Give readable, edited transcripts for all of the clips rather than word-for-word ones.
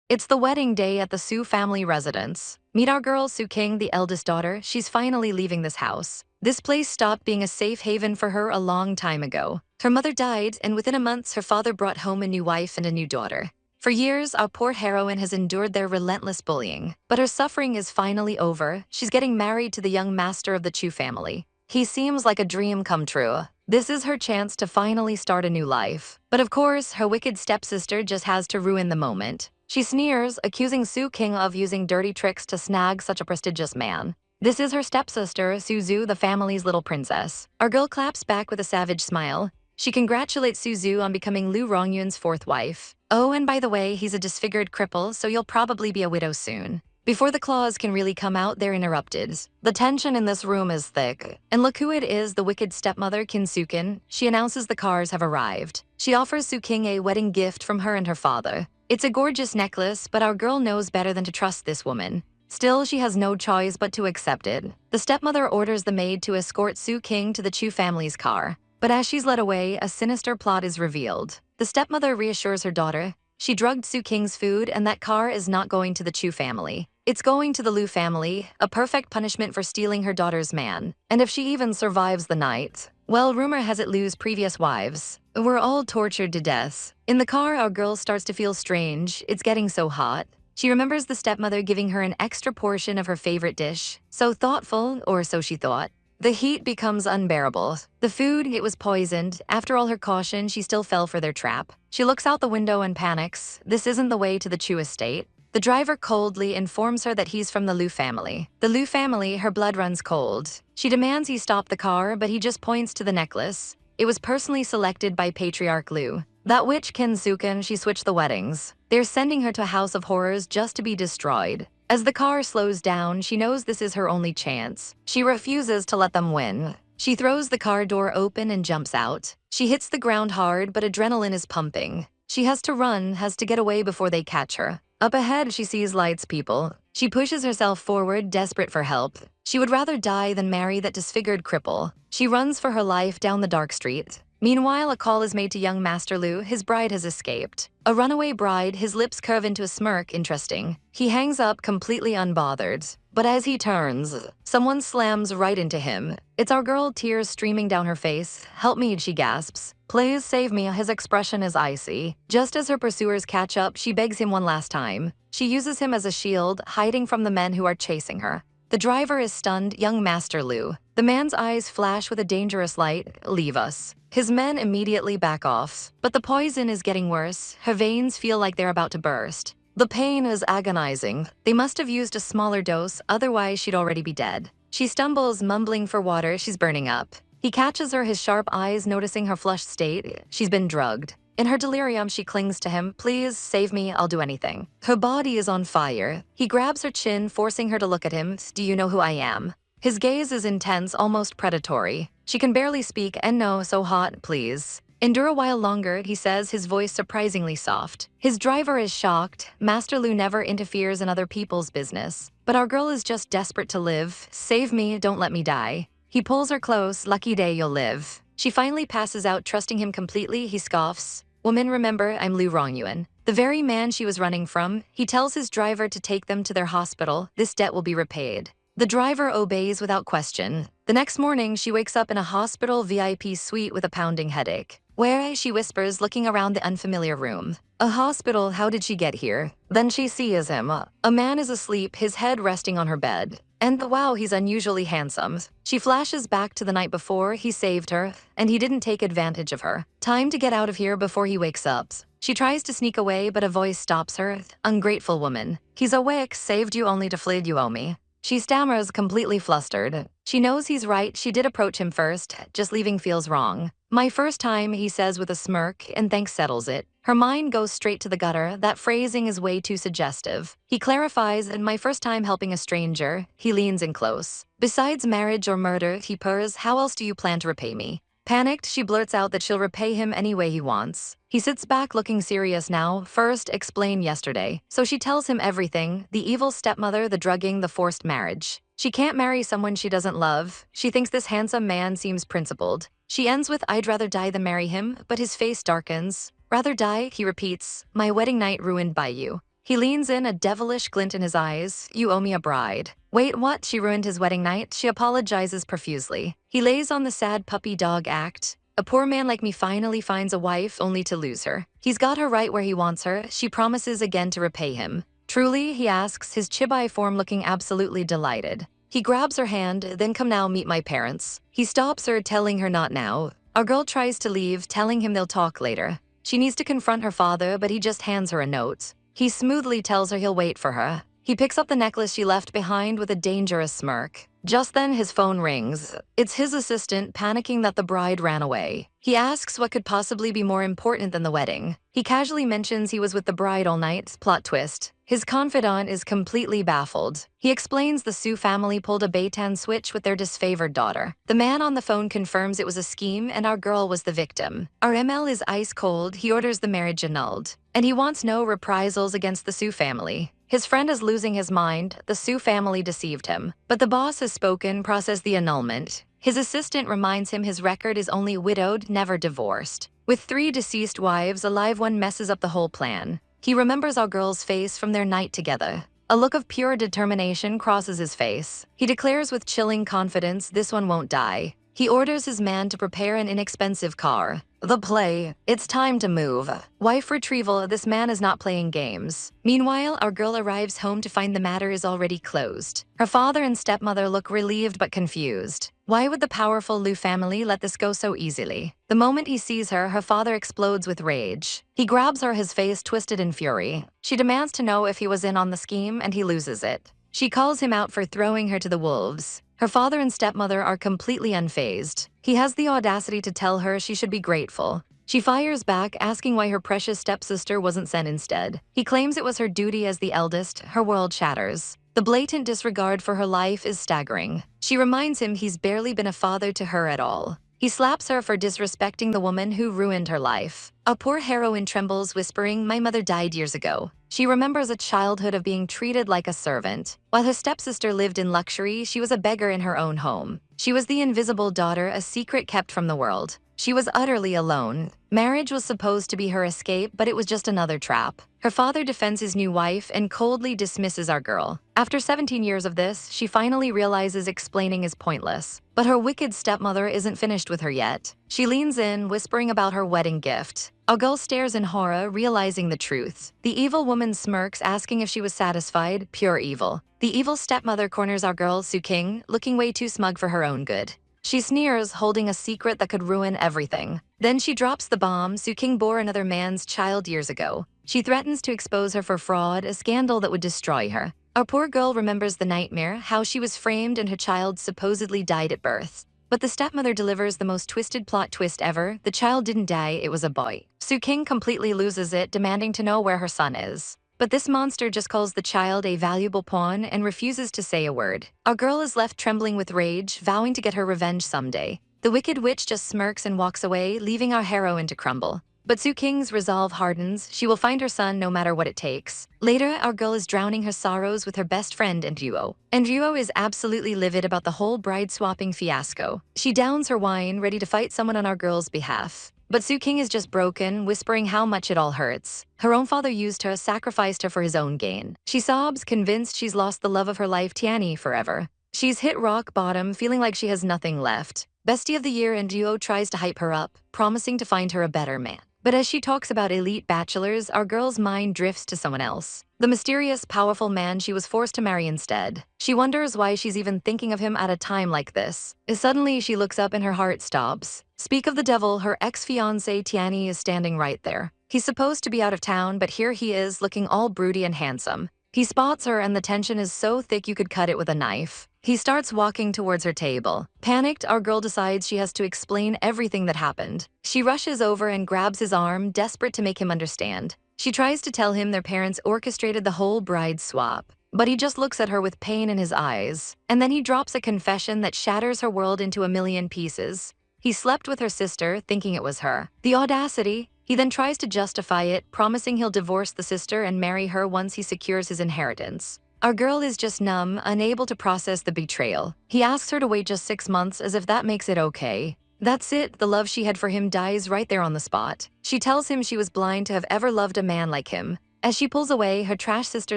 It's the wedding day at the Su family residence. Meet our girl Su King, the eldest daughter. She's finally leaving this house. This place stopped being a safe haven for her a long time ago. Her mother died, and within a month, her father brought home a new wife and a new daughter. For years, our poor heroine has endured their relentless bullying. But her suffering is finally over. She's getting married to the young master of the Chu family. He seems like a dream come true. This is her chance to finally start a new life. But of course, her wicked stepsister just has to ruin the moment. She sneers, accusing Su King of using dirty tricks to snag such a prestigious man. This is her stepsister, Suzu, the family's little princess. Our girl claps back with a savage smile. She congratulates Suzu on becoming Lu Rongyun's fourth wife. Oh, and by the way, he's a disfigured cripple, so you'll probably be a widow soon. Before the claws can really come out, they're interrupted. The tension in this room is thick. And look who it is, the wicked stepmother, Kin Sukin. She announces the cars have arrived. She offers Su King a wedding gift from her and her father. It's a gorgeous necklace, but our girl knows better than to trust this woman. Still, she has no choice but to accept it. The stepmother orders the maid to escort Su King to the Chu family's car. But as she's led away, a sinister plot is revealed. The stepmother reassures her daughter. She drugged Su King's food, and that car is not going to the Chu family. It's going to the Lu family, a perfect punishment for stealing her daughter's man. And if she even survives the night, well, rumor has it Lu's previous wives were all tortured to death. In the car, our girl starts to feel strange. It's getting so hot. She remembers the stepmother giving her an extra portion of her favorite dish. So thoughtful, or so she thought. The heat becomes unbearable. The food, it was poisoned. After all her caution, she still fell for their trap. She looks out the window and panics. This isn't the way to the Chu estate. The driver coldly informs her that he's from the Lu family. The Lu family, her blood runs cold. She demands he stop the car, but he just points to the necklace. It was personally selected by Patriarch Lu. That witch Kin Sukin, she switched the weddings. They're sending her to a house of horrors just to be destroyed. As the car slows down, she knows this is her only chance. She refuses to let them win. She throws the car door open and jumps out. She hits the ground hard, but adrenaline is pumping. She has to run, has to get away before they catch her. Up ahead, she sees lights people. She pushes herself forward, desperate for help. She would rather die than marry that disfigured cripple. She runs for her life down the dark street. Meanwhile, a call is made to young Master Lu. His bride has escaped. A runaway bride, his lips curve into a smirk, interesting. He hangs up completely unbothered. But as he turns, someone slams right into him. It's our girl, tears streaming down her face. "Help me," she gasps. "Please save me." His expression is icy. Just as her pursuers catch up, she begs him one last time. She uses him as a shield, hiding from the men who are chasing her. The driver is stunned, young Master Lu. The man's eyes flash with a dangerous light. "Leave us." His men immediately back off. But the poison is getting worse. Her veins feel like they're about to burst. The pain is agonizing. They must have used a smaller dose, otherwise she'd already be dead. She stumbles, mumbling for water. She's burning up. He catches her, his sharp eyes noticing her flushed state. She's been drugged. In her delirium, she clings to him. "Please, save me, I'll do anything." Her body is on fire. He grabs her chin, forcing her to look at him. "Do you know who I am?" His gaze is intense, almost predatory. She can barely speak, and no, so hot, please. "Endure a while longer," he says, his voice surprisingly soft. His driver is shocked. Master Lu never interferes in other people's business. But our girl is just desperate to live. "Save me, don't let me die." He pulls her close. "Lucky day, you'll live." She finally passes out, trusting him completely. He scoffs. "Woman, remember, I'm Lu Rongyuan, the very man she was running from." He tells his driver to take them to their hospital. This debt will be repaid. The driver obeys without question. The next morning, she wakes up in a hospital VIP suite with a pounding headache. "Where?" she whispers, looking around the unfamiliar room. "A hospital, how did she get here?" Then she sees him. A man is asleep, his head resting on her bed. And wow, he's unusually handsome. She flashes back to the night before. He saved her, and he didn't take advantage of her. Time to get out of here before he wakes up. She tries to sneak away, but a voice stops her. "Ungrateful woman. He's awake, saved you only to flee, you owe me." She stammers, completely flustered. She knows he's right. She did approach him first. Just leaving feels wrong. "My first time," he says with a smirk, and thanks settles it. Her mind goes straight to the gutter. That phrasing is way too suggestive. He clarifies, "And my first time helping a stranger." He leans in close. "Besides marriage or murder," he purrs, "how else do you plan to repay me?" Panicked, she blurts out that she'll repay him any way he wants. He sits back looking serious now. "First, explain yesterday." So she tells him everything. The evil stepmother, the drugging, the forced marriage. She can't marry someone she doesn't love. She thinks this handsome man seems principled. She ends with, "I'd rather die than marry him," but his face darkens. "Rather die," he repeats. "My wedding night ruined by you." He leans in, a devilish glint in his eyes. "You owe me a bride." "Wait, what?" She ruined his wedding night. She apologizes profusely. He lays on the sad puppy dog act. "A poor man like me finally finds a wife only to lose her. He's got her right where he wants her." She promises again to repay him. "Truly?" he asks, his chibai form looking absolutely delighted. He grabs her hand. "Then come now, meet my parents." He stops her, telling her not now. Our girl tries to leave, telling him they'll talk later. She needs to confront her father, but he just hands her a note. He smoothly tells her he'll wait for her. He picks up the necklace she left behind with a dangerous smirk. Just then, his phone rings. It's his assistant, panicking that the bride ran away. He asks what could possibly be more important than the wedding. He casually mentions he was with the bride all night. Plot twist. His confidant is completely baffled. He explains the Sue family pulled a Beitan switch with their disfavored daughter. The man on the phone confirms it was a scheme and our girl was the victim. Our ML is ice cold. He orders the marriage annulled. And he wants no reprisals against the Sue family. His friend is losing his mind. The Sue family deceived him. But the boss has spoken, process the annulment. His assistant reminds him his record is only widowed, never divorced. With 3 deceased wives, a live one messes up the whole plan. He remembers our girl's face from their night together. A look of pure determination crosses his face. He declares with chilling confidence, this one won't die. He orders his man to prepare an inexpensive car. The play. It's time to move. Wife retrieval. This man is not playing games. Meanwhile, our girl arrives home to find the matter is already closed. Her father and stepmother look relieved but confused. Why would the powerful Liu family let this go so easily? The moment he sees her, her father explodes with rage. He grabs her, his face twisted in fury. She demands to know if he was in on the scheme, and he loses it. She calls him out for throwing her to the wolves. Her father and stepmother are completely unfazed. He has the audacity to tell her she should be grateful. She fires back, asking why her precious stepsister wasn't sent instead. He claims it was her duty as the eldest. Her world shatters. The blatant disregard for her life is staggering. She reminds him he's barely been a father to her at all. He slaps her for disrespecting the woman who ruined her life. A poor heroine trembles, whispering, "My mother died years ago." She remembers a childhood of being treated like a servant. While her stepsister lived in luxury, she was a beggar in her own home. She was the invisible daughter, a secret kept from the world. She was utterly alone. Marriage was supposed to be her escape, but it was just another trap. Her father defends his new wife and coldly dismisses our girl. After 17 years of this, she finally realizes explaining is pointless. But her wicked stepmother isn't finished with her yet. She leans in, whispering about her wedding gift. Our girl stares in horror, realizing the truth. The evil woman smirks, asking if she was satisfied. Pure evil. The evil stepmother corners our girl, Su King, looking way too smug for her own good. She sneers, holding a secret that could ruin everything. Then she drops the bomb. Su King bore another man's child years ago. She threatens to expose her for fraud, a scandal that would destroy her. Our poor girl remembers the nightmare, how she was framed and her child supposedly died at birth. But the stepmother delivers the most twisted plot twist ever. The child didn't die, it was a boy. Su King completely loses it, demanding to know where her son is. But this monster just calls the child a valuable pawn and refuses to say a word. Our girl is left trembling with rage, vowing to get her revenge someday. The wicked witch just smirks and walks away, leaving our heroine to crumble. But Su King's resolve hardens. She will find her son no matter what it takes. Later, our girl is drowning her sorrows with her best friend and Duo. And Duo is absolutely livid about the whole bride-swapping fiasco. She downs her wine, ready to fight someone on our girl's behalf. But Su King is just broken, whispering how much it all hurts. Her own father used her, sacrificed her for his own gain. She sobs, convinced she's lost the love of her life, Tianyi, forever. She's hit rock bottom, feeling like she has nothing left. Bestie of the year and Duo tries to hype her up, promising to find her a better man. But as she talks about elite bachelors, our girl's mind drifts to someone else. The mysterious, powerful man she was forced to marry instead. She wonders why she's even thinking of him at a time like this. Suddenly, she looks up and her heart stops. Speak of the devil, her ex-fiancé Tianyi is standing right there. He's supposed to be out of town, but here he is, looking all broody and handsome. He spots her and the tension is so thick you could cut it with a knife. He starts walking towards her table. Panicked, our girl decides she has to explain everything that happened. She rushes over and grabs his arm, desperate to make him understand. She tries to tell him their parents orchestrated the whole bride swap. But he just looks at her with pain in his eyes. And then he drops a confession that shatters her world into a million pieces. He slept with her sister, thinking it was her. The audacity! He then tries to justify it, promising he'll divorce the sister and marry her once he secures his inheritance. Our girl is just numb, unable to process the betrayal. He asks her to wait just 6 months, as if that makes it okay. That's it, the love she had for him dies right there on the spot. She tells him she was blind to have ever loved a man like him. As she pulls away, her trash sister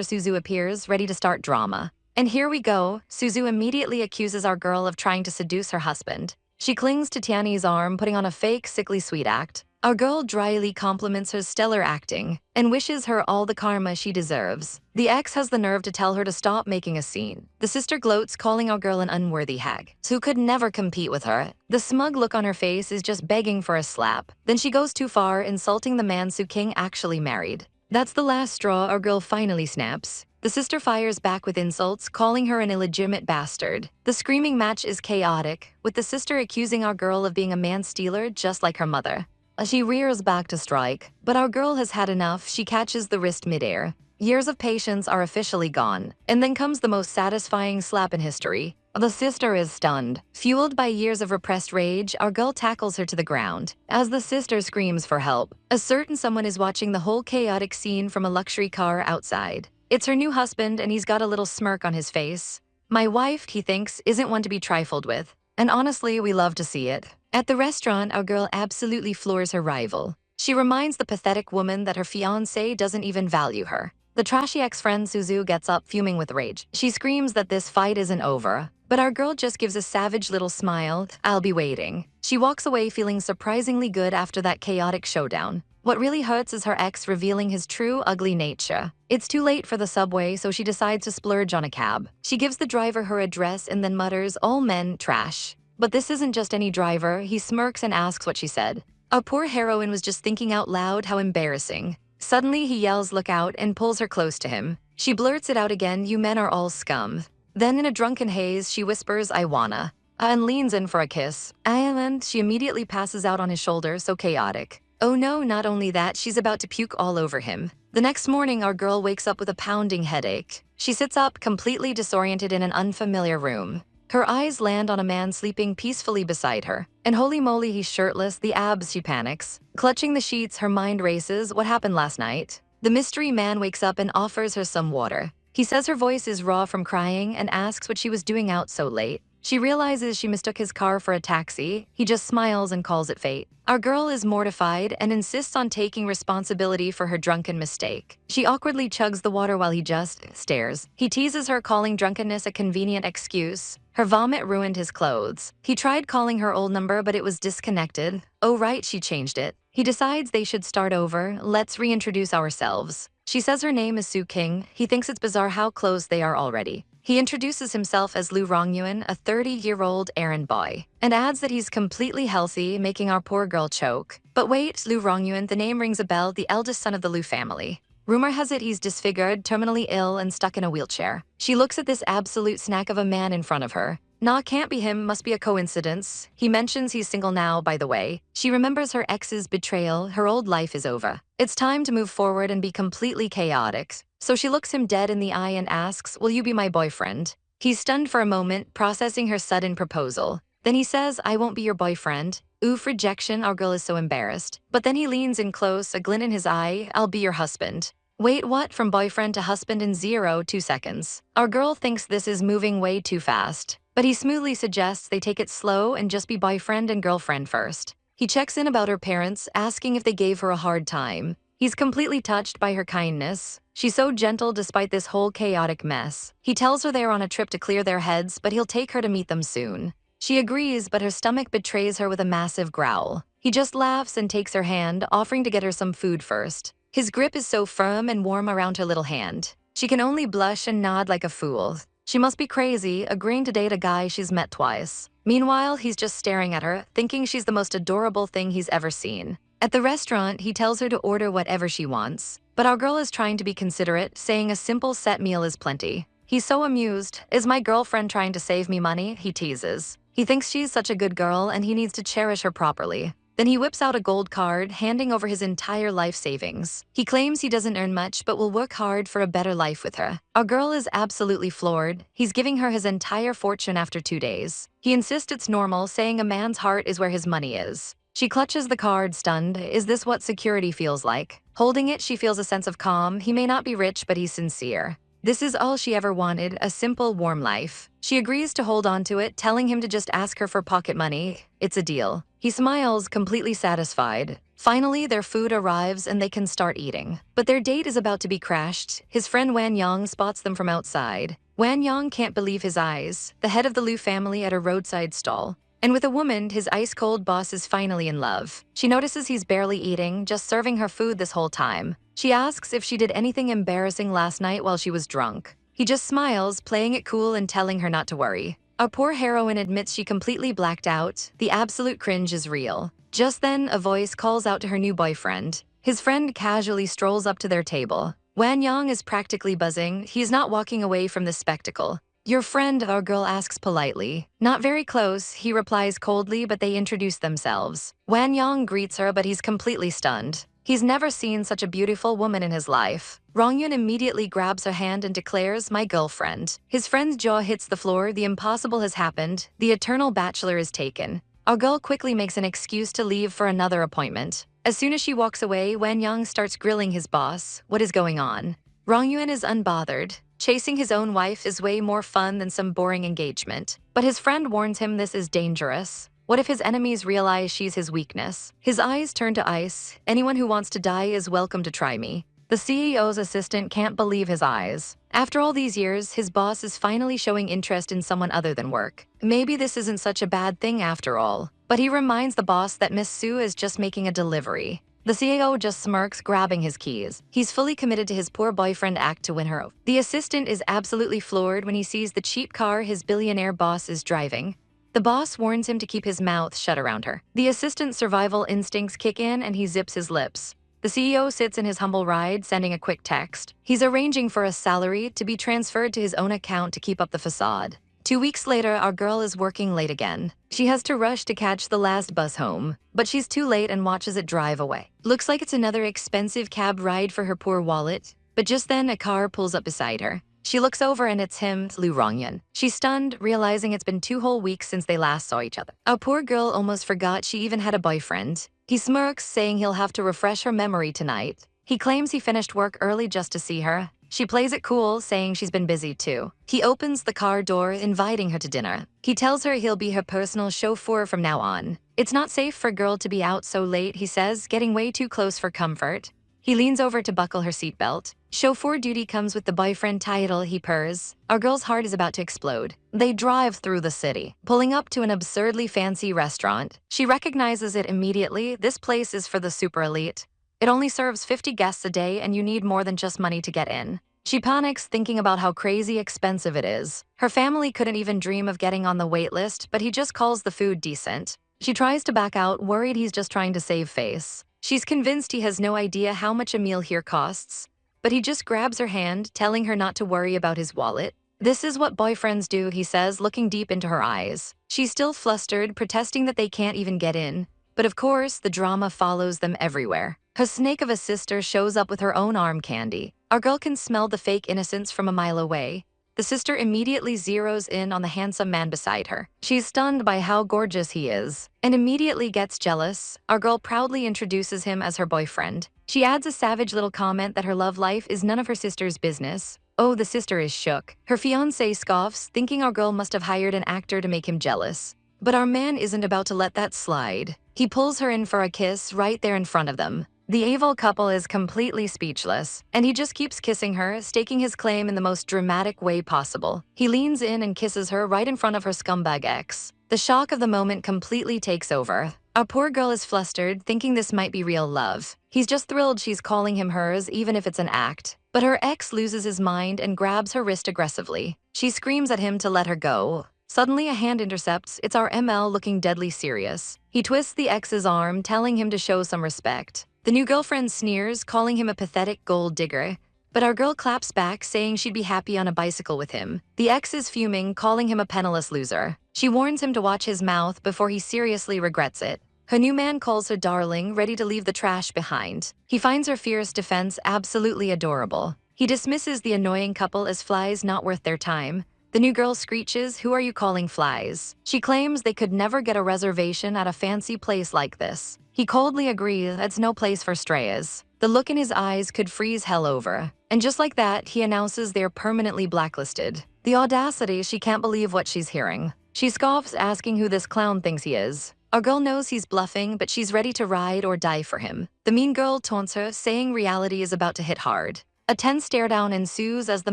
Suzu appears, ready to start drama. And here we go, Suzu immediately accuses our girl of trying to seduce her husband. She clings to Tiany's arm, putting on a fake, sickly sweet act. Our girl dryly compliments her stellar acting and wishes her all the karma she deserves. The ex has the nerve to tell her to stop making a scene. The sister gloats, calling our girl an unworthy hag who could never compete with her. The smug look on her face is just begging for a slap. Then she goes too far, insulting the man Su King actually married. That's the last straw. Our girl finally snaps. The sister fires back with insults, calling her an illegitimate bastard. The screaming match is chaotic, with the sister accusing our girl of being a man-stealer just like her mother. She rears back to strike, but our girl has had enough. She catches the wrist midair. Years of patience are officially gone, and then comes the most satisfying slap in history. The sister is stunned. Fueled by years of repressed rage, our girl tackles her to the ground. As the sister screams for help, a certain someone is watching the whole chaotic scene from a luxury car outside. It's her new husband, and he's got a little smirk on his face. My wife, he thinks, isn't one to be trifled with. And honestly, we love to see it. At the restaurant, our girl absolutely floors her rival. She reminds the pathetic woman that her fiancé doesn't even value her. The trashy ex-friend Suzu gets up, fuming with rage. She screams that this fight isn't over, but our girl just gives a savage little smile. I'll be waiting. She walks away feeling surprisingly good after that chaotic showdown. What really hurts is her ex revealing his true ugly nature. It's too late for the subway, so she decides to splurge on a cab. She gives the driver her address and then mutters, "All men trash." But this isn't just any driver. He smirks and asks what she said. Our poor heroine was just thinking out loud, how embarrassing. Suddenly he yells, "Look out," and pulls her close to him. She blurts it out again, "You men are all scum." Then in a drunken haze, she whispers, "I wanna," and leans in for a kiss. And she immediately passes out on his shoulder, so chaotic. Oh no, not only that, she's about to puke all over him. The next morning, our girl wakes up with a pounding headache. She sits up, completely disoriented in an unfamiliar room. Her eyes land on a man sleeping peacefully beside her. And holy moly, he's shirtless, the abs, she panics. Clutching the sheets, her mind races. What happened last night? The mystery man wakes up and offers her some water. He says her voice is raw from crying and asks what she was doing out so late. She realizes she mistook his car for a taxi. He just smiles and calls it fate. Our girl is mortified and insists on taking responsibility for her drunken mistake. She awkwardly chugs the water while he just stares. He teases her, calling drunkenness a convenient excuse. Her vomit ruined his clothes. He tried calling her old number, but it was disconnected. Oh right, she changed it. He decides they should start over. Let's reintroduce ourselves. She says her name is Su King. He thinks it's bizarre how close they are already. He introduces himself as Lu Rongyuan, a 30-year-old errand boy, and adds that he's completely healthy, making our poor girl choke. But wait, Lu Rongyuan, the name rings a bell, the eldest son of the Lu family. Rumor has it he's disfigured, terminally ill, and stuck in a wheelchair. She looks at this absolute snack of a man in front of her. Nah, can't be him, must be a coincidence. He mentions he's single now, by the way. She remembers her ex's betrayal, her old life is over. It's time to move forward and be completely chaotic. So she looks him dead in the eye and asks, "Will you be my boyfriend?" He's stunned for a moment, processing her sudden proposal. Then he says, "I won't be your boyfriend." Oof, rejection, our girl is so embarrassed. But then he leans in close, a glint in his eye, "I'll be your husband." Wait, what? From boyfriend to husband in 2 seconds. Our girl thinks this is moving way too fast. But he smoothly suggests they take it slow and just be boyfriend and girlfriend first. He checks in about her parents, asking if they gave her a hard time. He's completely touched by her kindness. She's so gentle despite this whole chaotic mess. He tells her they're on a trip to clear their heads, but he'll take her to meet them soon. She agrees, but her stomach betrays her with a massive growl. He just laughs and takes her hand, offering to get her some food first. His grip is so firm and warm around her little hand. She can only blush and nod like a fool. She must be crazy, agreeing to date a guy she's met twice. Meanwhile, he's just staring at her, thinking she's the most adorable thing he's ever seen. At the restaurant, he tells her to order whatever she wants. But our girl is trying to be considerate, saying a simple set meal is plenty. He's so amused. "Is my girlfriend trying to save me money?" he teases. He thinks she's such a good girl and he needs to cherish her properly. Then he whips out a gold card, handing over his entire life savings. He claims he doesn't earn much but will work hard for a better life with her. Our girl is absolutely floored. He's giving her his entire fortune after 2 days. He insists it's normal, saying a man's heart is where his money is. She clutches the card, stunned. Is this what security feels like? Holding it, she feels a sense of calm. He may not be rich, but he's sincere. This is all she ever wanted, a simple, warm life. She agrees to hold on to it, telling him to just ask her for pocket money. It's a deal. He smiles, completely satisfied. Finally, their food arrives and they can start eating. But their date is about to be crashed. His friend Wan Yang spots them from outside. Wan Yang can't believe his eyes, the head of the Liu family at a roadside stall. And with a woman, his ice-cold boss is finally in love. She notices he's barely eating, just serving her food this whole time. She asks if she did anything embarrassing last night while she was drunk. He just smiles, playing it cool and telling her not to worry. Our poor heroine admits she completely blacked out. The absolute cringe is real. Just then, a voice calls out to her new boyfriend. His friend casually strolls up to their table. Wan Yang is practically buzzing. He's not walking away from this spectacle. "Your friend," our girl asks politely. "Not very close," he replies coldly, but they introduce themselves. Wan Yang greets her, but he's completely stunned. He's never seen such a beautiful woman in his life. Rongyun immediately grabs her hand and declares, "My girlfriend." His friend's jaw hits the floor. The impossible has happened. The eternal bachelor is taken. Our girl quickly makes an excuse to leave for another appointment. As soon as she walks away, Wan Yang starts grilling his boss. What is going on? Rongyun is unbothered. Chasing his own wife is way more fun than some boring engagement. But his friend warns him this is dangerous. What if his enemies realize she's his weakness? His eyes turn to ice. "Anyone who wants to die is welcome to try me." The CEO's assistant can't believe his eyes. After all these years, his boss is finally showing interest in someone other than work. Maybe this isn't such a bad thing after all. But he reminds the boss that Miss Su is just making a delivery. The CEO just smirks, grabbing his keys. He's fully committed to his poor boyfriend act to win her over. The assistant is absolutely floored when he sees the cheap car his billionaire boss is driving. The boss warns him to keep his mouth shut around her. The assistant's survival instincts kick in and he zips his lips. The CEO sits in his humble ride, sending a quick text. He's arranging for a salary to be transferred to his own account to keep up the facade. 2 weeks later, our girl is working late again. She has to rush to catch the last bus home, but she's too late and watches it drive away. Looks like it's another expensive cab ride for her poor wallet, but just then a car pulls up beside her. She looks over and it's him, Liu Rongyun. She's stunned, realizing it's been 2 whole weeks since they last saw each other. Our poor girl almost forgot she even had a boyfriend. He smirks, saying he'll have to refresh her memory tonight. He claims he finished work early just to see her. She plays it cool, saying she's been busy too. He opens the car door, inviting her to dinner. He tells her he'll be her personal chauffeur from now on. It's not safe for a girl to be out so late, he says, getting way too close for comfort. He leans over to buckle her seatbelt. Chauffeur duty comes with the boyfriend title, he purrs. Our girl's heart is about to explode. They drive through the city, pulling up to an absurdly fancy restaurant. She recognizes it immediately. This place is for the super elite. It only serves 50 guests a day and you need more than just money to get in. She panics, thinking about how crazy expensive it is. Her family couldn't even dream of getting on the wait list, but he just calls the food decent. She tries to back out, worried he's just trying to save face. She's convinced he has no idea how much a meal here costs, but he just grabs her hand, telling her not to worry about his wallet. "This is what boyfriends do," he says, looking deep into her eyes. She's still flustered, protesting that they can't even get in. But of course, the drama follows them everywhere. Her snake of a sister shows up with her own arm candy. Our girl can smell the fake innocence from a mile away. The sister immediately zeroes in on the handsome man beside her. She's stunned by how gorgeous he is, and immediately gets jealous. Our girl proudly introduces him as her boyfriend. She adds a savage little comment that her love life is none of her sister's business. Oh, the sister is shook. Her fiancé scoffs, thinking our girl must have hired an actor to make him jealous. But our man isn't about to let that slide. He pulls her in for a kiss right there in front of them. The evil couple is completely speechless, and he just keeps kissing her, staking his claim in the most dramatic way possible. He leans in and kisses her right in front of her scumbag ex. The shock of the moment completely takes over. Our poor girl is flustered, thinking this might be real love. He's just thrilled she's calling him hers, even if it's an act. But her ex loses his mind and grabs her wrist aggressively. She screams at him to let her go. Suddenly, a hand intercepts. It's our ML, looking deadly serious. He twists the ex's arm, telling him to show some respect. The new girlfriend sneers, calling him a pathetic gold digger. But our girl claps back, saying she'd be happy on a bicycle with him. The ex is fuming, calling him a penniless loser. She warns him to watch his mouth before he seriously regrets it. Her new man calls her darling, ready to leave the trash behind. He finds her fierce defense absolutely adorable. He dismisses the annoying couple as flies not worth their time. The new girl screeches, "Who are you calling flies?" She claims they could never get a reservation at a fancy place like this. He coldly agrees it's no place for strays. The look in his eyes could freeze hell over. And just like that, he announces they're permanently blacklisted. The audacity, she can't believe what she's hearing. She scoffs, asking who this clown thinks he is. Our girl knows he's bluffing, but she's ready to ride or die for him. The mean girl taunts her, saying reality is about to hit hard. A tense stare-down ensues as the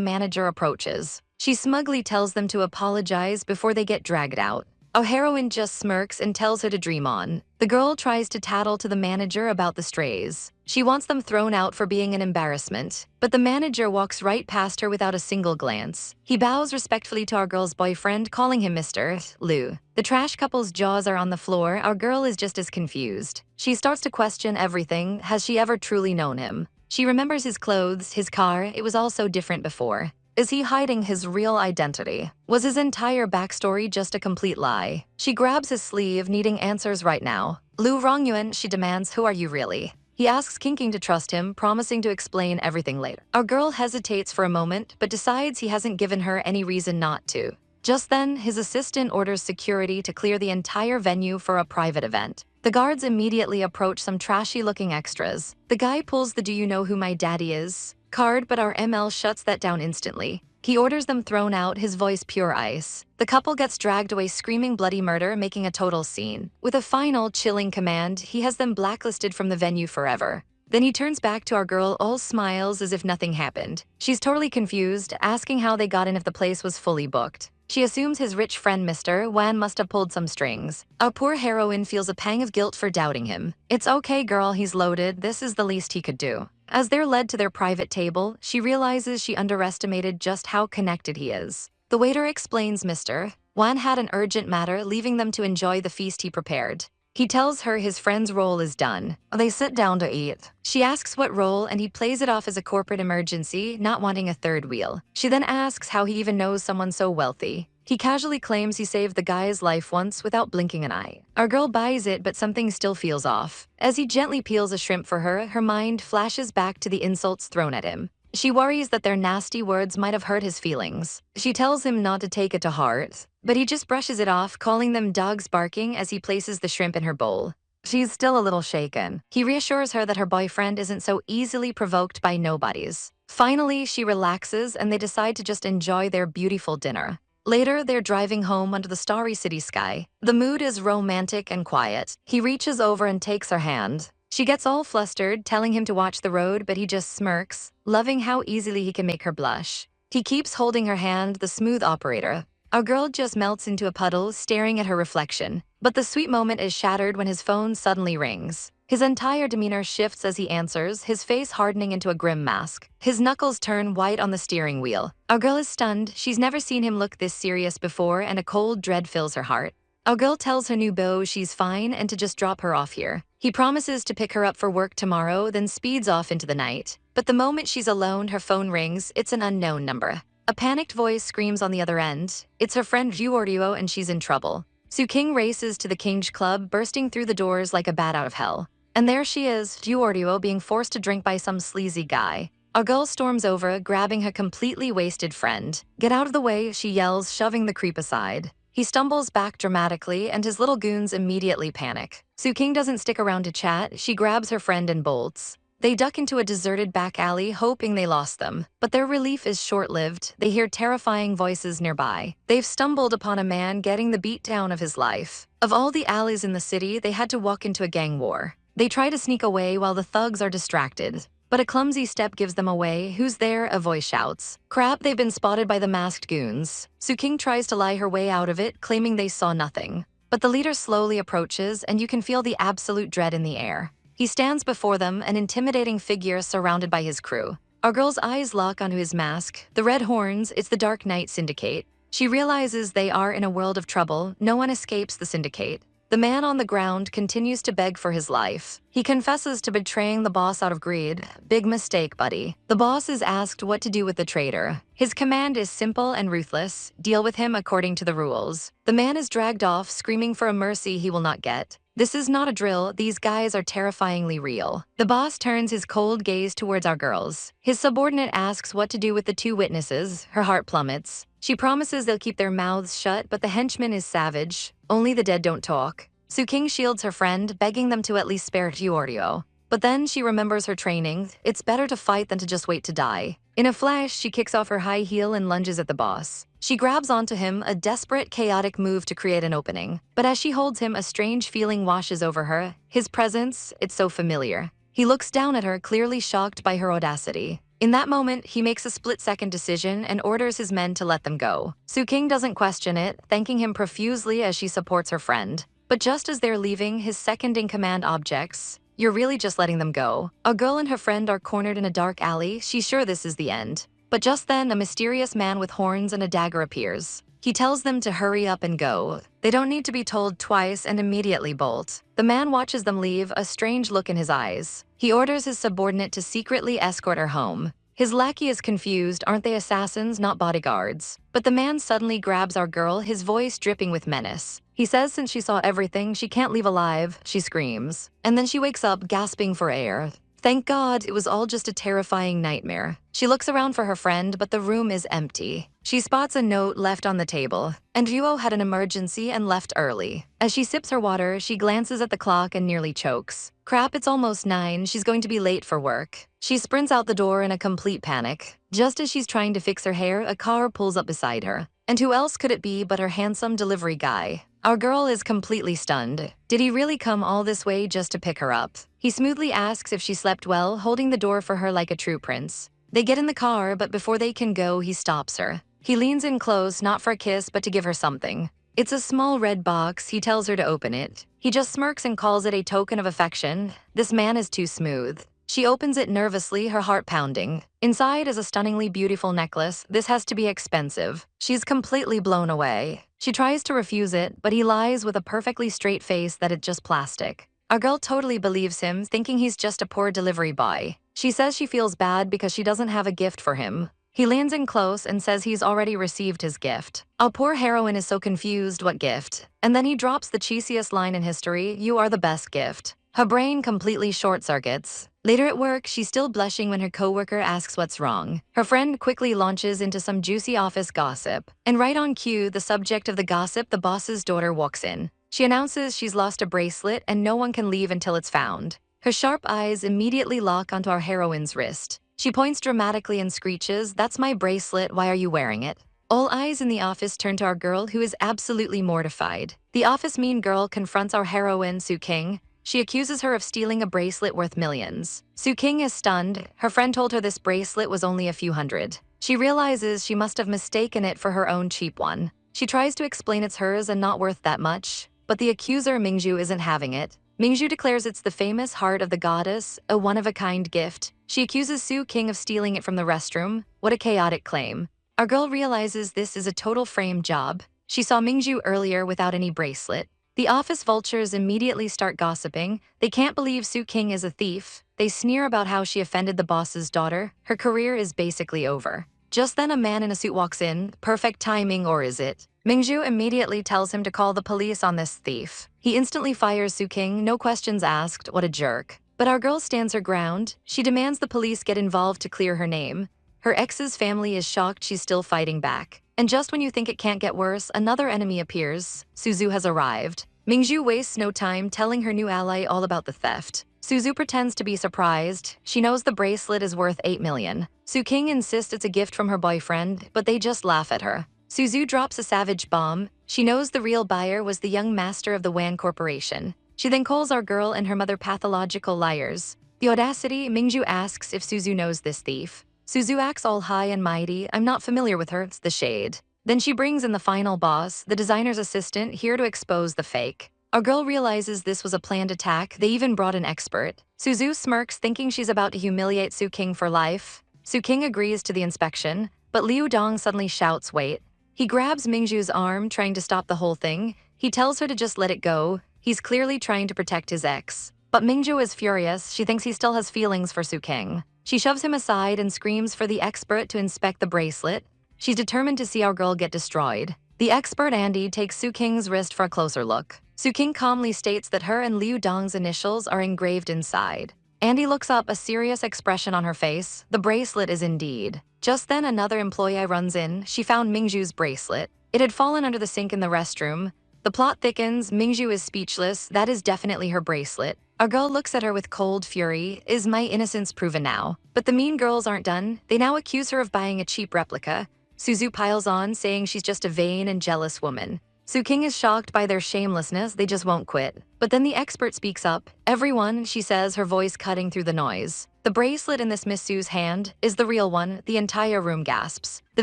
manager approaches. She smugly tells them to apologize before they get dragged out. Our heroine just smirks and tells her to dream on. The girl tries to tattle to the manager about the strays. She wants them thrown out for being an embarrassment, but the manager walks right past her without a single glance. He bows respectfully to our girl's boyfriend, calling him Mr. Lou. The trash couple's jaws are on the floor. Our girl is just as confused. She starts to question everything. Has she ever truly known him? She remembers his clothes, his car. It was all so different before. Is he hiding his real identity? Was his entire backstory just a complete lie? She grabs his sleeve, needing answers right now. Lu Rongyuan, she demands, who are you really? He asks King to trust him, promising to explain everything later. Our girl hesitates for a moment, but decides he hasn't given her any reason not to. Just then, his assistant orders security to clear the entire venue for a private event. The guards immediately approach some trashy-looking extras. The guy pulls the "do you know who my daddy is?" card, but our ML shuts that down instantly. He orders them thrown out, his voice pure ice. The couple gets dragged away screaming bloody murder, making a total scene. With a final, chilling command, he has them blacklisted from the venue forever. Then he turns back to our girl, all smiles as if nothing happened. She's totally confused, asking how they got in if the place was fully booked. She assumes his rich friend Mr. Wan must have pulled some strings. Our poor heroine feels a pang of guilt for doubting him. It's okay, girl, he's loaded. This is the least he could do. As they're led to their private table, she realizes she underestimated just how connected he is. The waiter explains Mr. Wan had an urgent matter, leaving them to enjoy the feast he prepared. He tells her his friend's role is done. They sit down to eat. She asks what role, and he plays it off as a corporate emergency, not wanting a third wheel. She then asks how he even knows someone so wealthy. He casually claims he saved the guy's life once without blinking an eye. Our girl buys it, but something still feels off. As he gently peels a shrimp for her, her mind flashes back to the insults thrown at him. She worries that their nasty words might have hurt his feelings. She tells him not to take it to heart, but he just brushes it off, calling them dogs barking as he places the shrimp in her bowl. She's still a little shaken. He reassures her that her boyfriend isn't so easily provoked by nobodies. Finally, she relaxes and they decide to just enjoy their beautiful dinner. Later, they're driving home under the starry city sky. The mood is romantic and quiet. He reaches over and takes her hand. She gets all flustered, telling him to watch the road, but he just smirks, loving how easily he can make her blush. He keeps holding her hand, the smooth operator. Our girl just melts into a puddle, staring at her reflection. But the sweet moment is shattered when his phone suddenly rings. His entire demeanor shifts as he answers, his face hardening into a grim mask. His knuckles turn white on the steering wheel. Our girl is stunned. She's never seen him look this serious before, and a cold dread fills her heart. Our girl tells her new beau she's fine and to just drop her off here. He promises to pick her up for work tomorrow, then speeds off into the night. But the moment she's alone, her phone rings. It's an unknown number. A panicked voice screams on the other end. It's her friend Ryuoryo, and she's in trouble. King races to the King's Club, bursting through the doors like a bat out of hell. And there she is, Ryuoryo, being forced to drink by some sleazy guy. Our girl storms over, grabbing her completely wasted friend. Get out of the way, she yells, shoving the creep aside. He stumbles back dramatically, and his little goons immediately panic. King doesn't stick around to chat. She grabs her friend and bolts. They duck into a deserted back alley, hoping they lost them. But their relief is short-lived. They hear terrifying voices nearby. They've stumbled upon a man getting the beatdown of his life. Of all the alleys in the city, they had to walk into a gang war. They try to sneak away while the thugs are distracted. But a clumsy step gives them away. Who's there? A voice shouts. Crap, they've been spotted by the masked goons. King tries to lie her way out of it, claiming they saw nothing. But the leader slowly approaches, and you can feel the absolute dread in the air. He stands before them, an intimidating figure surrounded by his crew. Our girl's eyes lock onto his mask. The red horns, it's the Dark Knight Syndicate. She realizes they are in a world of trouble. No one escapes the Syndicate. The man on the ground continues to beg for his life. He confesses to betraying the boss out of greed. Big mistake, buddy. The boss is asked what to do with the traitor. His command is simple and ruthless. Deal with him according to the rules. The man is dragged off, screaming for a mercy he will not get. This is not a drill. These guys are terrifyingly real. The boss turns his cold gaze towards our girls. His subordinate asks what to do with the two witnesses. Her heart plummets. She promises they'll keep their mouths shut, but the henchman is savage. Only the dead don't talk. King shields her friend, begging them to at least spare Ryuoryo. But then she remembers her training. It's better to fight than to just wait to die. In a flash, she kicks off her high heel and lunges at the boss. She grabs onto him, a desperate, chaotic move to create an opening. But as she holds him, a strange feeling washes over her. His presence, it's so familiar. He looks down at her, clearly shocked by her audacity. In that moment, he makes a split-second decision and orders his men to let them go. Su-king doesn't question it, thanking him profusely as she supports her friend. But just as they're leaving, his second-in-command objects. You're really just letting them go. A girl and her friend are cornered in a dark alley. She's sure this is the end. But just then, a mysterious man with horns and a dagger appears. He tells them to hurry up and go. They don't need to be told twice and immediately bolt. The man watches them leave, a strange look in his eyes. He orders his subordinate to secretly escort her home. His lackey is confused. Aren't they assassins, not bodyguards? But the man suddenly grabs our girl, his voice dripping with menace. He says since she saw everything, she can't leave alive. She screams. And then she wakes up, gasping for air. Thank God, it was all just a terrifying nightmare. She looks around for her friend, but the room is empty. She spots a note left on the table. And Ryuo had an emergency and left early. As she sips her water, she glances at the clock and nearly chokes. Crap, it's almost 9. She's going to be late for work. She sprints out the door in a complete panic. Just as she's trying to fix her hair, a car pulls up beside her. And who else could it be but her handsome delivery guy? Our girl is completely stunned. Did he really come all this way just to pick her up? He smoothly asks if she slept well, holding the door for her like a true prince. They get in the car, but before they can go, he stops her. He leans in close, not for a kiss, but to give her something. It's a small red box. He tells her to open it. He just smirks and calls it a token of affection. This man is too smooth. She opens it nervously, her heart pounding. Inside is a stunningly beautiful necklace. This has to be expensive. She's completely blown away. She tries to refuse it, but he lies with a perfectly straight face that it's just plastic. Our girl totally believes him, thinking he's just a poor delivery boy. She says she feels bad because she doesn't have a gift for him. He leans in close and says he's already received his gift. Our poor heroine is so confused, what gift? And then he drops the cheesiest line in history, you are the best gift. Her brain completely short-circuits. Later at work, she's still blushing when her coworker asks what's wrong. Her friend quickly launches into some juicy office gossip. And right on cue, the subject of the gossip, the boss's daughter, walks in. She announces she's lost a bracelet and no one can leave until it's found. Her sharp eyes immediately lock onto our heroine's wrist. She points dramatically and screeches, "That's my bracelet, why are you wearing it?" All eyes in the office turn to our girl, who is absolutely mortified. The office mean girl confronts our heroine, Su-king. She accuses her of stealing a bracelet worth millions. Su-king is stunned. Her friend told her this bracelet was only a few hundred. She realizes she must have mistaken it for her own cheap one. She tries to explain it's hers and not worth that much, but the accuser, Mingju, isn't having it. Mingju declares it's the famous heart of the goddess, a one-of-a-kind gift. She accuses Su-king of stealing it from the restroom. What a chaotic claim. Our girl realizes this is a total frame job. She saw Mingju earlier without any bracelet. The office vultures immediately start gossiping. They can't believe Su-king is a thief. They sneer about how she offended the boss's daughter. Her career is basically over. Just then a man in a suit walks in. Perfect timing, or is it? Mingju immediately tells him to call the police on this thief. He instantly fires Su-king, no questions asked. What a jerk. But our girl stands her ground. She demands the police get involved to clear her name. Her ex's family is shocked she's still fighting back. And just when you think it can't get worse, another enemy appears. Suzu has arrived. Mingju wastes no time telling her new ally all about the theft. Suzu pretends to be surprised. She knows the bracelet is worth 8 million. Su-king insists it's a gift from her boyfriend, but they just laugh at her. Suzu drops a savage bomb. She knows the real buyer was the young master of the Wan Corporation. She then calls our girl and her mother pathological liars. The audacity, Mingju asks if Suzu knows this thief. Suzu acts all high and mighty. I'm not familiar with her, it's the shade. Then she brings in the final boss, the designer's assistant, here to expose the fake. Our girl realizes this was a planned attack. They even brought an expert. Suzu smirks, thinking she's about to humiliate Su-king for life. Su-king agrees to the inspection, but Liu Dong suddenly shouts, wait. He grabs Mingju's arm, trying to stop the whole thing. He tells her to just let it go. He's clearly trying to protect his ex. But Mingju is furious. She thinks he still has feelings for Su-king. She shoves him aside and screams for the expert to inspect the bracelet. She's determined to see our girl get destroyed. The expert Andy takes Su-king's wrist for a closer look. Su-king calmly states that her and Liu Dong's initials are engraved inside. Andy looks up, a serious expression on her face. The bracelet is indeed. Just then another employee runs in. She found Mingju's bracelet. It had fallen under the sink in the restroom. The plot thickens. Mingju is speechless. That is definitely her bracelet. Our girl looks at her with cold fury. Is my innocence proven now? But the mean girls aren't done. They now accuse her of buying a cheap replica. Suzu piles on, saying she's just a vain and jealous woman. Su King is shocked by their shamelessness, they just won't quit. But then the expert speaks up. Everyone, she says, her voice cutting through the noise. The bracelet in this Miss Su's hand is the real one. The entire room gasps. The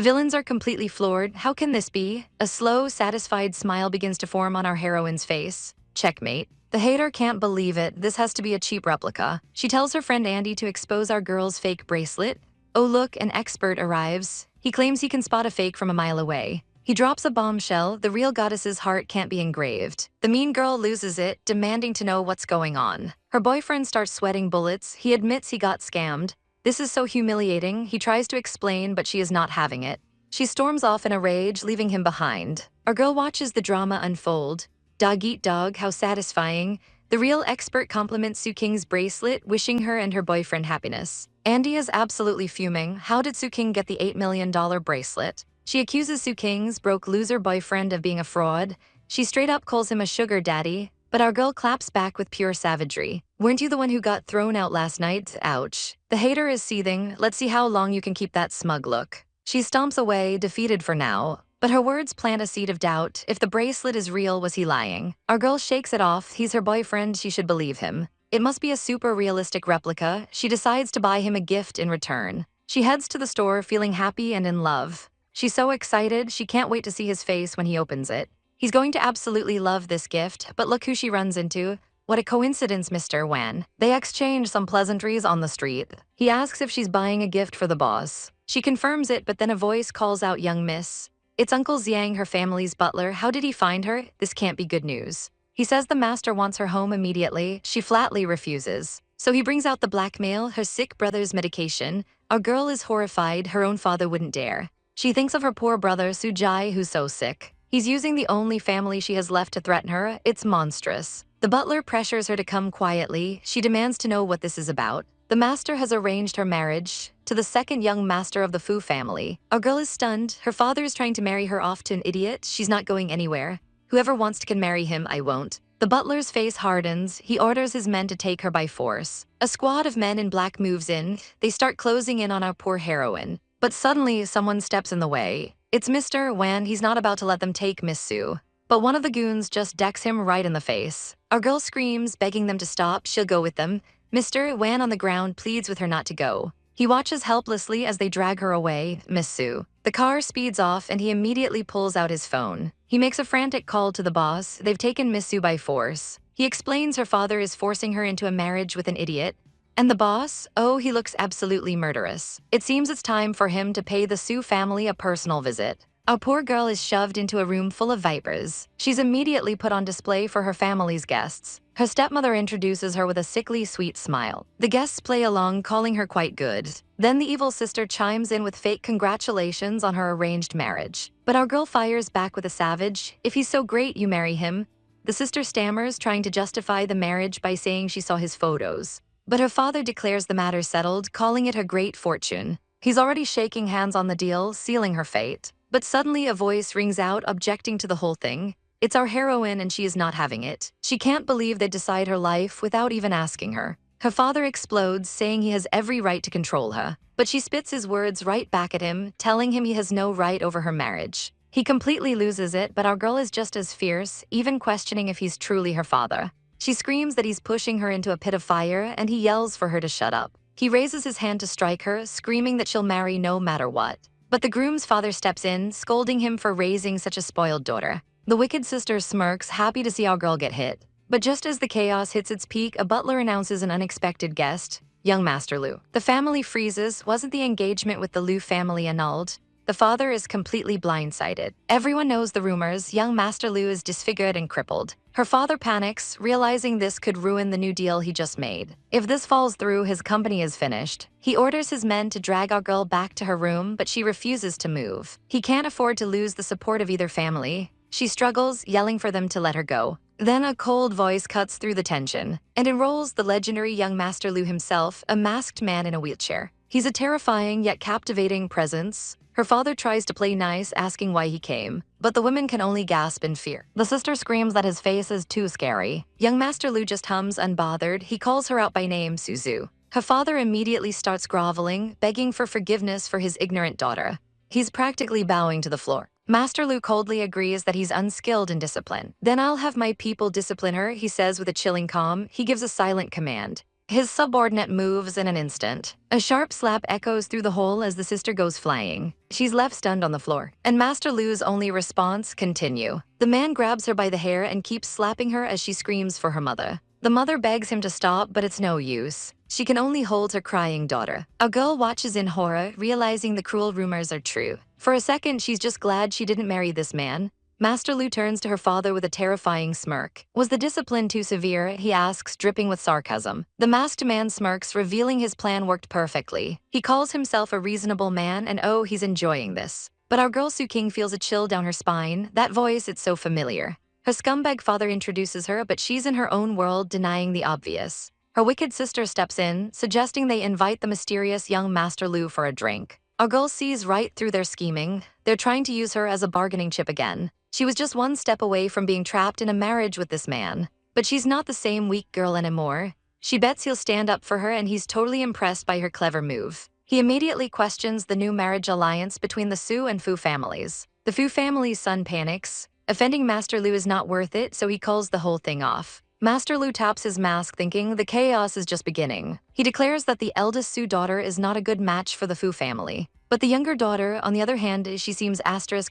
villains are completely floored. How can this be? A slow, satisfied smile begins to form on our heroine's face. Checkmate. The hater can't believe it. This has to be a cheap replica. She tells her friend Andy to expose our girl's fake bracelet. Oh look, an expert arrives. He claims he can spot a fake from a mile away. He drops a bombshell. The real goddess's heart can't be engraved. The mean girl loses it, demanding to know what's going on. Her boyfriend starts sweating bullets. He admits he got scammed. This is so humiliating. He tries to explain, but she is not having it. She storms off in a rage, leaving him behind. Our girl watches the drama unfold. Dog eat dog, how satisfying. The real expert compliments Su King's bracelet, wishing her and her boyfriend happiness. Andy is absolutely fuming. How did Su King get the $8 million bracelet? She accuses Su King's broke loser boyfriend of being a fraud. She straight up calls him a sugar daddy, but our girl claps back with pure savagery. Weren't you the one who got thrown out last night? Ouch. The hater is seething. Let's see how long you can keep that smug look. She stomps away, defeated for now. But her words plant a seed of doubt. If the bracelet is real, was he lying? Our girl shakes it off. He's her boyfriend, she should believe him. It must be a super realistic replica. She decides to buy him a gift in return. She heads to the store feeling happy and in love. She's so excited, she can't wait to see his face when he opens it. He's going to absolutely love this gift, but look who she runs into. What a coincidence, Mr. Wan. They exchange some pleasantries on the street. He asks if she's buying a gift for the boss. She confirms it, but then a voice calls out young miss. It's Uncle Xiang, her family's butler. How did he find her? This can't be good news. He says the master wants her home immediately. She flatly refuses. So he brings out the blackmail, her sick brother's medication. Our girl is horrified. Her own father wouldn't dare. She thinks of her poor brother, Sujai, who's so sick. He's using the only family she has left to threaten her. It's monstrous. The butler pressures her to come quietly. She demands to know what this is about. The master has arranged her marriage to the second young master of the Fu family. Our girl is stunned. Her father is trying to marry her off to an idiot. She's not going anywhere. Whoever wants to can marry him, I won't. The butler's face hardens. He orders his men to take her by force. A squad of men in black moves in. They start closing in on our poor heroine. But suddenly, someone steps in the way. It's Mr. Wan. He's not about to let them take Miss Su. But one of the goons just decks him right in the face. Our girl screams, begging them to stop. She'll go with them. Mr. Wan on the ground pleads with her not to go. He watches helplessly as they drag her away, Miss Su. The car speeds off and he immediately pulls out his phone. He makes a frantic call to the boss. They've taken Miss Su by force. He explains her father is forcing her into a marriage with an idiot. And the boss? Oh, he looks absolutely murderous. It seems it's time for him to pay the Su family a personal visit. Our poor girl is shoved into a room full of vipers. She's immediately put on display for her family's guests. Her stepmother introduces her with a sickly sweet smile. The guests play along, calling her quite good. Then the evil sister chimes in with fake congratulations on her arranged marriage. But our girl fires back with a savage. If he's so great, you marry him. The sister stammers, trying to justify the marriage by saying she saw his photos. But her father declares the matter settled, calling it her great fortune. He's already shaking hands on the deal, sealing her fate. But suddenly a voice rings out, objecting to the whole thing. It's our heroine and she is not having it. She can't believe they decide her life without even asking her. Her father explodes, saying he has every right to control her. But she spits his words right back at him, telling him he has no right over her marriage. He completely loses it, but our girl is just as fierce, even questioning if he's truly her father. She screams that he's pushing her into a pit of fire, and he yells for her to shut up. He raises his hand to strike her, screaming that she'll marry no matter what. But the groom's father steps in, scolding him for raising such a spoiled daughter. The wicked sister smirks, happy to see our girl get hit. But just as the chaos hits its peak, a butler announces an unexpected guest, young Master Lu. The family freezes. Wasn't the engagement with the Lu family annulled? The father is completely blindsided. Everyone knows the rumors. Young Master Lu is disfigured and crippled. Her father panics, realizing this could ruin the new deal he just made. If this falls through, his company is finished. He orders his men to drag our girl back to her room, but she refuses to move. He can't afford to lose the support of either family. She struggles, yelling for them to let her go. Then a cold voice cuts through the tension and enrolls the legendary young Master Lu himself, a masked man in a wheelchair. He's a terrifying yet captivating presence. Her father tries to play nice, asking why he came, but the woman can only gasp in fear. The sister screams that his face is too scary. Young Master Lu just hums unbothered. He calls her out by name, Suzu. Her father immediately starts groveling, begging for forgiveness for his ignorant daughter. He's practically bowing to the floor. Master Lu coldly agrees that he's unskilled in discipline. Then I'll have my people discipline her, he says with a chilling calm. He gives a silent command. His subordinate moves in an instant. A sharp slap echoes through the hole as the sister goes flying. She's left stunned on the floor. And Master Lu's only response, continue. The man grabs her by the hair and keeps slapping her as she screams for her mother. The mother begs him to stop, but it's no use. She can only hold her crying daughter. A girl watches in horror, realizing the cruel rumors are true. For a second, she's just glad she didn't marry this man. Master Lu turns to her father with a terrifying smirk. Was the discipline too severe? He asks, dripping with sarcasm. The masked man smirks, revealing his plan worked perfectly. He calls himself a reasonable man, and oh, he's enjoying this. But our girl Su King feels a chill down her spine. That voice, it's so familiar. Her scumbag father introduces her, but she's in her own world, denying the obvious. Her wicked sister steps in, suggesting they invite the mysterious young Master Lu for a drink. Our girl sees right through their scheming. They're trying to use her as a bargaining chip again. She was just one step away from being trapped in a marriage with this man. But she's not the same weak girl anymore. She bets he'll stand up for her, and he's totally impressed by her clever move. He immediately questions the new marriage alliance between the Su and Fu families. The Fu family's son panics. Offending Master Lu is not worth it, so he calls the whole thing off. Master Lu taps his mask, thinking the chaos is just beginning. He declares that the eldest Su daughter is not a good match for the Fu family. But the younger daughter, on the other hand, she seems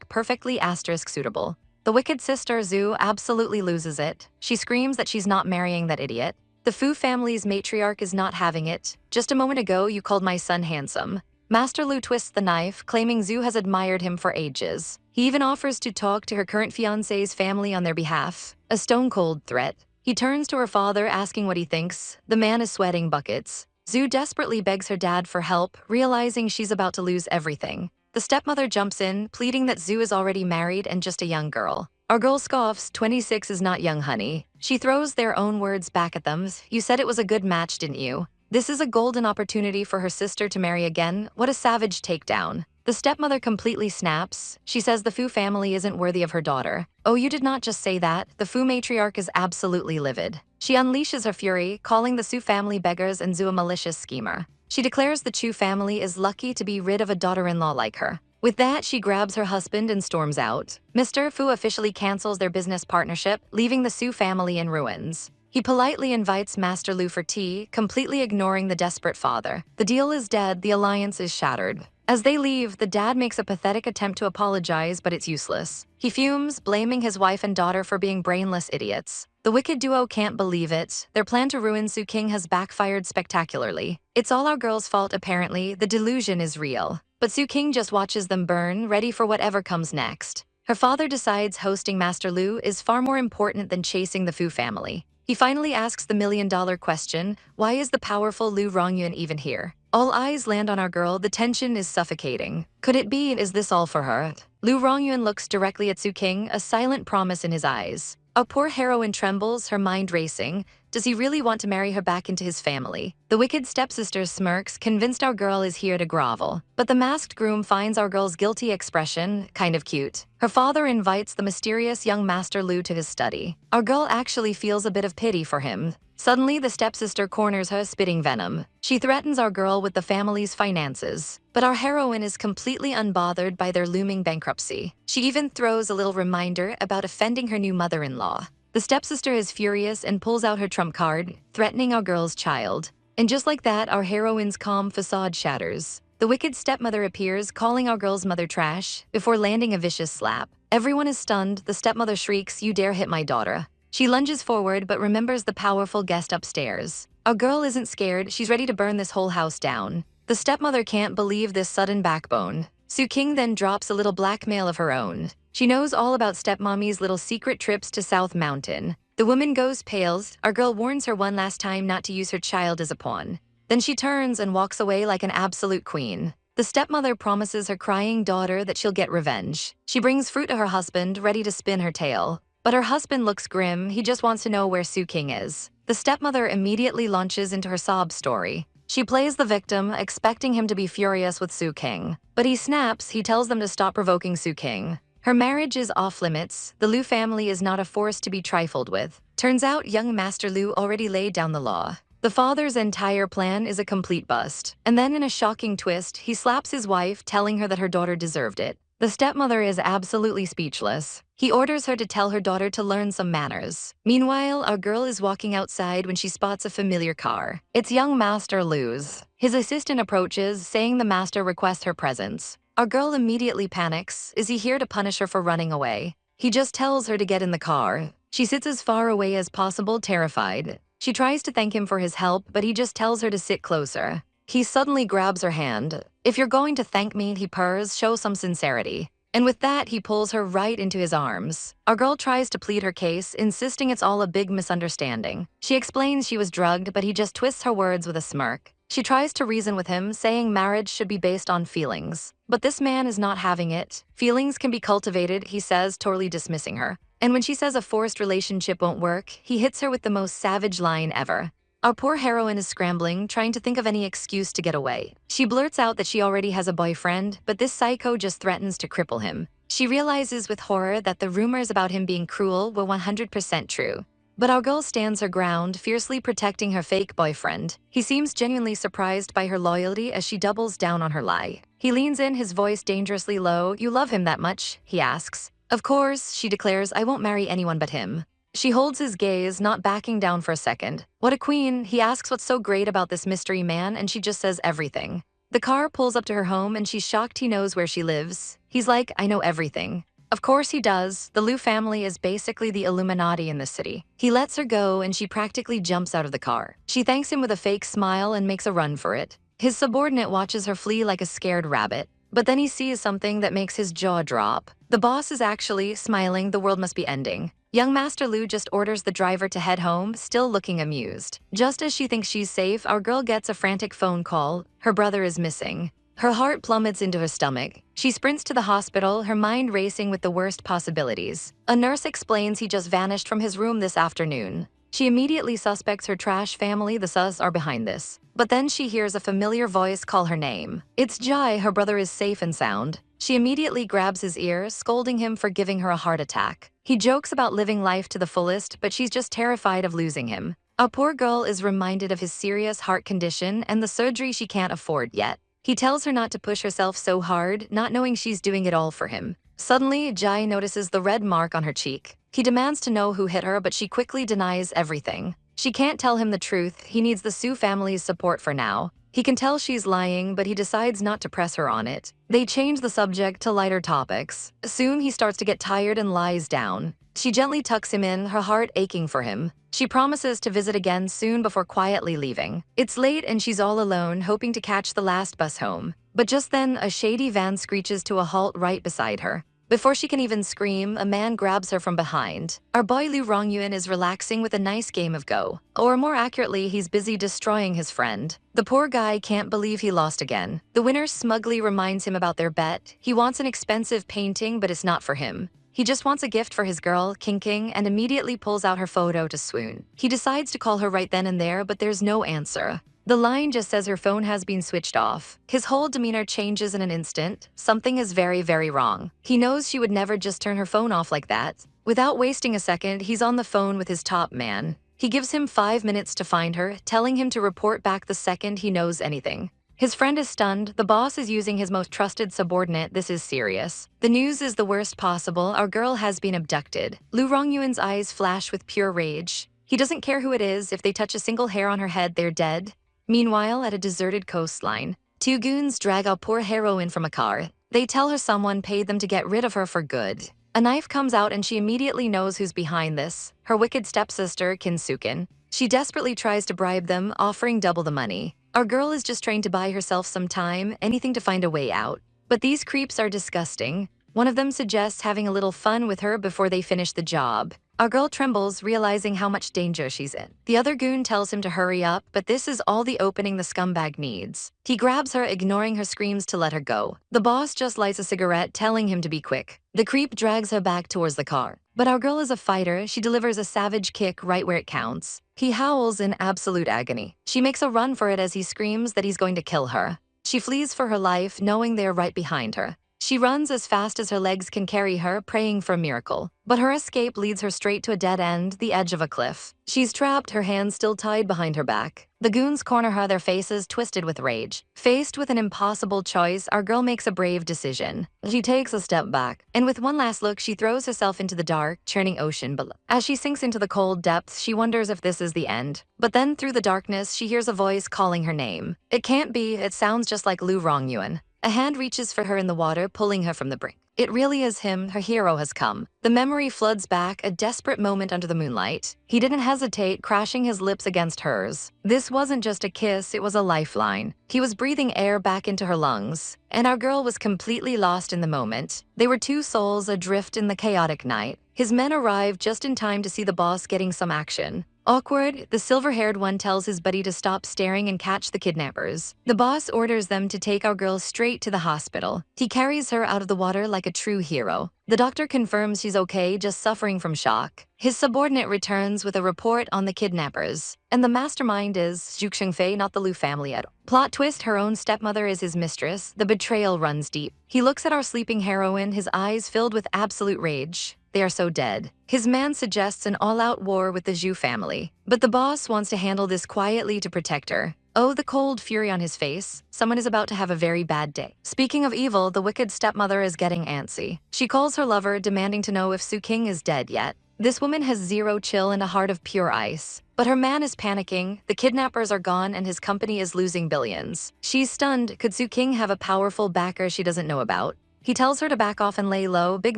perfectly suitable. The wicked sister Zhu absolutely loses it. She screams that she's not marrying that idiot. The Fu family's matriarch is not having it. Just a moment ago, you called my son handsome. Master Lu twists the knife, claiming Zhu has admired him for ages. He even offers to talk to her current fiancé's family on their behalf. A stone-cold threat. He turns to her father, asking what he thinks. The man is sweating buckets. Zhu desperately begs her dad for help, realizing she's about to lose everything. The stepmother jumps in, pleading that Zhu is already married and just a young girl. Our girl scoffs, 26 is not young, honey. She throws their own words back at them. You said it was a good match, didn't you? This is a golden opportunity for her sister to marry again. What a savage takedown. The stepmother completely snaps. She says the Fu family isn't worthy of her daughter. Oh, you did not just say that. The Fu matriarch is absolutely livid. She unleashes her fury, calling the Su family beggars and Zhu a malicious schemer. She declares the Chu family is lucky to be rid of a daughter-in-law like her. With that, she grabs her husband and storms out. Mr. Fu officially cancels their business partnership, leaving the Su family in ruins. He politely invites Master Lu for tea, completely ignoring the desperate father. The deal is dead, the alliance is shattered. As they leave, the dad makes a pathetic attempt to apologize, but it's useless. He fumes, blaming his wife and daughter for being brainless idiots. The wicked duo can't believe it. Their plan to ruin Su King has backfired spectacularly. It's all our girl's fault, apparently. The delusion is real. But Su King just watches them burn, ready for whatever comes next. Her father decides hosting Master Lu is far more important than chasing the Fu family. He finally asks the million-dollar question, why is the powerful Lu Rongyun even here? All eyes land on our girl, the tension is suffocating. Could it be, is this all for her? Lu Rongyun looks directly at Su King, a silent promise in his eyes. Our poor heroine trembles, her mind racing. Does he really want to marry her back into his family? The wicked stepsister smirks, convinced our girl is here to grovel. But the masked groom finds our girl's guilty expression kind of cute. Her father invites the mysterious young Master Lu to his study. Our girl actually feels a bit of pity for him. Suddenly, the stepsister corners her, spitting venom. She threatens our girl with the family's finances. But our heroine is completely unbothered by their looming bankruptcy. She even throws a little reminder about offending her new mother-in-law. The stepsister is furious and pulls out her trump card, threatening our girl's child. And just like that, our heroine's calm facade shatters. The wicked stepmother appears, calling our girl's mother trash, before landing a vicious slap. Everyone is stunned. The stepmother shrieks, "You dare hit my daughter." She lunges forward but remembers the powerful guest upstairs. Our girl isn't scared, she's ready to burn this whole house down. The stepmother can't believe this sudden backbone. Su King then drops a little blackmail of her own. She knows all about stepmommy's little secret trips to South Mountain. The woman goes pale. Our girl warns her one last time not to use her child as a pawn. Then she turns and walks away like an absolute queen. The stepmother promises her crying daughter that she'll get revenge. She brings fruit to her husband, ready to spin her tale. But her husband looks grim, he just wants to know where Su King is. The stepmother immediately launches into her sob story. She plays the victim, expecting him to be furious with Su King. But he snaps, he tells them to stop provoking Su King. Her marriage is off limits. The Liu family is not a force to be trifled with. Turns out young Master Liu already laid down the law. The father's entire plan is a complete bust. And then in a shocking twist, he slaps his wife, telling her that her daughter deserved it. The stepmother is absolutely speechless. He orders her to tell her daughter to learn some manners. Meanwhile, our girl is walking outside when she spots a familiar car. It's young Master Liu's. His assistant approaches, saying the master requests her presence. Our girl immediately panics. Is he here to punish her for running away? He just tells her to get in the car. She sits as far away as possible, terrified. She tries to thank him for his help, but he just tells her to sit closer. He suddenly grabs her hand. If you're going to thank me, he purrs, show some sincerity. And with that, he pulls her right into his arms. Our girl tries to plead her case, insisting it's all a big misunderstanding. She explains she was drugged, but he just twists her words with a smirk. She tries to reason with him, saying marriage should be based on feelings. But this man is not having it. Feelings can be cultivated, he says, totally dismissing her. And when she says a forced relationship won't work, he hits her with the most savage line ever. Our poor heroine is scrambling, trying to think of any excuse to get away. She blurts out that she already has a boyfriend, but this psycho just threatens to cripple him. She realizes with horror that the rumors about him being cruel were 100% true. But our girl stands her ground, fiercely protecting her fake boyfriend. He seems genuinely surprised by her loyalty as she doubles down on her lie. He leans in, his voice dangerously low. "You love him that much?" he asks. "Of course," she declares, "I won't marry anyone but him." She holds his gaze, not backing down for a second. "What a queen." He asks what's so great about this mystery man, and she just says everything. The car pulls up to her home, and she's shocked he knows where she lives. He's like, "I know everything." Of course he does. The Liu family is basically the Illuminati in this city. He lets her go, and she practically jumps out of the car. She thanks him with a fake smile and makes a run for it. His subordinate watches her flee like a scared rabbit. But then he sees something that makes his jaw drop. The boss is actually smiling. The world must be ending. Young Master Liu just orders the driver to head home, still looking amused. Just as she thinks she's safe, our girl gets a frantic phone call. Her brother is missing. Her heart plummets into her stomach. She sprints to the hospital, her mind racing with the worst possibilities. A nurse explains he just vanished from his room this afternoon. She immediately suspects her trash family, the sus, are behind this. But then she hears a familiar voice call her name. It's Jai, her brother is safe and sound. She immediately grabs his ear, scolding him for giving her a heart attack. He jokes about living life to the fullest, but she's just terrified of losing him. Our poor girl is reminded of his serious heart condition and the surgery she can't afford yet. He tells her not to push herself so hard, not knowing she's doing it all for him. Suddenly, Jai notices the red mark on her cheek. He demands to know who hit her, but she quickly denies everything. She can't tell him the truth. He needs the Su family's support for now. He can tell she's lying, but he decides not to press her on it. They change the subject to lighter topics. Soon he starts to get tired and lies down. She gently tucks him in, her heart aching for him. She promises to visit again soon before quietly leaving. It's late and she's all alone, hoping to catch the last bus home. But just then, a shady van screeches to a halt right beside her. Before she can even scream, a man grabs her from behind. Our boy Liu Rongyuan is relaxing with a nice game of Go. Or more accurately, he's busy destroying his friend. The poor guy can't believe he lost again. The winner smugly reminds him about their bet. He wants an expensive painting, but it's not for him. He just wants a gift for his girl, King, and immediately pulls out her photo to swoon. He decides to call her right then and there, but there's no answer. The line just says her phone has been switched off. His whole demeanor changes in an instant. Something is very, very wrong. He knows she would never just turn her phone off like that. Without wasting a second, he's on the phone with his top man. He gives him 5 minutes to find her, telling him to report back the second he knows anything. His friend is stunned. The boss is using his most trusted subordinate. This is serious. The news is the worst possible. Our girl has been abducted. Liu Rongyuan's eyes flash with pure rage. He doesn't care who it is. If they touch a single hair on her head, they're dead. Meanwhile, at a deserted coastline, 2 goons drag a poor heroine from a car. They tell her someone paid them to get rid of her for good. A knife comes out and she immediately knows who's behind this. Her wicked stepsister, Kinsuken. She desperately tries to bribe them, offering double the money. Our girl is just trying to buy herself some time, anything to find a way out. But these creeps are disgusting. One of them suggests having a little fun with her before they finish the job. Our girl trembles, realizing how much danger she's in. The other goon tells him to hurry up, but this is all the opening the scumbag needs. He grabs her, ignoring her screams to let her go. The boss just lights a cigarette, telling him to be quick. The creep drags her back towards the car. But our girl is a fighter. She delivers a savage kick right where it counts. He howls in absolute agony. She makes a run for it as he screams that he's going to kill her. She flees for her life, knowing they are right behind her. She runs as fast as her legs can carry her, praying for a miracle. But her escape leads her straight to a dead end, the edge of a cliff. She's trapped, her hands still tied behind her back. The goons corner her, their faces twisted with rage. Faced with an impossible choice, our girl makes a brave decision. She takes a step back, and with one last look, she throws herself into the dark, churning ocean below. As she sinks into the cold depths, she wonders if this is the end. But then, through the darkness, she hears a voice calling her name. It can't be, it sounds just like Lu Rongyuan. A hand reaches for her in the water, pulling her from the brink. It really is him, her hero has come. The memory floods back, a desperate moment under the moonlight. He didn't hesitate, crashing his lips against hers. This wasn't just a kiss, it was a lifeline. He was breathing air back into her lungs, and our girl was completely lost in the moment. They were two souls adrift in the chaotic night. His men arrived just in time to see the boss getting some action. Awkward, the silver-haired one tells his buddy to stop staring and catch the kidnappers. The boss orders them to take our girl straight to the hospital. He carries her out of the water like a true hero. The doctor confirms she's okay, just suffering from shock. His subordinate returns with a report on the kidnappers. And the mastermind is Zhu Xingfei, not the Lu family at all. Plot twist, her own stepmother is his mistress. The betrayal runs deep. He looks at our sleeping heroine, his eyes filled with absolute rage. They are so dead. His man suggests an all-out war with the Zhu family. But the boss wants to handle this quietly to protect her. Oh, the cold fury on his face. Someone is about to have a very bad day. Speaking of evil, the wicked stepmother is getting antsy. She calls her lover, demanding to know if Su King is dead yet. This woman has zero chill and a heart of pure ice. But her man is panicking. The kidnappers are gone and his company is losing billions. She's stunned. Could Su King have a powerful backer she doesn't know about? He tells her to back off and lay low. Big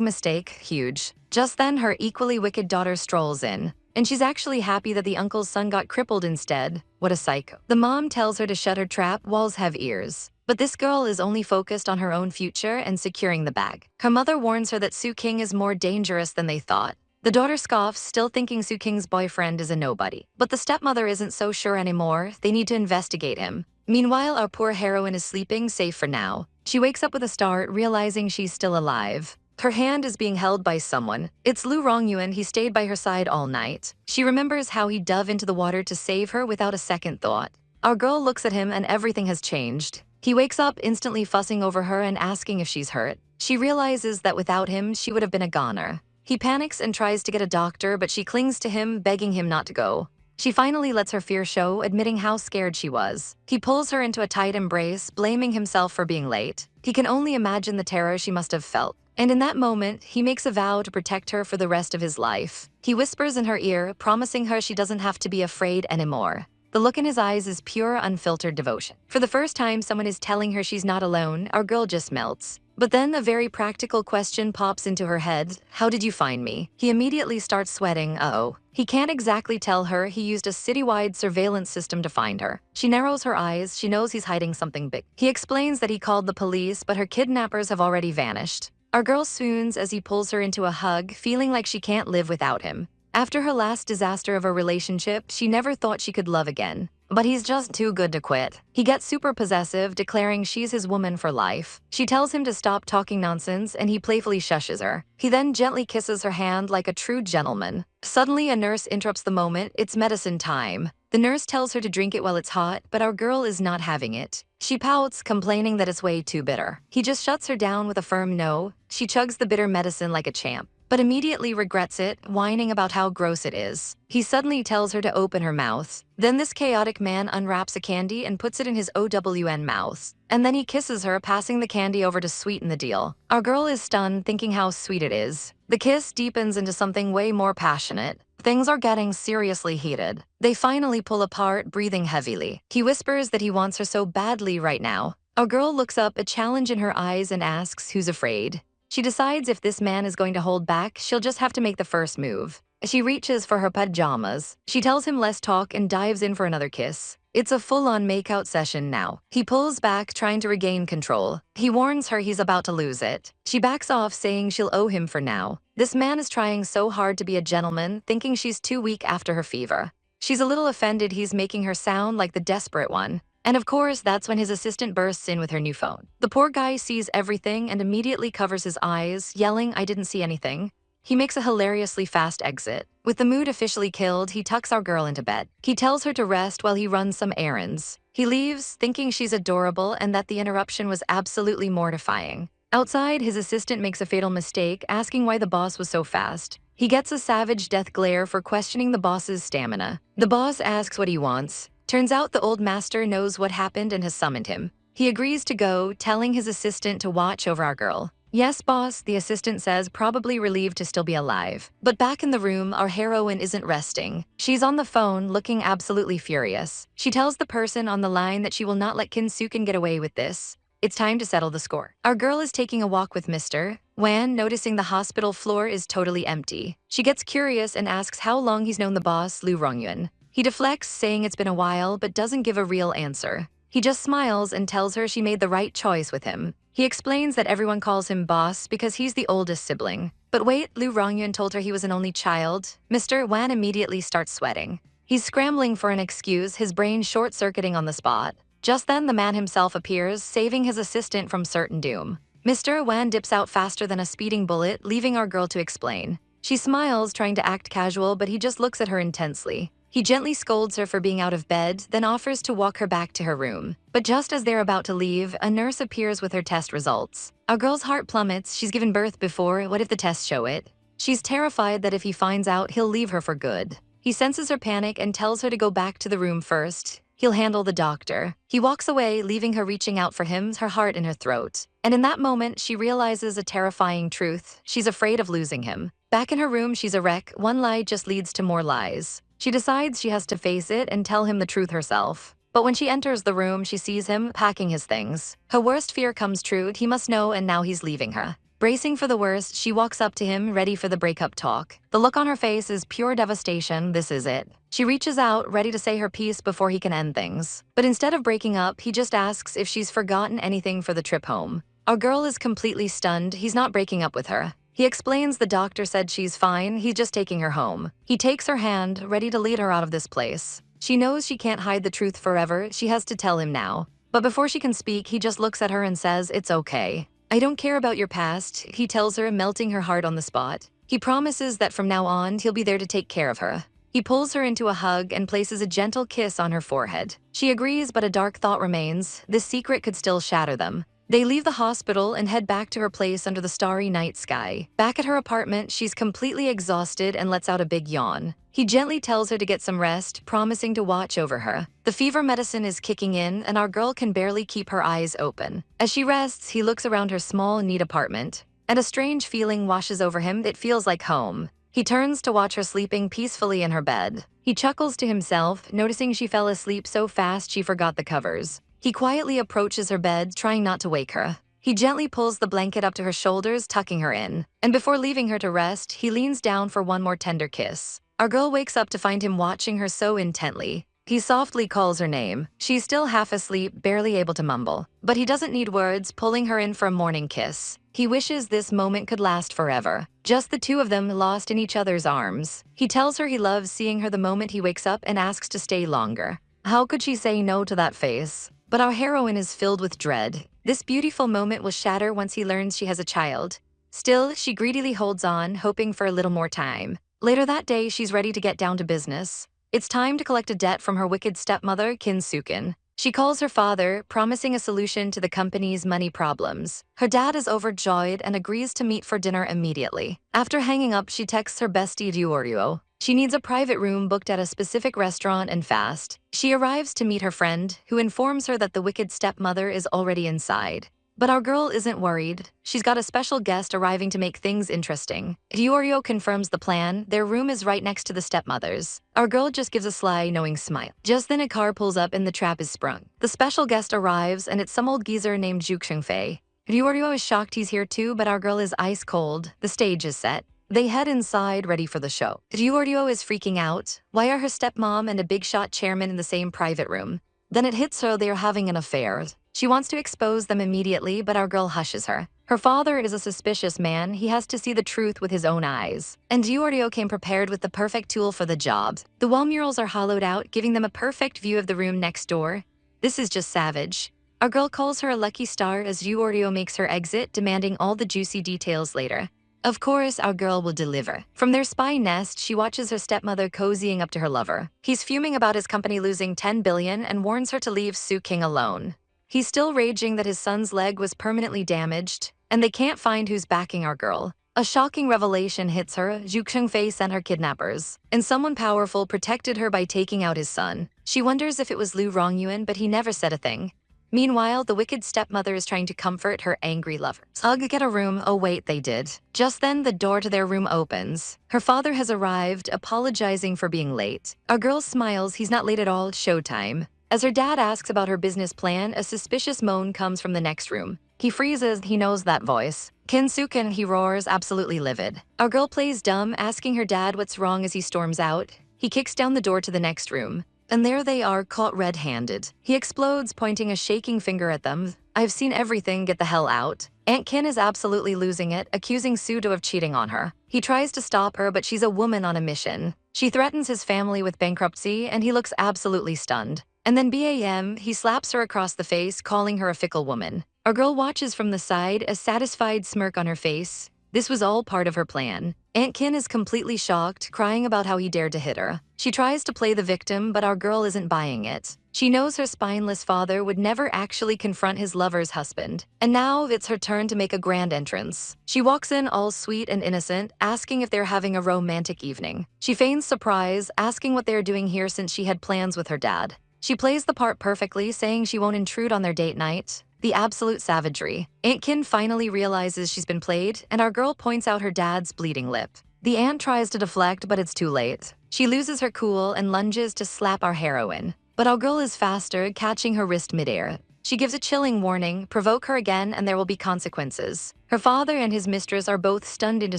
mistake. Huge. Just then, her equally wicked daughter strolls in. And she's actually happy that the uncle's son got crippled instead. What a psycho. The mom tells her to shut her trap, walls have ears. But this girl is only focused on her own future and securing the bag. Her mother warns her that Su King is more dangerous than they thought. The daughter scoffs, still thinking Su King's boyfriend is a nobody. But the stepmother isn't so sure anymore. They need to investigate him. Meanwhile, our poor heroine is sleeping, safe for now. She wakes up with a start, realizing she's still alive. Her hand is being held by someone. It's Lu Rongyuan. He stayed by her side all night. She remembers how he dove into the water to save her without a second thought. Our girl looks at him and everything has changed. He wakes up, instantly fussing over her and asking if she's hurt. She realizes that without him, she would have been a goner. He panics and tries to get a doctor, but she clings to him, begging him not to go. She finally lets her fear show, admitting how scared she was. He pulls her into a tight embrace, blaming himself for being late. He can only imagine the terror she must have felt. And in that moment, he makes a vow to protect her for the rest of his life. He whispers in her ear, promising her she doesn't have to be afraid anymore. The look in his eyes is pure, unfiltered devotion. For the first time, someone is telling her she's not alone. Our girl just melts. But then a very practical question pops into her head. How did you find me? He immediately starts sweating. Uh-oh. He can't exactly tell her he used a citywide surveillance system to find her. She narrows her eyes. She knows he's hiding something big. He explains that he called the police, but her kidnappers have already vanished. Our girl swoons as he pulls her into a hug, feeling like she can't live without him. After her last disaster of a relationship, she never thought she could love again. But he's just too good to quit. He gets super possessive, declaring she's his woman for life. She tells him to stop talking nonsense, and he playfully shushes her. He then gently kisses her hand like a true gentleman. Suddenly, a nurse interrupts the moment. It's medicine time. The nurse tells her to drink it while it's hot, but our girl is not having it. She pouts, complaining that it's way too bitter. He just shuts her down with a firm no. She chugs the bitter medicine like a champ, but immediately regrets it, whining about how gross it is. He suddenly tells her to open her mouth. Then this chaotic man unwraps a candy and puts it in his OWN mouth. And then he kisses her, passing the candy over to sweeten the deal. Our girl is stunned, thinking how sweet it is. The kiss deepens into something way more passionate. Things are getting seriously heated. They finally pull apart, breathing heavily. He whispers that he wants her so badly right now. Our girl looks up, a challenge in her eyes, and asks who's afraid. She decides if this man is going to hold back, she'll just have to make the first move. She reaches for her pajamas. She tells him less talk and dives in for another kiss. It's a full-on makeout session now. He pulls back, trying to regain control. He warns her he's about to lose it. She backs off, saying she'll owe him for now. This man is trying so hard to be a gentleman, thinking she's too weak after her fever. She's a little offended he's making her sound like the desperate one. And of course, that's when his assistant bursts in with her new phone. The poor guy sees everything and immediately covers his eyes, yelling, "I didn't see anything." He makes a hilariously fast exit. With the mood officially killed, he tucks our girl into bed. He tells her to rest while he runs some errands. He leaves, thinking she's adorable and that the interruption was absolutely mortifying. Outside, his assistant makes a fatal mistake, asking why the boss was so fast. He gets a savage death glare for questioning the boss's stamina. The boss asks what he wants. Turns out the old master knows what happened and has summoned him. He agrees to go, telling his assistant to watch over our girl. "Yes, boss," the assistant says, probably relieved to still be alive. But back in the room, our heroine isn't resting. She's on the phone, looking absolutely furious. She tells the person on the line that she will not let Kinsuken get away with this. It's time to settle the score. Our girl is taking a walk with Mr. Wan, noticing the hospital floor is totally empty. She gets curious and asks how long he's known the boss, Lu Rongyun. He deflects, saying it's been a while, but doesn't give a real answer. He just smiles and tells her she made the right choice with him. He explains that everyone calls him boss because he's the oldest sibling. But wait, Lu Rongyun told her he was an only child. Mr. Wan immediately starts sweating. He's scrambling for an excuse, his brain short-circuiting on the spot. Just then, the man himself appears, saving his assistant from certain doom. Mr. Wan dips out faster than a speeding bullet, leaving our girl to explain. She smiles, trying to act casual, but he just looks at her intensely. He gently scolds her for being out of bed, then offers to walk her back to her room. But just as they're about to leave, a nurse appears with her test results. Our girl's heart plummets. She's given birth before. What if the tests show it? She's terrified that if he finds out, he'll leave her for good. He senses her panic and tells her to go back to the room first. He'll handle the doctor. He walks away, leaving her reaching out for him, her heart in her throat. And in that moment, she realizes a terrifying truth. She's afraid of losing him. Back in her room, she's a wreck. One lie just leads to more lies. She decides she has to face it and tell him the truth herself. But when she enters the room, she sees him packing his things. Her worst fear comes true. He must know, and now he's leaving her. Bracing for the worst, she walks up to him, ready for the breakup talk. The look on her face is pure devastation. This is it. She reaches out, ready to say her piece before he can end things. But instead of breaking up, he just asks if she's forgotten anything for the trip home. Our girl is completely stunned. He's not breaking up with her. He explains the doctor said she's fine, he's just taking her home. He takes her hand, ready to lead her out of this place. She knows she can't hide the truth forever, she has to tell him now. But before she can speak, he just looks at her and says, "It's okay. I don't care about your past," he tells her, melting her heart on the spot. He promises that from now on, he'll be there to take care of her. He pulls her into a hug and places a gentle kiss on her forehead. She agrees, but a dark thought remains. This secret could still shatter them. They leave the hospital and head back to her place under the starry night sky. Back at her apartment, she's completely exhausted and lets out a big yawn. He gently tells her to get some rest, promising to watch over her. The fever medicine is kicking in, and our girl can barely keep her eyes open. As she rests, he looks around her small, neat apartment, and a strange feeling washes over him that feels like home. He turns to watch her sleeping peacefully in her bed. He chuckles to himself, noticing she fell asleep so fast she forgot the covers. He quietly approaches her bed, trying not to wake her. He gently pulls the blanket up to her shoulders, tucking her in. And before leaving her to rest, he leans down for one more tender kiss. Our girl wakes up to find him watching her so intently. He softly calls her name. She's still half asleep, barely able to mumble. But he doesn't need words, pulling her in for a morning kiss. He wishes this moment could last forever. Just the two of them lost in each other's arms. He tells her he loves seeing her the moment he wakes up and asks to stay longer. How could she say no to that face? But our heroine is filled with dread. This beautiful moment will shatter once he learns she has a child. Still, she greedily holds on, hoping for a little more time. Later that day, she's ready to get down to business. It's time to collect a debt from her wicked stepmother, Kinsuken. She calls her father, promising a solution to the company's money problems. Her dad is overjoyed and agrees to meet for dinner immediately. After hanging up, she texts her bestie Ryuoryo. She needs a private room booked at a specific restaurant and fast. She arrives to meet her friend, who informs her that the wicked stepmother is already inside. But our girl isn't worried. She's got a special guest arriving to make things interesting. Ryuoryo confirms the plan. Their room is right next to the stepmother's. Our girl just gives a sly, knowing smile. Just then a car pulls up and the trap is sprung. The special guest arrives, and it's some old geezer named Juk Fei. Ryuoryo is shocked he's here too, but our girl is ice cold. The stage is set. They head inside, ready for the show. Ryuoryo is freaking out. Why are her stepmom and a big shot chairman in the same private room? Then it hits her they are having an affair. She wants to expose them immediately, but our girl hushes her. Her father is a suspicious man. He has to see the truth with his own eyes. And Ryuoryo came prepared with the perfect tool for the job. The wall murals are hollowed out, giving them a perfect view of the room next door. This is just savage. Our girl calls her a lucky star as Ryuoryo makes her exit, demanding all the juicy details later. Of course, our girl will deliver. From their spy nest, she watches her stepmother cozying up to her lover. He's fuming about his company losing 10 billion and warns her to leave Soo King alone. He's still raging that his son's leg was permanently damaged, and they can't find who's backing our girl. A shocking revelation hits her. Zhu Chengfei sent her kidnappers, and someone powerful protected her by taking out his son. She wonders if it was Lu Rongyuan, but he never said a thing. Meanwhile, the wicked stepmother is trying to comfort her angry lover. Ugh, get a room. Oh wait, they did. Just then, the door to their room opens. Her father has arrived, apologizing for being late. Our girl smiles. He's not late at all. Showtime. As her dad asks about her business plan, a suspicious moan comes from the next room. He freezes. He knows that voice. Kinsuken, he roars, absolutely livid. Our girl plays dumb, asking her dad what's wrong as he storms out. He kicks down the door to the next room. And there they are, caught red-handed. He explodes, pointing a shaking finger at them. I've seen everything, get the hell out. Aunt Kin is absolutely losing it, accusing Sudo of cheating on her. He tries to stop her, but she's a woman on a mission. She threatens his family with bankruptcy, and he looks absolutely stunned. And then BAM, he slaps her across the face, calling her a fickle woman. Our girl watches from the side, a satisfied smirk on her face. This was all part of her plan. Aunt Kin is completely shocked, crying about how he dared to hit her. She tries to play the victim, but our girl isn't buying it. She knows her spineless father would never actually confront his lover's husband. And now it's her turn to make a grand entrance. She walks in all sweet and innocent, asking if they're having a romantic evening. She feigns surprise, asking what they're doing here since she had plans with her dad. She plays the part perfectly, saying she won't intrude on their date night. The absolute savagery. Aunt Kin finally realizes she's been played, and our girl points out her dad's bleeding lip. The aunt tries to deflect, but it's too late. She loses her cool and lunges to slap our heroine. But our girl is faster, catching her wrist midair. She gives a chilling warning, provoke her again and there will be consequences. Her father and his mistress are both stunned into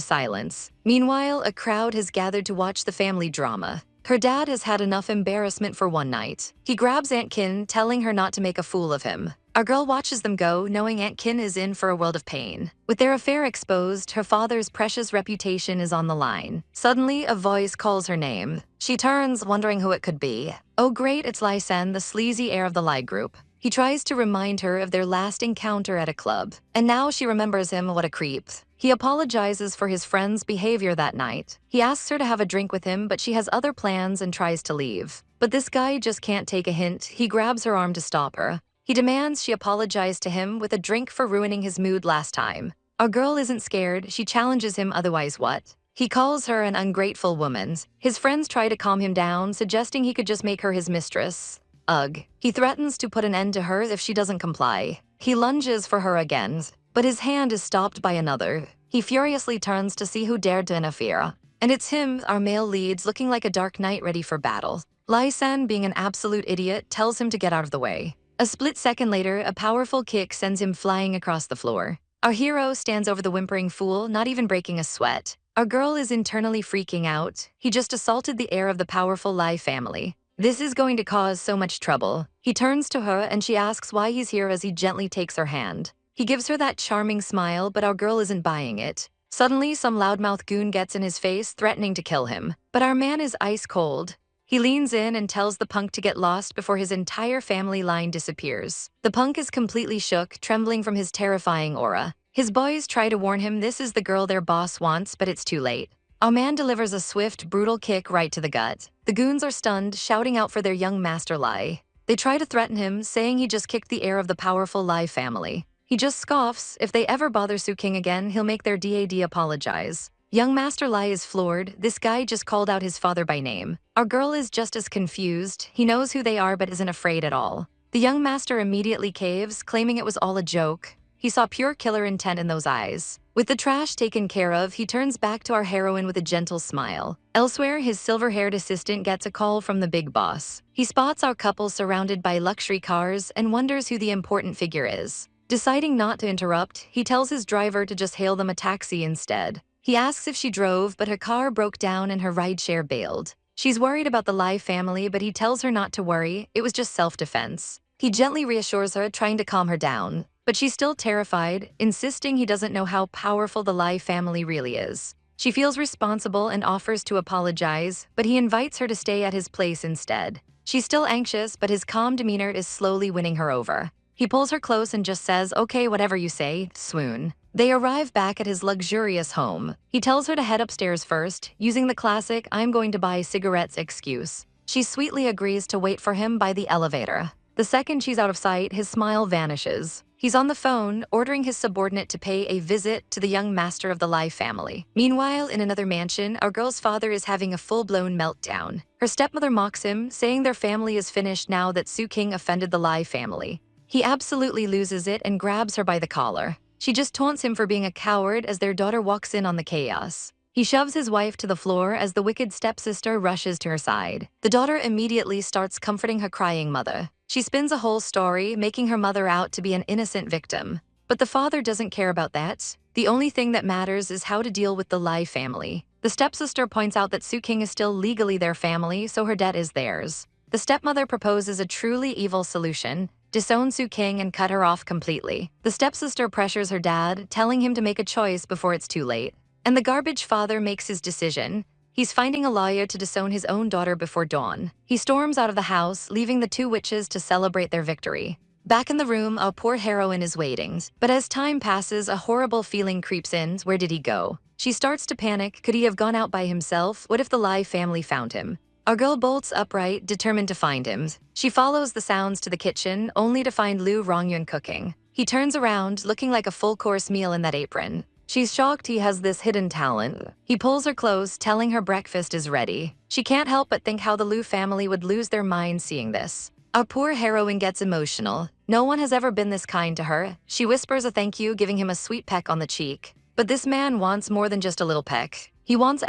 silence. Meanwhile, a crowd has gathered to watch the family drama. Her dad has had enough embarrassment for one night. He grabs Aunt Kin, telling her not to make a fool of him. Our girl watches them go, knowing Aunt Kin is in for a world of pain. With their affair exposed, her father's precious reputation is on the line. Suddenly, a voice calls her name. She turns, wondering who it could be. Oh great, it's Lai Sen, the sleazy heir of the Lai group. He tries to remind her of their last encounter at a club. And now she remembers him, what a creep. He apologizes for his friend's behavior that night. He asks her to have a drink with him, but she has other plans and tries to leave. But this guy just can't take a hint. He grabs her arm to stop her. He demands she apologize to him with a drink for ruining his mood last time. Our girl isn't scared. She challenges him, otherwise what? He calls her an ungrateful woman. His friends try to calm him down, suggesting he could just make her his mistress. Ugh. He threatens to put an end to her if she doesn't comply. He lunges for her again, but his hand is stopped by another. He furiously turns to see who dared to interfere. And it's him, our male leads, looking like a dark knight ready for battle. Lai San, being an absolute idiot, tells him to get out of the way. A split second later, a powerful kick sends him flying across the floor. Our hero stands over the whimpering fool, not even breaking a sweat. Our girl is internally freaking out. He just assaulted the heir of the powerful Lai family. This is going to cause so much trouble. He turns to her and she asks why he's here as he gently takes her hand. He gives her that charming smile, but our girl isn't buying it. Suddenly, some loudmouth goon gets in his face, threatening to kill him. But our man is ice cold. He leans in and tells the punk to get lost before his entire family line disappears. The punk is completely shook, trembling from his terrifying aura. His boys try to warn him this is the girl their boss wants, but it's too late. Our man delivers a swift, brutal kick right to the gut. The goons are stunned, shouting out for their young master Lai. They try to threaten him, saying he just kicked the heir of the powerful Lai family. He just scoffs. If they ever bother Su King again, he'll make their dad apologize. Young Master Lai is floored. This guy just called out his father by name. Our girl is just as confused. He knows who they are but isn't afraid at all. The young master immediately caves, claiming it was all a joke. He saw pure killer intent in those eyes. With the trash taken care of, he turns back to our heroine with a gentle smile. Elsewhere, his silver-haired assistant gets a call from the big boss. He spots our couple surrounded by luxury cars and wonders who the important figure is. Deciding not to interrupt, he tells his driver to just hail them a taxi instead. He asks if she drove, but her car broke down and her rideshare bailed. She's worried about the Lai family, but he tells her not to worry, it was just self-defense. He gently reassures her, trying to calm her down. But she's still terrified, insisting he doesn't know how powerful the Lai family really is. She feels responsible and offers to apologize, but he invites her to stay at his place instead. She's still anxious, but his calm demeanor is slowly winning her over. He pulls her close and just says, "Okay, whatever you say," swoon. They arrive back at his luxurious home. He tells her to head upstairs first, using the classic "I'm going to buy cigarettes" excuse. She sweetly agrees to wait for him by the elevator. The second she's out of sight, his smile vanishes. He's on the phone, ordering his subordinate to pay a visit to the young master of the Lai family. Meanwhile, in another mansion, our girl's father is having a full-blown meltdown. Her stepmother mocks him, saying their family is finished now that Su King offended the Lai family. He absolutely loses it and grabs her by the collar. She just taunts him for being a coward as their daughter walks in on the chaos. He shoves his wife to the floor as the wicked stepsister rushes to her side. The daughter immediately starts comforting her crying mother. She spins a whole story, making her mother out to be an innocent victim. But the father doesn't care about that. The only thing that matters is how to deal with the Lai family. The stepsister points out that Su King is still legally their family, so her debt is theirs. The stepmother proposes a truly evil solution: disown Su King and cut her off completely. The stepsister pressures her dad, telling him to make a choice before it's too late. And the garbage father makes his decision. He's finding a lawyer to disown his own daughter before dawn. He storms out of the house, leaving the two witches to celebrate their victory. Back in the room, our poor heroine is waiting. But as time passes, a horrible feeling creeps in. Where did he go? She starts to panic. Could he have gone out by himself? What if the Lai family found him? Our girl bolts upright, determined to find him. She follows the sounds to the kitchen, only to find Lu Rongyun cooking. He turns around, looking like a full-course meal in that apron. She's shocked he has this hidden talent. He pulls her close, telling her breakfast is ready. She can't help but think how the Lu family would lose their minds seeing this. Our poor heroine gets emotional. No one has ever been this kind to her. She whispers a thank you, giving him a sweet peck on the cheek. But this man wants more than just a little peck. He wants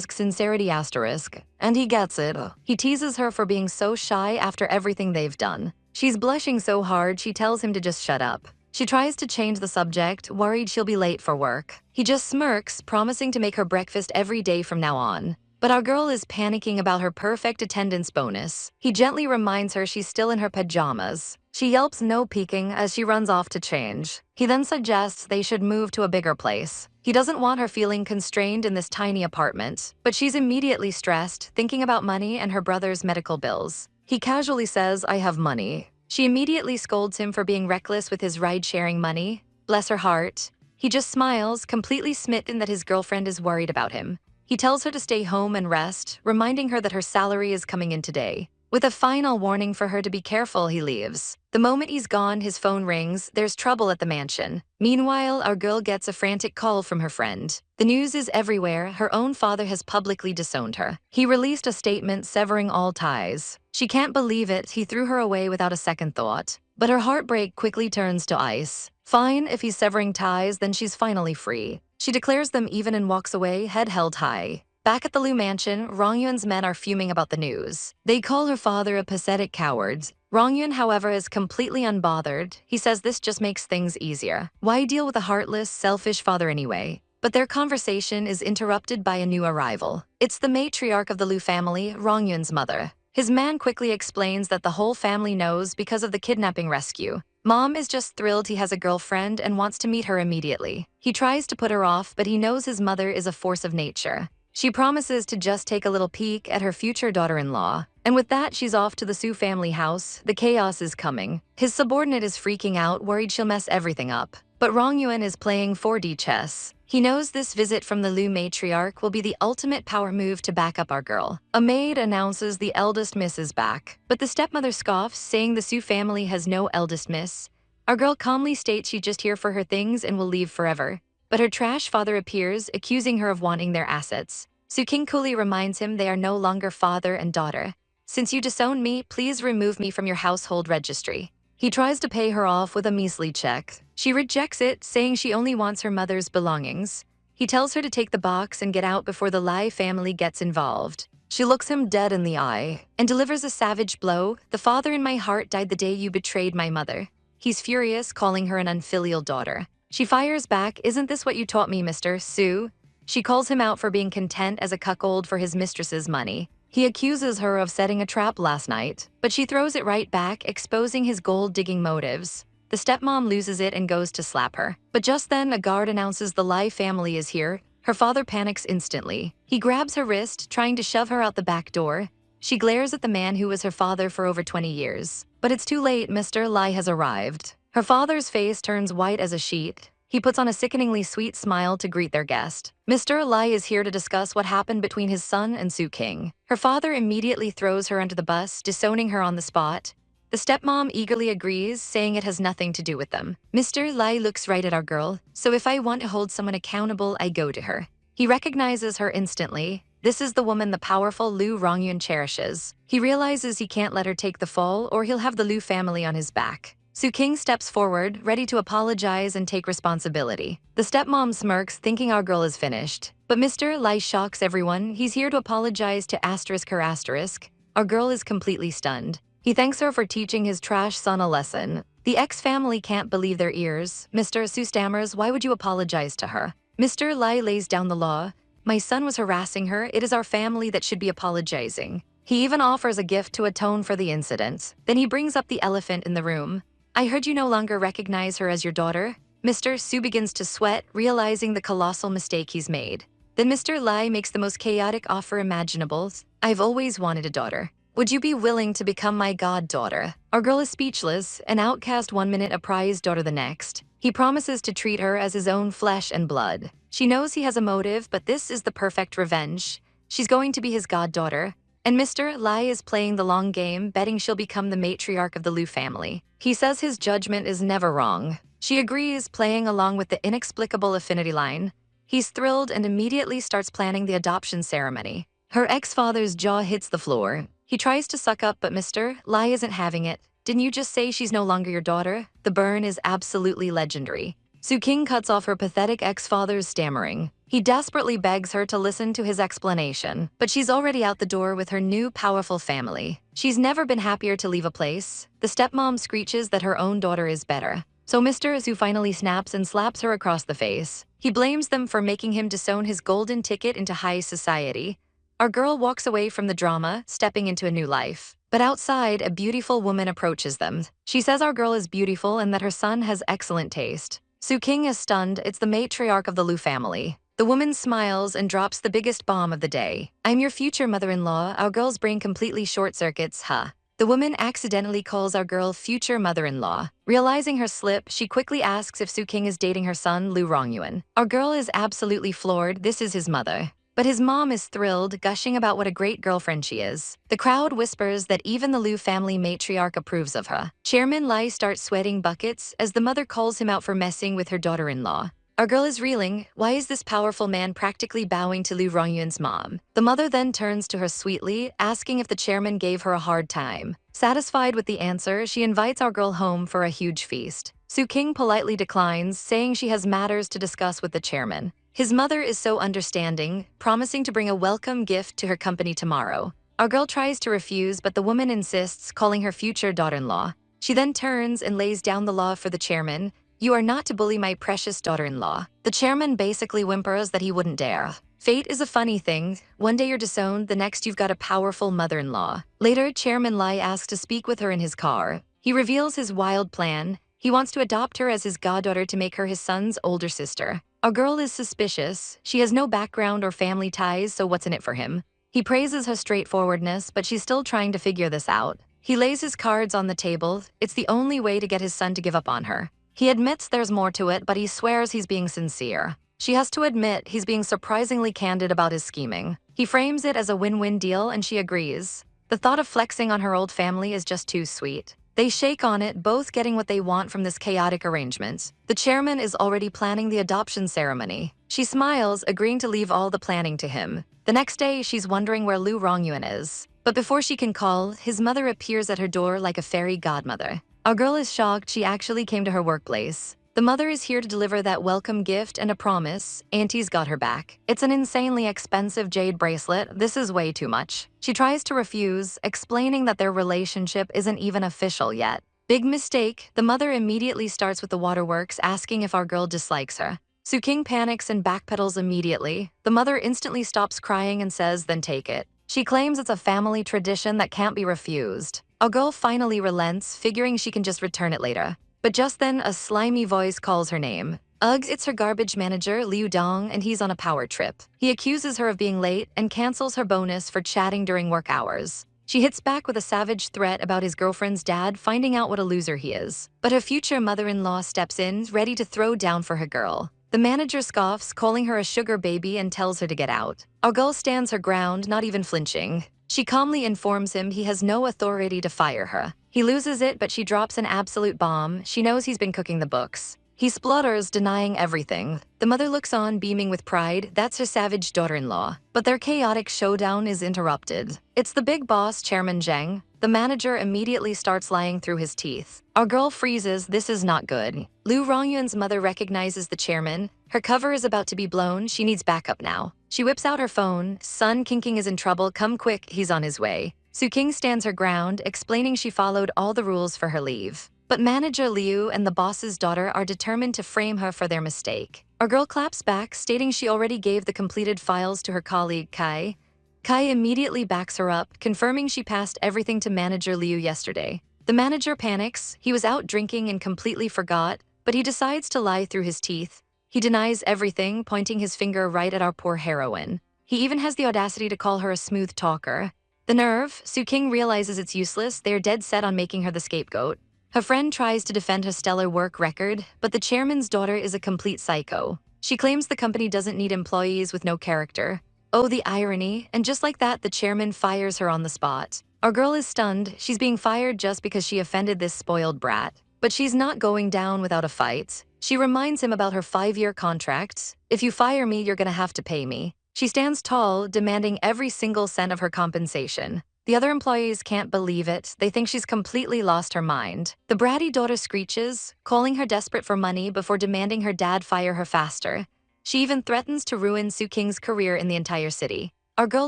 sincerity, and he gets it. He teases her for being so shy after everything they've done. She's blushing so hard, she tells him to just shut up. She tries to change the subject, worried she'll be late for work. He just smirks, promising to make her breakfast every day from now on. But our girl is panicking about her perfect attendance bonus. He gently reminds her she's still in her pajamas. She yelps no peeking as she runs off to change. He then suggests they should move to a bigger place. He doesn't want her feeling constrained in this tiny apartment, but she's immediately stressed, thinking about money and her brother's medical bills. He casually says, "I have money." She immediately scolds him for being reckless with his ride-sharing money. Bless her heart. He just smiles, completely smitten that his girlfriend is worried about him. He tells her to stay home and rest, reminding her that her salary is coming in today. With a final warning for her to be careful, he leaves. The moment he's gone, his phone rings. There's trouble at the mansion. Meanwhile, our girl gets a frantic call from her friend. The news is everywhere. Her own father has publicly disowned her. He released a statement severing all ties. She can't believe it. He threw her away without a second thought. But her heartbreak quickly turns to ice. Fine, if he's severing ties, then she's finally free. She declares them even and walks away, head held high. Back at the Lu mansion, Rongyun's men are fuming about the news. They call her father a pathetic coward. Rongyun, however, is completely unbothered. He says this just makes things easier. Why deal with a heartless, selfish father anyway? But their conversation is interrupted by a new arrival. It's the matriarch of the Lu family, Rongyun's mother. His man quickly explains that the whole family knows because of the kidnapping rescue. Mom is just thrilled he has a girlfriend and wants to meet her immediately. He tries to put her off, but he knows his mother is a force of nature. She promises to just take a little peek at her future daughter-in-law. And with that, she's off to the Su family house. The chaos is coming. His subordinate is freaking out, worried she'll mess everything up. But Rongyun is playing 4D chess. He knows this visit from the Lu matriarch will be the ultimate power move to back up our girl. A maid announces the eldest miss is back. But the stepmother scoffs, saying the Su family has no eldest miss. Our girl calmly states she's just here for her things and will leave forever. But her trash father appears, accusing her of wanting their assets. Su King coolly reminds him they are no longer father and daughter. Since you disowned me, please remove me from your household registry. He tries to pay her off with a measly check. She rejects it, saying she only wants her mother's belongings. He tells her to take the box and get out before the Lai family gets involved. She looks him dead in the eye and delivers a savage blow. "The father in my heart died the day you betrayed my mother." He's furious, calling her an unfilial daughter. She fires back, "Isn't this what you taught me, Mr. Su?" She calls him out for being content as a cuckold for his mistress's money. He accuses her of setting a trap last night, but she throws it right back, exposing his gold-digging motives. The stepmom loses it and goes to slap her. But just then, a guard announces the Lai family is here. Her father panics instantly. He grabs her wrist, trying to shove her out the back door. She glares at the man who was her father for over 20 years. But it's too late, Mr. Lai has arrived. Her father's face turns white as a sheet. He puts on a sickeningly sweet smile to greet their guest. Mr. Lai is here to discuss what happened between his son and Su King. Her father immediately throws her under the bus, disowning her on the spot. The stepmom eagerly agrees, saying it has nothing to do with them. Mr. Lai looks right at our girl, so if I want to hold someone accountable, I go to her. He recognizes her instantly. This is the woman the powerful Lu Rongyun cherishes. He realizes he can't let her take the fall or he'll have the Lu family on his back. Su King steps forward, ready to apologize and take responsibility. The stepmom smirks, thinking our girl is finished. But Mr. Lai shocks everyone. He's here to apologize to her asterisk. Our girl is completely stunned. He thanks her for teaching his trash son a lesson. The ex-family can't believe their ears. Mr. Su stammers, why would you apologize to her? Mr. Lai lays down the law. My son was harassing her. It is our family that should be apologizing. He even offers a gift to atone for the incident. Then he brings up the elephant in the room. I heard you no longer recognize her as your daughter. Mr. Su begins to sweat, realizing the colossal mistake he's made. Then Mr. Lai makes the most chaotic offer imaginable. I've always wanted a daughter. Would you be willing to become my goddaughter? Our girl is speechless, an outcast 1 minute, a prized daughter the next. He promises to treat her as his own flesh and blood. She knows he has a motive, but this is the perfect revenge. She's going to be his goddaughter. And Mr. Lai is playing the long game, betting she'll become the matriarch of the Lu family. He says his judgment is never wrong. She agrees, playing along with the inexplicable affinity line. He's thrilled and immediately starts planning the adoption ceremony. Her ex-father's jaw hits the floor. He tries to suck up, but Mr. Lai isn't having it. Didn't you just say she's no longer your daughter? The burn is absolutely legendary. Su King cuts off her pathetic ex-father's stammering. He desperately begs her to listen to his explanation, but she's already out the door with her new powerful family. She's never been happier to leave a place. The stepmom screeches that her own daughter is better. So Mr. Su finally snaps and slaps her across the face. He blames them for making him disown his golden ticket into high society. Our girl walks away from the drama, stepping into a new life. But outside, a beautiful woman approaches them. She says our girl is beautiful and that her son has excellent taste. Su King is stunned. It's the matriarch of the Lu family. The woman smiles and drops the biggest bomb of the day. I'm your future mother-in-law. Our girl's brain completely short-circuits, huh? The woman accidentally calls our girl future mother-in-law. Realizing her slip, she quickly asks if Su King is dating her son, Lu Rongyun. Our girl is absolutely floored. This is his mother. But his mom is thrilled, gushing about what a great girlfriend she is. The crowd whispers that even the Lu family matriarch approves of her. Chairman Lai starts sweating buckets as the mother calls him out for messing with her daughter-in-law. Our girl is reeling. Why is this powerful man practically bowing to Lu Rongyun's mom? The mother then turns to her sweetly, asking if the chairman gave her a hard time. Satisfied with the answer, she invites our girl home for a huge feast. Su King politely declines, saying she has matters to discuss with the chairman. His mother is so understanding, promising to bring a welcome gift to her company tomorrow. Our girl tries to refuse, but the woman insists, calling her future daughter-in-law. She then turns and lays down the law for the chairman. You are not to bully my precious daughter-in-law. The chairman basically whimpers that he wouldn't dare. Fate is a funny thing. One day you're disowned, the next you've got a powerful mother-in-law. Later, Chairman Lai asks to speak with her in his car. He reveals his wild plan. He wants to adopt her as his goddaughter to make her his son's older sister. Our girl is suspicious. She has no background or family ties, so what's in it for him? He praises her straightforwardness, but she's still trying to figure this out. He lays his cards on the table. It's the only way to get his son to give up on her. He admits there's more to it, but he swears he's being sincere. She has to admit he's being surprisingly candid about his scheming. He frames it as a win-win deal, and she agrees. The thought of flexing on her old family is just too sweet. They shake on it, both getting what they want from this chaotic arrangement. The chairman is already planning the adoption ceremony. She smiles, agreeing to leave all the planning to him. The next day, she's wondering where Lu Rongyun is. But before she can call, his mother appears at her door like a fairy godmother. Our girl is shocked. She actually came to her workplace. The mother is here to deliver that welcome gift and a promise. Auntie's got her back. It's an insanely expensive jade bracelet. This is way too much. She tries to refuse, explaining that their relationship isn't even official yet. Big mistake. The mother immediately starts with the waterworks, asking if our girl dislikes her. King panics and backpedals immediately. The mother instantly stops crying and says, then take it. She claims it's a family tradition that can't be refused. Our girl finally relents, figuring she can just return it later. But just then, a slimy voice calls her name. Ugh, it's her garbage manager, Liu Dong, and he's on a power trip. He accuses her of being late and cancels her bonus for chatting during work hours. She hits back with a savage threat about his girlfriend's dad finding out what a loser he is. But her future mother-in-law steps in, ready to throw down for her girl. The manager scoffs, calling her a sugar baby, and tells her to get out. Our girl stands her ground, not even flinching. She calmly informs him he has no authority to fire her. He loses it, but she drops an absolute bomb. She knows he's been cooking the books. He splutters, denying everything. The mother looks on, beaming with pride. That's her savage daughter-in-law. But their chaotic showdown is interrupted. It's the big boss, Chairman Zheng. The manager immediately starts lying through his teeth. Our girl freezes. This is not good. Liu Rongyuan's mother recognizes the chairman. Her cover is about to be blown. She needs backup now. She whips out her phone. Son King is in trouble. Come quick, he's on his way. King stands her ground, explaining she followed all the rules for her leave. But manager Liu and the boss's daughter are determined to frame her for their mistake. Our girl claps back, stating she already gave the completed files to her colleague Kai. Kai immediately backs her up, confirming she passed everything to manager Liu yesterday. The manager panics. He was out drinking and completely forgot, but he decides to lie through his teeth. He denies everything, pointing his finger right at our poor heroine. He even has the audacity to call her a smooth talker. The nerve. King realizes it's useless. They're dead set on making her the scapegoat. Her friend tries to defend her stellar work record, but the chairman's daughter is a complete psycho. She claims the company doesn't need employees with no character. Oh, the irony, and just like that, the chairman fires her on the spot. Our girl is stunned. She's being fired just because she offended this spoiled brat. But she's not going down without a fight. She reminds him about her 5-year contract. If you fire me, you're gonna have to pay me. She stands tall, demanding every single cent of her compensation. The other employees can't believe it. They think she's completely lost her mind. The bratty daughter screeches, calling her desperate for money before demanding her dad fire her faster. She even threatens to ruin King's career in the entire city. Our girl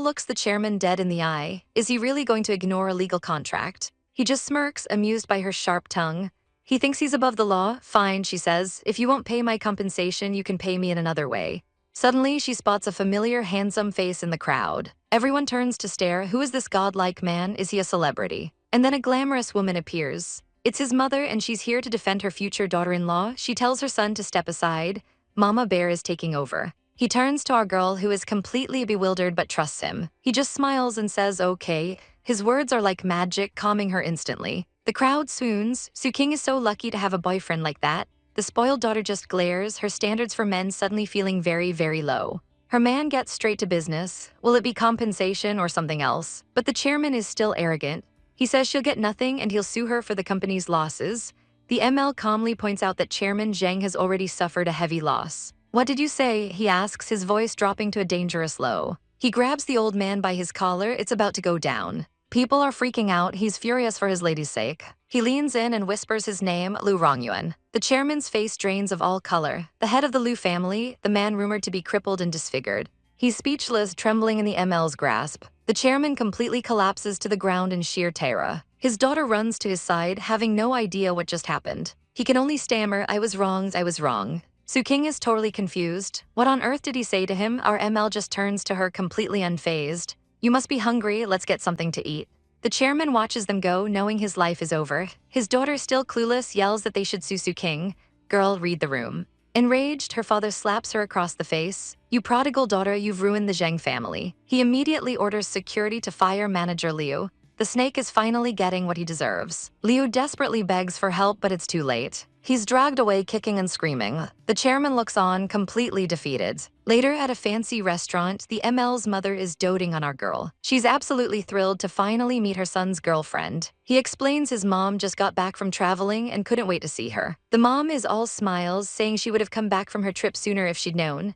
looks the chairman dead in the eye. Is he really going to ignore a legal contract? He just smirks, amused by her sharp tongue. He thinks he's above the law. Fine, she says. If you won't pay my compensation, you can pay me in another way. Suddenly, she spots a familiar, handsome face in the crowd. Everyone turns to stare. Who is this godlike man? Is he a celebrity? And then a glamorous woman appears. It's his mother, and she's here to defend her future daughter-in-law. She tells her son to step aside. Mama Bear is taking over. He turns to our girl, who is completely bewildered but trusts him. He just smiles and says, okay. His words are like magic, calming her instantly. The crowd swoons. King is so lucky to have a boyfriend like that. The spoiled daughter just glares, her standards for men suddenly feeling very, very low. Her man gets straight to business. Will it be compensation or something else? But the chairman is still arrogant. He says she'll get nothing and he'll sue her for the company's losses. The ML calmly points out that Chairman Zheng has already suffered a heavy loss. What did you say? He asks, his voice dropping to a dangerous low. He grabs the old man by his collar. It's about to go down. People are freaking out. He's furious for his lady's sake. He leans in and whispers his name, Liu Rongyuan. The chairman's face drains of all color. The head of the Liu family, the man rumored to be crippled and disfigured. He's speechless, trembling in the ML's grasp. The chairman completely collapses to the ground in sheer terror. His daughter runs to his side, having no idea what just happened. He can only stammer, I was wrong, I was wrong. King is totally confused. What on earth did he say to him? Our ML just turns to her completely unfazed. You must be hungry, let's get something to eat. The chairman watches them go, knowing his life is over. His daughter, still clueless, yells that they should sue King. Girl, read the room. Enraged, her father slaps her across the face. You prodigal daughter, you've ruined the Zheng family. He immediately orders security to fire manager Liu. The snake is finally getting what he deserves. Liu desperately begs for help, but it's too late. He's dragged away kicking and screaming. The chairman looks on, completely defeated. Later, at a fancy restaurant, the ML's mother is doting on our girl. She's absolutely thrilled to finally meet her son's girlfriend. He explains his mom just got back from traveling and couldn't wait to see her. The mom is all smiles, saying she would have come back from her trip sooner if she'd known.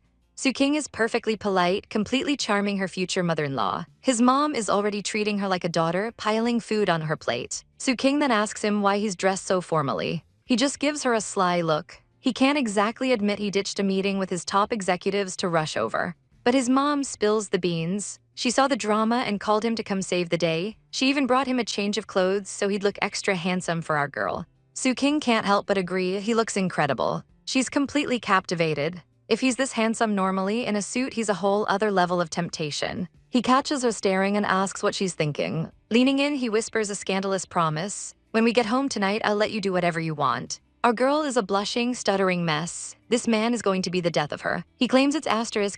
King is perfectly polite, completely charming her future mother-in-law. His mom is already treating her like a daughter, piling food on her plate. King then asks him why he's dressed so formally. He just gives her a sly look. He can't exactly admit he ditched a meeting with his top executives to rush over. But his mom spills the beans. She saw the drama and called him to come save the day. She even brought him a change of clothes so he'd look extra handsome for our girl. King can't help but agree, he looks incredible. She's completely captivated. If he's this handsome normally, in a suit he's a whole other level of temptation. He catches her staring and asks what she's thinking. Leaning in, he whispers a scandalous promise. When we get home tonight, I'll let you do whatever you want. Our girl is a blushing, stuttering mess. This man is going to be the death of her. He claims it's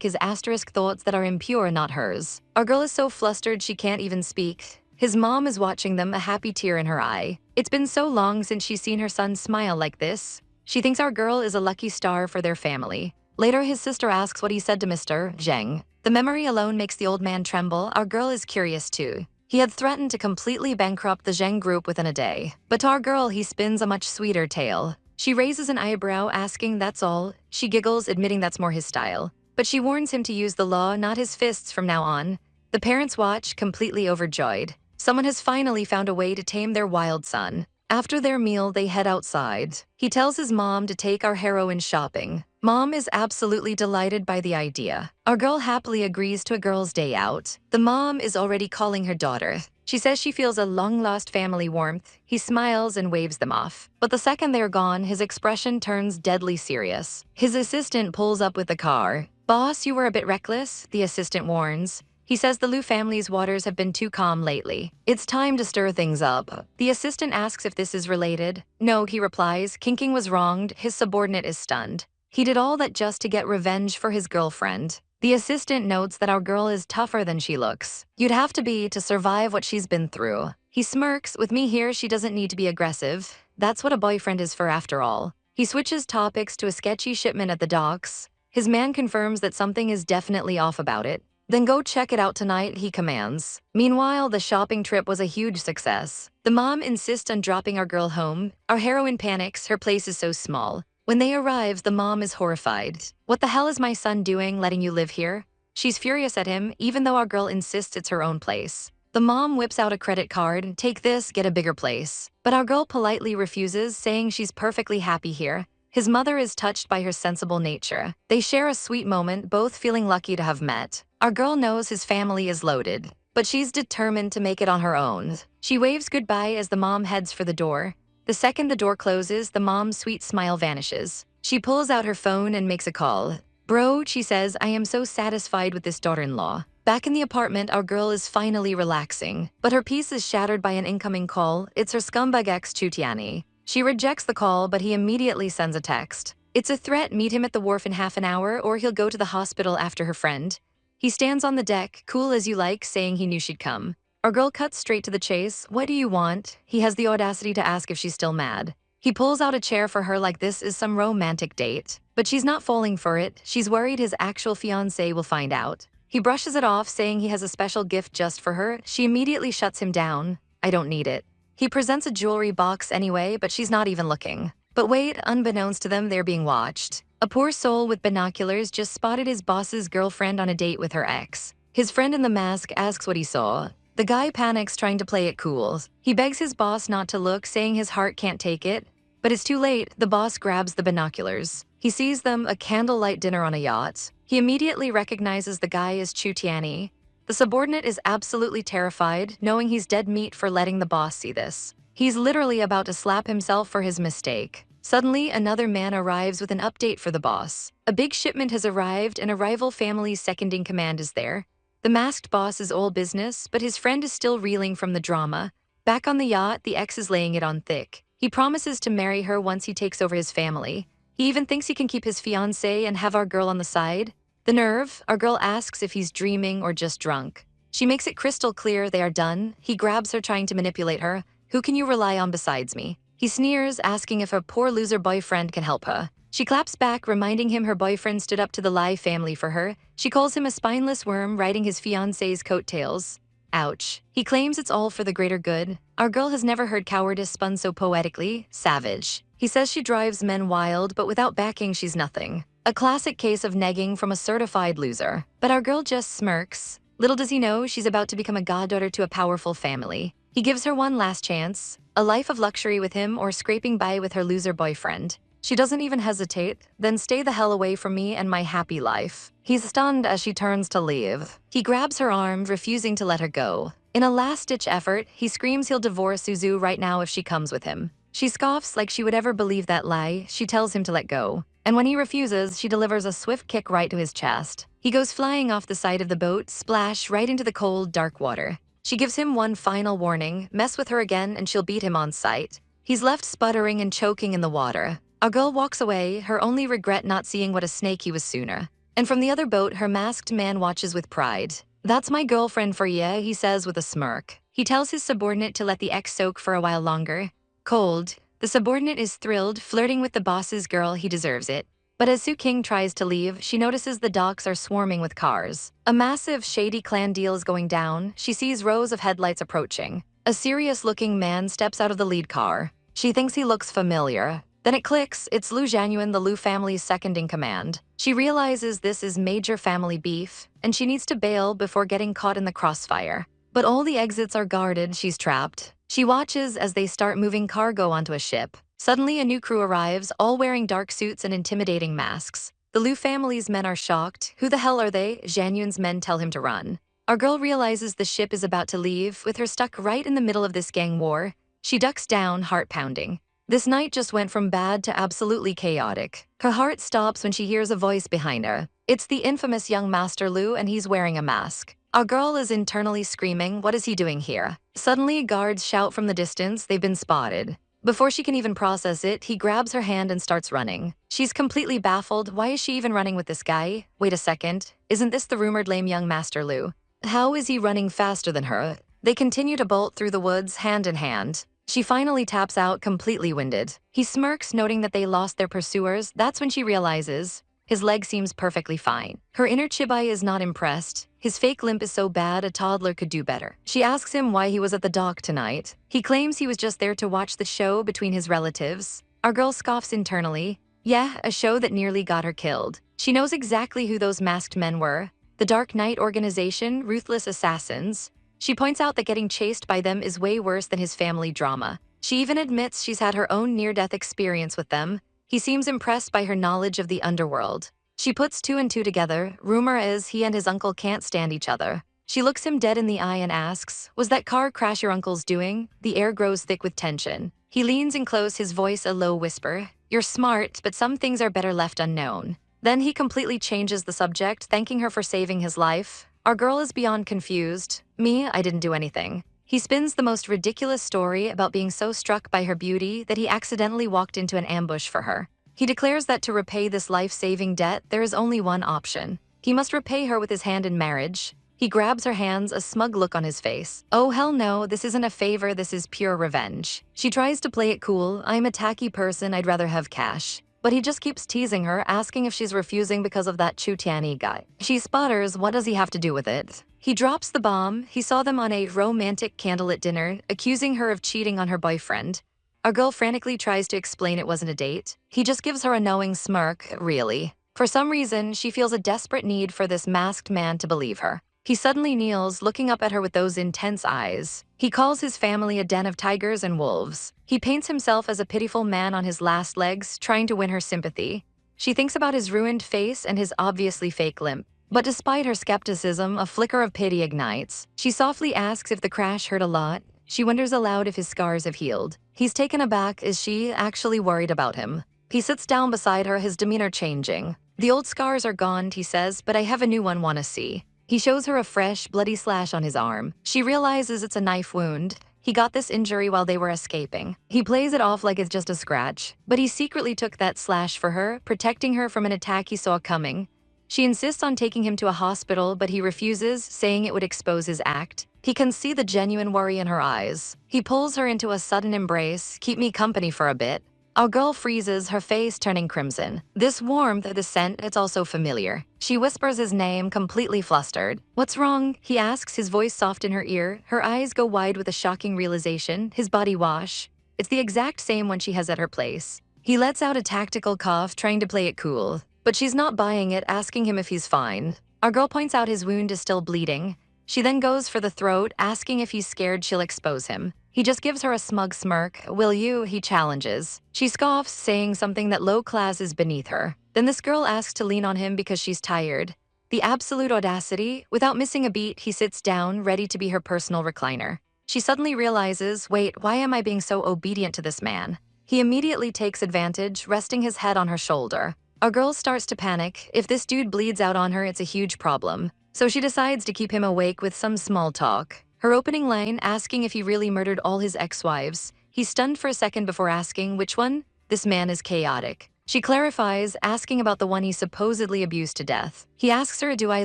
his asterisk thoughts that are impure, not hers. Our girl is so flustered she can't even speak. His mom is watching them, a happy tear in her eye. It's been so long since she's seen her son smile like this. She thinks our girl is a lucky star for their family. Later, his sister asks what he said to Mr. Zheng. The memory alone makes the old man tremble. Our girl is curious too. He had threatened to completely bankrupt the Zheng group within a day. But to our girl, he spins a much sweeter tale. She raises an eyebrow, asking, "That's all?" She giggles, admitting that's more his style. But she warns him to use the law, not his fists from now on. The parents watch, completely overjoyed. Someone has finally found a way to tame their wild son. After their meal, they head outside. He tells his mom to take our heroine shopping. Mom is absolutely delighted by the idea. Our girl happily agrees to a girl's day out. The mom is already calling her daughter. She says she feels a long-lost family warmth. He smiles and waves them off. But the second they're gone, his expression turns deadly serious. His assistant pulls up with the car. "Boss, you were a bit reckless," the assistant warns. He says the Liu family's waters have been too calm lately. It's time to stir things up. The assistant asks if this is related. No, he replies. Kinking was wronged. His subordinate is stunned. He did all that just to get revenge for his girlfriend. The assistant notes that our girl is tougher than she looks. You'd have to be to survive what she's been through. He smirks. With me here, she doesn't need to be aggressive. That's what a boyfriend is for after all. He switches topics to a sketchy shipment at the docks. His man confirms that something is definitely off about it. Then go check it out tonight, he commands. Meanwhile, the shopping trip was a huge success. The mom insists on dropping our girl home. Our heroine panics, her place is so small. When they arrive, the mom is horrified. "What the hell is my son doing, letting you live here?" She's furious at him, even though our girl insists it's her own place. The mom whips out a credit card. "Take this, get a bigger place." But our girl politely refuses, saying she's perfectly happy here. His mother is touched by her sensible nature. They share a sweet moment, both feeling lucky to have met. Our girl knows his family is loaded, but she's determined to make it on her own. She waves goodbye as the mom heads for the door. The second the door closes, the mom's sweet smile vanishes. She pulls out her phone and makes a call. "Bro," she says, "I am so satisfied with this daughter-in-law." Back in the apartment, our girl is finally relaxing, but her peace is shattered by an incoming call. It's her scumbag ex, Chutiani. She rejects the call, but he immediately sends a text. It's a threat: meet him at the wharf in half an hour or he'll go to the hospital after her friend. He stands on the deck, cool as you like, saying he knew she'd come. Our girl cuts straight to the chase. "What do you want?" He has the audacity to ask if she's still mad. He pulls out a chair for her like this is some romantic date. But she's not falling for it. She's worried his actual fiancé will find out. He brushes it off, saying he has a special gift just for her. She immediately shuts him down. "I don't need it." He presents a jewelry box anyway, but she's not even looking. But wait, unbeknownst to them, they're being watched. A poor soul with binoculars just spotted his boss's girlfriend on a date with her ex. His friend in the mask asks what he saw. The guy panics, trying to play it cool. He begs his boss not to look, saying his heart can't take it. But it's too late. The boss grabs the binoculars. He sees them, a candlelight dinner on a yacht. He immediately recognizes the guy as Chutiani. The subordinate is absolutely terrified, knowing he's dead meat for letting the boss see this. He's literally about to slap himself for his mistake. Suddenly, another man arrives with an update for the boss. A big shipment has arrived and a rival family's second-in-command is there. The masked boss is all business, but his friend is still reeling from the drama. Back on the yacht, the ex is laying it on thick. He promises to marry her once he takes over his family. He even thinks he can keep his fiancée and have our girl on the side. The nerve, our girl asks if he's dreaming or just drunk. She makes it crystal clear they are done. He grabs her, trying to manipulate her. "Who can you rely on besides me?" He sneers, asking if her poor loser boyfriend can help her. She claps back, reminding him her boyfriend stood up to the Lai family for her. She calls him a spineless worm, riding his fiancé's coattails. Ouch. He claims it's all for the greater good. Our girl has never heard cowardice spun so poetically. Savage. He says she drives men wild, but without backing, she's nothing. A classic case of negging from a certified loser. But our girl just smirks. Little does he know she's about to become a goddaughter to a powerful family. He gives her one last chance. A life of luxury with him or scraping by with her loser boyfriend. She doesn't even hesitate. "Then stay the hell away from me and my happy life." He's stunned as she turns to leave. He grabs her arm, refusing to let her go. In a last-ditch effort, he screams he'll divorce Suzu right now if she comes with him. She scoffs like she would ever believe that lie. She tells him to let go. And when he refuses, she delivers a swift kick right to his chest. He goes flying off the side of the boat, splash right into the cold, dark water. She gives him one final warning, mess with her again and she'll beat him on sight. He's left sputtering and choking in the water. Our girl walks away, her only regret not seeing what a snake he was sooner. And from the other boat, her masked man watches with pride. "That's my girlfriend for ya," he says with a smirk. He tells his subordinate to let the ex soak for a while longer. Cold, the subordinate is thrilled, flirting with the boss's girl, he deserves it. But as Soo King tries to leave, she notices the docks are swarming with cars. A massive, shady clan deal is going down. She sees rows of headlights approaching. A serious-looking man steps out of the lead car. She thinks he looks familiar. Then it clicks, it's Lu Jianyuan, the Lu family's second-in-command. She realizes this is major family beef, and she needs to bail before getting caught in the crossfire. But all the exits are guarded, she's trapped. She watches as they start moving cargo onto a ship. Suddenly, a new crew arrives, all wearing dark suits and intimidating masks. The Lu family's men are shocked. Who the hell are they? Jianyuan's men tell him to run. Our girl realizes the ship is about to leave, with her stuck right in the middle of this gang war. She ducks down, heart pounding. This night just went from bad to absolutely chaotic. Her heart stops when she hears a voice behind her. It's the infamous young Master Lu, and he's wearing a mask. Our girl is internally screaming, "What is he doing here?" Suddenly, guards shout from the distance, they've been spotted. Before she can even process it, he grabs her hand and starts running. She's completely baffled. Why is she even running with this guy? Wait a second. Isn't this the rumored lame young Master Lu? How is he running faster than her? They continue to bolt through the woods, hand in hand. She finally taps out, completely winded. He smirks, noting that they lost their pursuers. That's when she realizes his leg seems perfectly fine. Her inner chibai is not impressed. His fake limp is so bad, a toddler could do better. She asks him why he was at the dock tonight. He claims he was just there to watch the show between his relatives. Our girl scoffs internally. Yeah, a show that nearly got her killed. She knows exactly who those masked men were. The Dark Knight organization, ruthless assassins. She points out that getting chased by them is way worse than his family drama. She even admits she's had her own near-death experience with them. He seems impressed by her knowledge of the underworld. She puts two and two together. Rumor is he and his uncle can't stand each other. She looks him dead in the eye and asks, "Was that car crash your uncle's doing?" The air grows thick with tension. He leans in close, his voice a low whisper. "You're smart, but some things are better left unknown." Then he completely changes the subject, thanking her for saving his life. Our girl is beyond confused. "Me, I didn't do anything." He spins the most ridiculous story about being so struck by her beauty that he accidentally walked into an ambush for her. He declares that to repay this life-saving debt, there is only one option. He must repay her with his hand in marriage. He grabs her hands, a smug look on his face. "Oh hell no, this isn't a favor, this is pure revenge." She tries to play it cool. "I'm a tacky person, I'd rather have cash." But he just keeps teasing her, asking if she's refusing because of that Chu Tianyi guy. She sputters, what does he have to do with it? He drops the bomb. He saw them on a romantic candlelit dinner, accusing her of cheating on her boyfriend. Our girl frantically tries to explain it wasn't a date. He just gives her a knowing smirk, really. For some reason, she feels a desperate need for this masked man to believe her. He suddenly kneels, looking up at her with those intense eyes. He calls his family a den of tigers and wolves. He paints himself as a pitiful man on his last legs, trying to win her sympathy. She thinks about his ruined face and his obviously fake limp. But despite her skepticism, a flicker of pity ignites. She softly asks if the crash hurt a lot. She wonders aloud if his scars have healed. He's taken aback. Is she actually worried about him? He sits down beside her, his demeanor changing. "The old scars are gone," he says, "but I have a new one wanna see." He shows her a fresh, bloody slash on his arm. She realizes it's a knife wound. He got this injury while they were escaping. He plays it off like it's just a scratch, but he secretly took that slash for her, protecting her from an attack he saw coming. She insists on taking him to a hospital, but he refuses, saying it would expose his act. He can see the genuine worry in her eyes. He pulls her into a sudden embrace. "Keep me company for a bit." Our girl freezes, her face turning crimson. This warmth, the scent, it's also familiar. She whispers his name, completely flustered. "What's wrong?" he asks, his voice soft in her ear. Her eyes go wide with a shocking realization. His body wash. It's the exact same one she has at her place. He lets out a tactical cough, trying to play it cool. But she's not buying it, asking him if he's fine. Our girl points out his wound is still bleeding. She then goes for the throat, asking if he's scared she'll expose him. He just gives her a smug smirk. "Will you?" he challenges. She scoffs, saying something that low class is beneath her. Then this girl asks to lean on him because she's tired. The absolute audacity. Without missing a beat, he sits down, ready to be her personal recliner. She suddenly realizes, wait, why am I being so obedient to this man? He immediately takes advantage, resting his head on her shoulder. Our girl starts to panic. If this dude bleeds out on her, it's a huge problem. So she decides to keep him awake with some small talk. Her opening line, asking if he really murdered all his ex-wives. He's stunned for a second before asking, which one? This man is chaotic. She clarifies, asking about the one he supposedly abused to death. He asks her, do I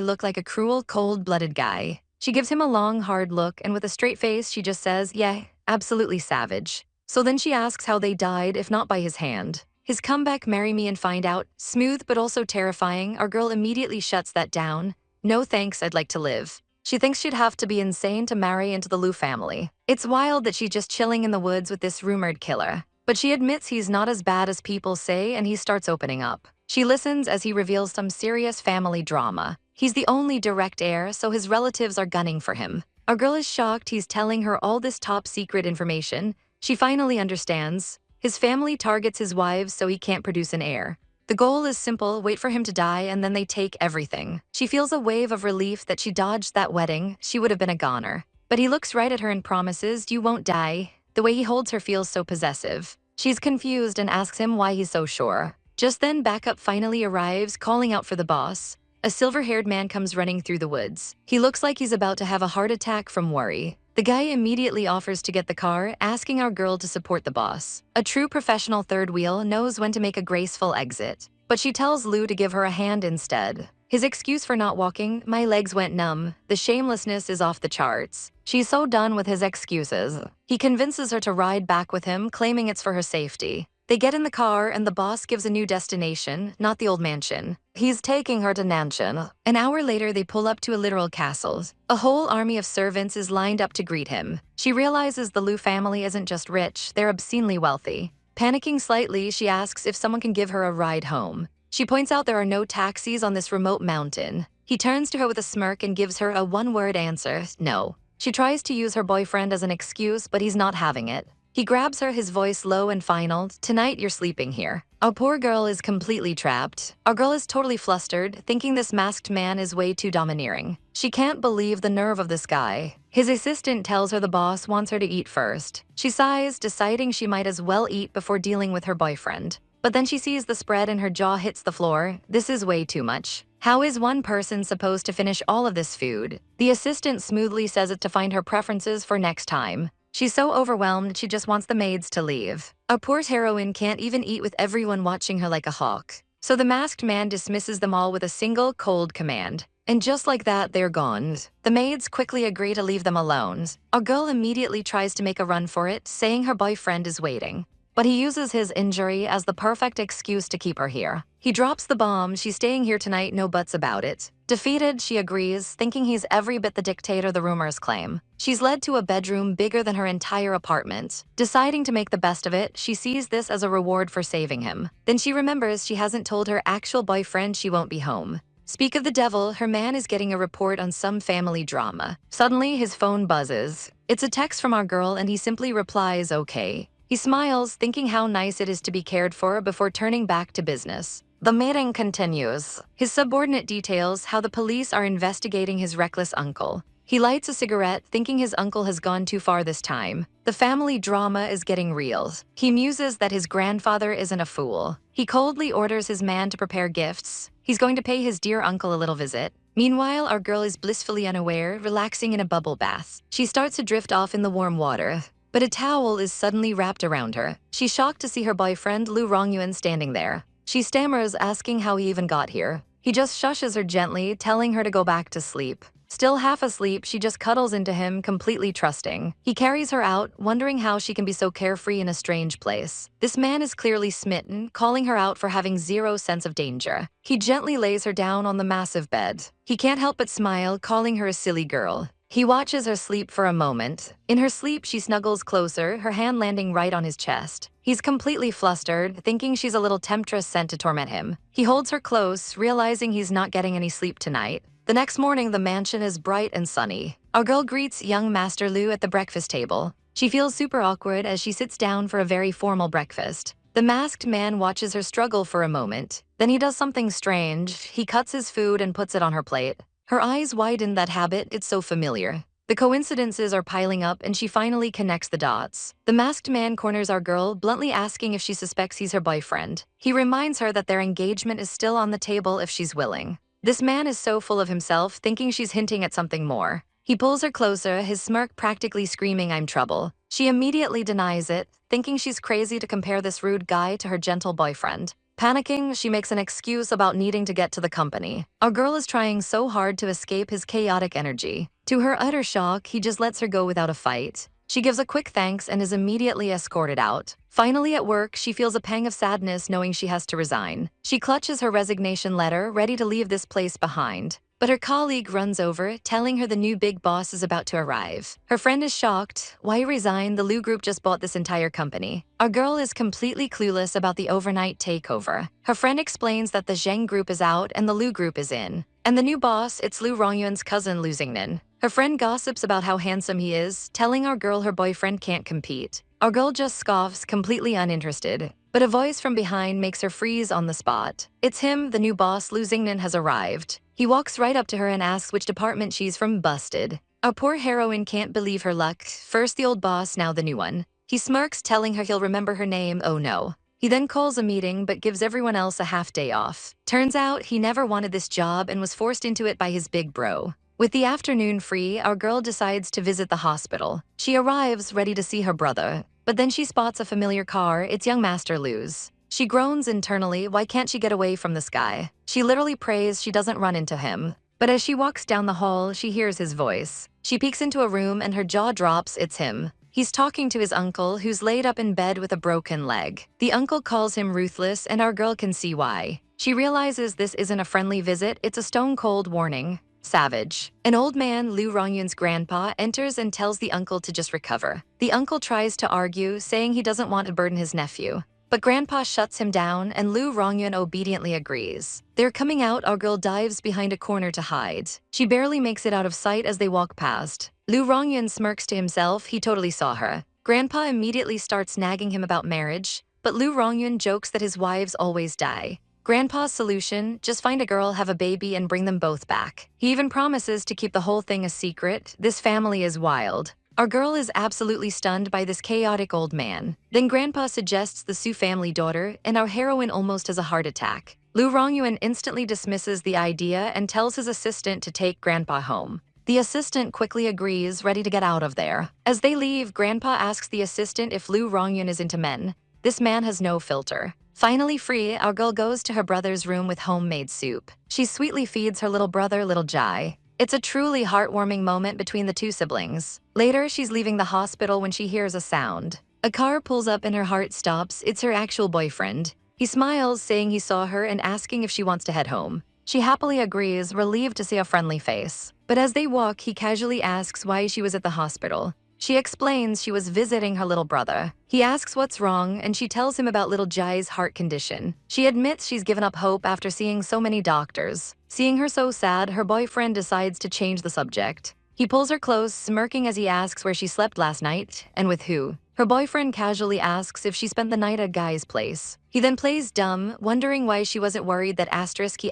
look like a cruel, cold-blooded guy? She gives him a long, hard look, and with a straight face, she just says, yeah, absolutely savage. So then she asks how they died, if not by his hand. His comeback, marry me and find out, smooth but also terrifying. Our girl immediately shuts that down. No thanks, I'd like to live. She thinks she'd have to be insane to marry into the Liu family. It's wild that she's just chilling in the woods with this rumored killer. But she admits he's not as bad as people say, and he starts opening up. She listens as he reveals some serious family drama. He's the only direct heir, so his relatives are gunning for him. Our girl is shocked he's telling her all this top secret information. She finally understands. His family targets his wives so he can't produce an heir. The goal is simple, wait for him to die and then they take everything. She feels a wave of relief that she dodged that wedding. She would have been a goner. But he looks right at her and promises, you won't die. The way he holds her feels so possessive. She's confused and asks him why he's so sure. Just then, backup finally arrives, calling out for the boss. A silver-haired man comes running through the woods. He looks like he's about to have a heart attack from worry. The guy immediately offers to get the car, asking our girl to support the boss. A true professional third wheel knows when to make a graceful exit. But she tells Lou to give her a hand instead. His excuse for not walking, my legs went numb. The shamelessness is off the charts. She's so done with his excuses. He convinces her to ride back with him, claiming it's for her safety. They get in the car and the boss gives a new destination, not the old mansion. He's taking her to Nanshan. An hour later, they pull up to a literal castle. A whole army of servants is lined up to greet him. She realizes the Liu family isn't just rich, they're obscenely wealthy. Panicking slightly, she asks if someone can give her a ride home. She points out there are no taxis on this remote mountain. He turns to her with a smirk and gives her a one-word answer, no. She tries to use her boyfriend as an excuse, but he's not having it. He grabs her, his voice low and final, tonight you're sleeping here. Our poor girl is completely trapped. Our girl is totally flustered, thinking this masked man is way too domineering. She can't believe the nerve of this guy. His assistant tells her the boss wants her to eat first. She sighs, deciding she might as well eat before dealing with her boyfriend. But then she sees the spread and her jaw hits the floor. This is way too much. How is one person supposed to finish all of this food? The assistant smoothly says it to find her preferences for next time. She's so overwhelmed, she just wants the maids to leave. Our poor heroine can't even eat with everyone watching her like a hawk. So the masked man dismisses them all with a single, cold command. And just like that, they're gone. The maids quickly agree to leave them alone. Our girl immediately tries to make a run for it, saying her boyfriend is waiting. But he uses his injury as the perfect excuse to keep her here. He drops the bomb, she's staying here tonight, no buts about it. Defeated, she agrees, thinking he's every bit the dictator the rumors claim. She's led to a bedroom bigger than her entire apartment. Deciding to make the best of it, she sees this as a reward for saving him. Then she remembers she hasn't told her actual boyfriend she won't be home. Speak of the devil, her man is getting a report on some family drama. Suddenly, his phone buzzes. It's a text from our girl and he simply replies, okay. He smiles, thinking how nice it is to be cared for before turning back to business. The meeting continues. His subordinate details how the police are investigating his reckless uncle. He lights a cigarette, thinking his uncle has gone too far this time. The family drama is getting real. He muses that his grandfather isn't a fool. He coldly orders his man to prepare gifts. He's going to pay his dear uncle a little visit. Meanwhile, our girl is blissfully unaware, relaxing in a bubble bath. She starts to drift off in the warm water. But a towel is suddenly wrapped around her. She's shocked to see her boyfriend, Liu Rongyuan, standing there. She stammers, asking how he even got here. He just shushes her gently, telling her to go back to sleep. Still half asleep, she just cuddles into him, completely trusting. He carries her out, wondering how she can be so carefree in a strange place. This man is clearly smitten, calling her out for having zero sense of danger. He gently lays her down on the massive bed. He can't help but smile, calling her a silly girl. He watches her sleep for a moment. In her sleep, she snuggles closer, her hand landing right on his chest. He's completely flustered, thinking she's a little temptress sent to torment him. He holds her close, realizing he's not getting any sleep tonight. The next morning, the mansion is bright and sunny. Our girl greets young Master Liu at the breakfast table. She feels super awkward as she sits down for a very formal breakfast. The masked man watches her struggle for a moment. Then he does something strange. He cuts his food and puts it on her plate. Her eyes widen, that habit, it's so familiar. The coincidences are piling up and she finally connects the dots. The masked man corners our girl, bluntly asking if she suspects he's her boyfriend. He reminds her that their engagement is still on the table if she's willing. This man is so full of himself, thinking she's hinting at something more. He pulls her closer, his smirk practically screaming, "I'm trouble." She immediately denies it, thinking she's crazy to compare this rude guy to her gentle boyfriend. Panicking, she makes an excuse about needing to get to the company. Our girl is trying so hard to escape his chaotic energy. To her utter shock, he just lets her go without a fight. She gives a quick thanks and is immediately escorted out. Finally at work, she feels a pang of sadness knowing she has to resign. She clutches her resignation letter, ready to leave this place behind. But her colleague runs over, telling her the new big boss is about to arrive. Her friend is shocked. Why resign? The Lu Group just bought this entire company. Our girl is completely clueless about the overnight takeover. Her friend explains that the Zheng Group is out and the Lu Group is in. And the new boss, it's Lu Rongyuan's cousin Lu Xingnan. Her friend gossips about how handsome he is, telling our girl her boyfriend can't compete. Our girl just scoffs, completely uninterested. But a voice from behind makes her freeze on the spot. It's him, the new boss. Lu Xingnan has arrived. He walks right up to her and asks which department she's from. Busted. Our poor heroine can't believe her luck. First the old boss, now the new one. He smirks, telling her he'll remember her name. Oh no. He then calls a meeting but gives everyone else a half day off. Turns out he never wanted this job and was forced into it by his big bro. With the afternoon free, our girl decides to visit the hospital. She arrives ready to see her brother, but then she spots a familiar car. It's young Master Lu's. She groans internally, why can't she get away from this guy? She literally prays she doesn't run into him. But as she walks down the hall, she hears his voice. She peeks into a room and her jaw drops. It's him. He's talking to his uncle, who's laid up in bed with a broken leg. The uncle calls him ruthless, and our girl can see why. She realizes this isn't a friendly visit, it's a stone-cold warning. Savage. An old man, Lu Rongyuan's grandpa, enters and tells the uncle to just recover. The uncle tries to argue, saying he doesn't want to burden his nephew. But grandpa shuts him down and Lu Rongyuan obediently agrees. They're coming out, our girl dives behind a corner to hide. She barely makes it out of sight as they walk past. Lu Rongyuan smirks to himself, he totally saw her. Grandpa immediately starts nagging him about marriage, but Lu Rongyuan jokes that his wives always die. Grandpa's solution, just find a girl, have a baby, and bring them both back. He even promises to keep the whole thing a secret. This family is wild. Our girl is absolutely stunned by this chaotic old man. Then Grandpa suggests the Su family daughter, and our heroine almost has a heart attack. Lu Rongyuan instantly dismisses the idea and tells his assistant to take Grandpa home. The assistant quickly agrees, ready to get out of there. As they leave, Grandpa asks the assistant if Lu Rongyuan is into men. This man has no filter. Finally free, our girl goes to her brother's room with homemade soup. She sweetly feeds her little brother, little Jai. It's a truly heartwarming moment between the two siblings. Later, she's leaving the hospital when she hears a sound. A car pulls up and her heart stops. It's her actual boyfriend. He smiles, saying he saw her and asking if she wants to head home. She happily agrees, relieved to see a friendly face. But as they walk, he casually asks why she was at the hospital. She explains she was visiting her little brother. He asks what's wrong, and she tells him about little Jai's heart condition. She admits she's given up hope after seeing so many doctors. Seeing her so sad, her boyfriend decides to change the subject. He pulls her close, smirking as he asks where she slept last night, and with who. Her boyfriend casually asks if she spent the night at a guy's place. He then plays dumb, wondering why she wasn't worried that he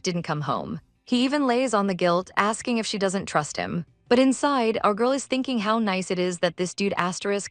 didn't come home. He even lays on the guilt, asking if she doesn't trust him. But inside, our girl is thinking how nice it is that this dude